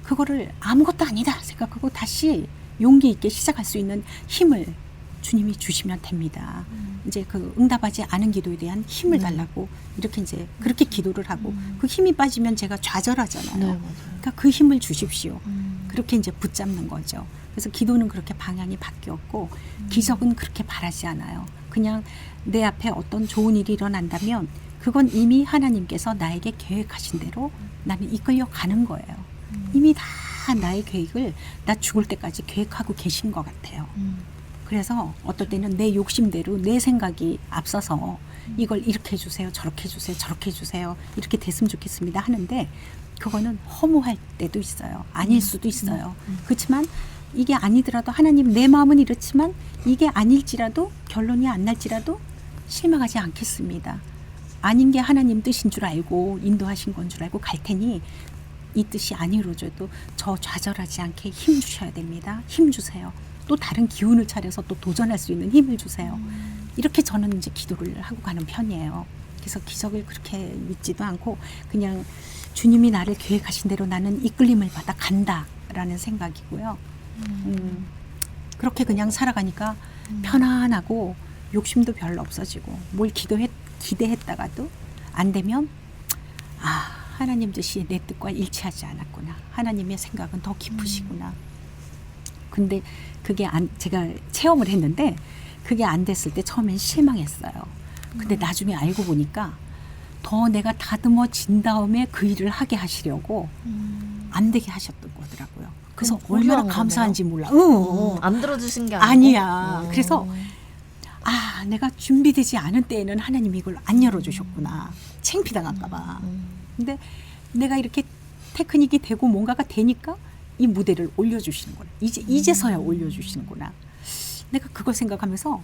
그거를 아무것도 아니다 생각하고 다시 용기 있게 시작할 수 있는 힘을 주님이 주시면 됩니다. 이제 그 응답하지 않은 기도에 대한 힘을 달라고 이렇게 이제 그렇게 기도를 하고 그 힘이 빠지면 제가 좌절하잖아요. 그러니까 그 힘을 주십시오. 그렇게 이제 붙잡는 거죠. 그래서 기도는 그렇게 방향이 바뀌었고 기적은 그렇게 바라지 않아요. 그냥 내 앞에 어떤 좋은 일이 일어난다면 그건 이미 하나님께서 나에게 계획하신 대로 나는 이끌려 가는 거예요. 이미 다 나의 계획을 나 죽을 때까지 계획하고 계신 것 같아요. 그래서 어떨 때는 내 욕심대로 내 생각이 앞서서 이걸 이렇게 해주세요 저렇게 해주세요 저렇게 해주세요 이렇게 됐으면 좋겠습니다 하는데 그거는 허무할 때도 있어요. 아닐 수도 있어요. 그렇지만 이게 아니더라도 하나님 내 마음은 이렇지만 이게 아닐지라도 결론이 안 날지라도 실망하지 않겠습니다. 아닌 게 하나님 뜻인 줄 알고 인도하신 건 줄 알고 갈 테니 이 뜻이 안 이루어져도 저 좌절하지 않게 힘 주셔야 됩니다. 힘 주세요. 또 다른 기운을 차려서 또 도전할 수 있는 힘을 주세요. 이렇게 저는 이제 기도를 하고 가는 편이에요. 그래서 기적을 그렇게 믿지도 않고 그냥 주님이 나를 계획하신 대로 나는 이끌림을 받아 간다라는 생각이고요. 그렇게 그냥 살아가니까 편안하고 욕심도 별로 없어지고 뭘 기대했다가도 안 되면 하나님 뜻이 내 뜻과 일치하지 않았구나. 하나님의 생각은 더 깊으시구나. 근데 그게 제가 체험을 했는데 그게 안 됐을 때 처음엔 실망했어요. 근데 나중에 알고 보니까 더 내가 다듬어진 다음에 그 일을 하게 하시려고 안 되게 하셨던 거더라고요. 그래서 얼마나 감사한지 몰라. 안 들어주신 게 아니야. 그래서 내가 준비되지 않은 때에는 하나님이 이걸 안 열어주셨구나. 창피당할까 봐. 근데 내가 이렇게 테크닉이 되고 뭔가가 되니까 이 무대를 올려주시는구나. 이제서야 올려주시는구나. 내가 그걸 생각하면서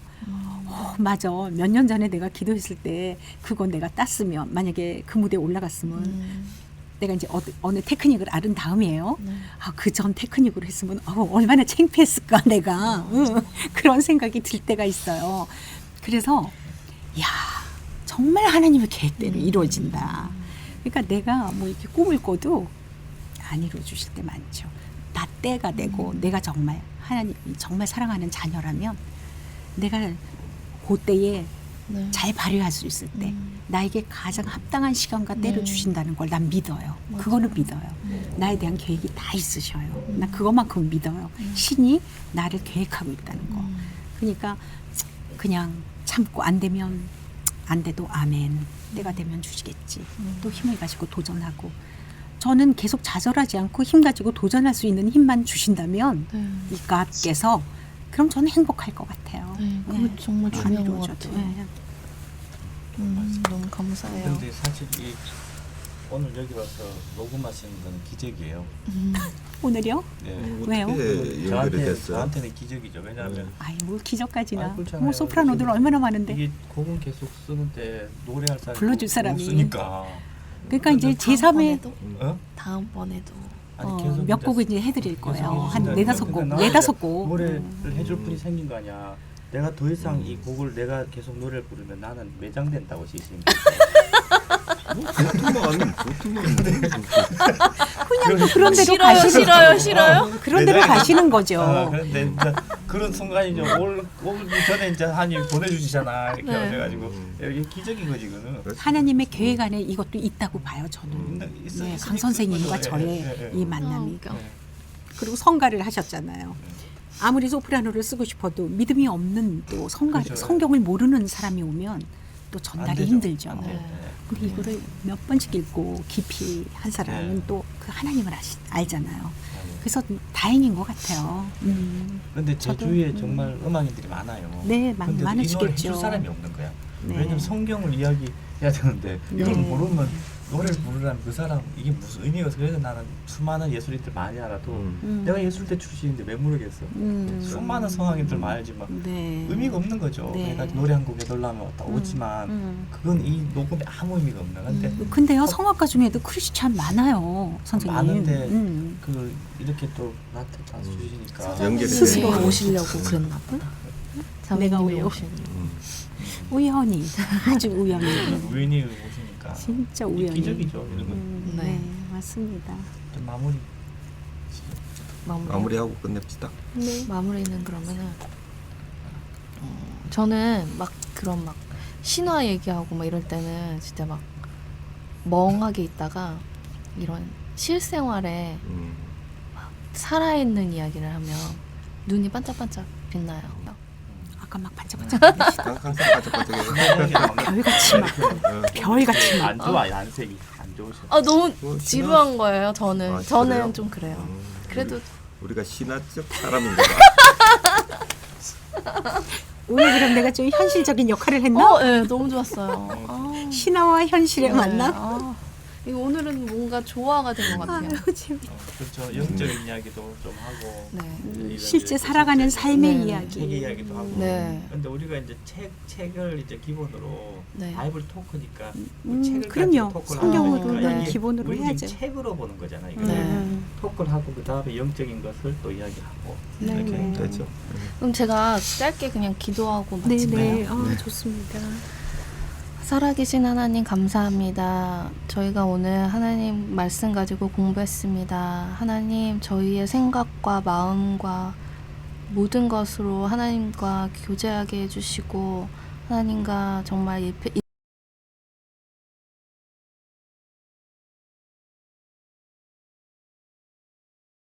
맞아. 몇 년 전에 내가 기도했을 때 그거 내가 땄으면 만약에 그 무대에 올라갔으면 내가 이제 어느 테크닉을 알은 다음이에요. 그 전 테크닉으로 했으면 얼마나 창피했을까 내가. 그런 생각이 들 때가 있어요. 그래서 야 정말 하나님의 계획대로 이루어진다. 그러니까 내가 뭐 이렇게 꿈을 꿔도 안 이루어 주실 때 많죠. 나 때가 되고 내가 정말 하나님 정말 사랑하는 자녀라면 내가 그때에 네. 잘 발휘할 수 있을 때 나에게 가장 합당한 시간과 때를 주신다는 걸 난 믿어요. 그거는 믿어요. 나에 대한 계획이 다 있으셔요. 난 그것만큼 믿어요. 신이 나를 계획하고 있다는 거. 그러니까 그냥 참고 안 되면 안 돼도 아멘. 때가 되면 주시겠지. 또 힘을 가지고 도전하고. 저는 계속 좌절하지 않고 힘 가지고 도전할 수 있는 힘만 주신다면 네. 이 갓께서 그럼 저는 행복할 것 같아요. 네, 그거 정말 안 중요한 것 이루어져도. 같아요. 네. 너무 감사해요. 근데 사실 이 오늘 여기 와서 녹음하시는 건 기적이에요. 오늘요? 네. 왜요? 어떻게 연결이 됐어요? 저한테는 기적이죠. 왜냐하면 아이 뭐 기적까지나. 그렇잖아요. 뭐 소프라노들 얼마나 많은데. 이게 곡은 계속 쓰는데 노래할 사람이 불러줄 사람이. 없으니까. 그러니까 이제 제3의 어? 다음번에도 아니, 계속 몇 이제 곡을 이제 해드릴 거예요. 한 해주신다는 4-5곡, 거니까 4-5곡. 노래를 해줄 분이 생긴 거 아니야. 내가 더 이상 이 곡을 내가 계속 노래를 부르면 나는 매장된다고 시시는 보통은 그냥 또 그런 대로 싫어요, 가시는 싫어요, 싫어요. 그런 대로 가시는 거죠. 그런데 이제 그런 순간이 이제 오기 전에 이제 하나님 보내주시잖아. 이렇게 네. 해가지고 이게 기적인 거지 그거는. 하나님의 계획 안에 이것도 있다고 봐요. 저는. 네, 강 선생님과 저의 이 만남이. 웃겨. 그리고 성가를 하셨잖아요. 아무리 소프라노를 쓰고 싶어도 믿음이 없는 또 그렇죠. 성경을 모르는 사람이 오면 또 안 전달이 되죠. 힘들죠. 안 돼. 근데 이거를 몇 번씩 읽고 깊이 한 사람은 네. 또 그 하나님을 알잖아요. 그래서 다행인 것 같아요. 그런데 제 저도, 주위에 정말 음악인들이 많아요. 네, 근데 이 노래 많으시겠죠. 해줄 사람이 없는 거야. 네. 왜냐면 성경을 이야기해야 되는데 이걸 네. 모르면 노래를 부르라면 그 사람 이게 무슨 의미가 있어. 그래서 나는 수많은 예술인들 많이 알아도 내가 예술대 출신인데 왜 모르겠어. 수많은 성악인들 많이 알지만 네. 의미가 없는 거죠. 네. 내가 노래 한 곡 해달라면 다 오지만 그건 이 녹음에 아무 의미가 없는 건데 근데요 성악가 중에도 크리스찬 많아요, 선생님. 많은데 그 이렇게 또 나한테 다 주시니까 연결이 스스로 되니까. 오시려고 그랬나 보다. 내가 사모님이 오려고. 오시려고. 우연히 아주 우연히 우연히 오시니까 진짜 이게 우연히. 기적이죠. 이런 건. 네, 맞습니다. 좀 마무리. 마무리하고 끝냅시다. 네. 마무리는 그러면은 저는 막 그런 막 신화 얘기하고 막 이럴 때는 진짜 막 멍하게 있다가 이런 실생활에 살아있는 이야기를 하면 눈이 반짝반짝 빛나요. 아까 막 반짝반짝 항상 반짝반짝해요. 별같이 막 별같이 막 안 좋아 안색이 안 좋으셔. 아 너무 뭐 지루한 거예요. 저는 아, 저는 그래요? 좀 그래요. 그래도 우리가 신화적 사람인가 봐. 오늘 그럼 내가 좀 현실적인 역할을 했나? 네, 너무 좋았어요. 아, 신화와 현실의 네, 만남? 아, 이거 오늘은 뭔가 조화가 된 것 같아요. 아유 재밌다. 그렇죠. 영적인 이야기도 좀 하고. 네. 이런 실제 이제 살아가는 삶의 네. 이야기. 세계 이야기도 하고. 네. 근데 우리가 이제 책을 이제 기본으로 네. 바이블 토크니까 그 책을 그럼요. 가지고 토크를 성경으로는 네. 이게 기본으로 우리 해야죠. 지금 책으로 보는 거잖아요. 이거. 네. 토크를 하고 그 다음에 영적인 것을 또 이야기하고 네, 이렇게 네. 되죠. 그럼 제가 짧게 그냥 기도하고 마칠까요? 네네. 아 좋습니다. 살아계신 하나님 감사합니다. 저희가 오늘 하나님 말씀 가지고 공부했습니다. 하나님 저희의 생각과 마음과 모든 것으로 하나님과 교제하게 해주시고 하나님과 정말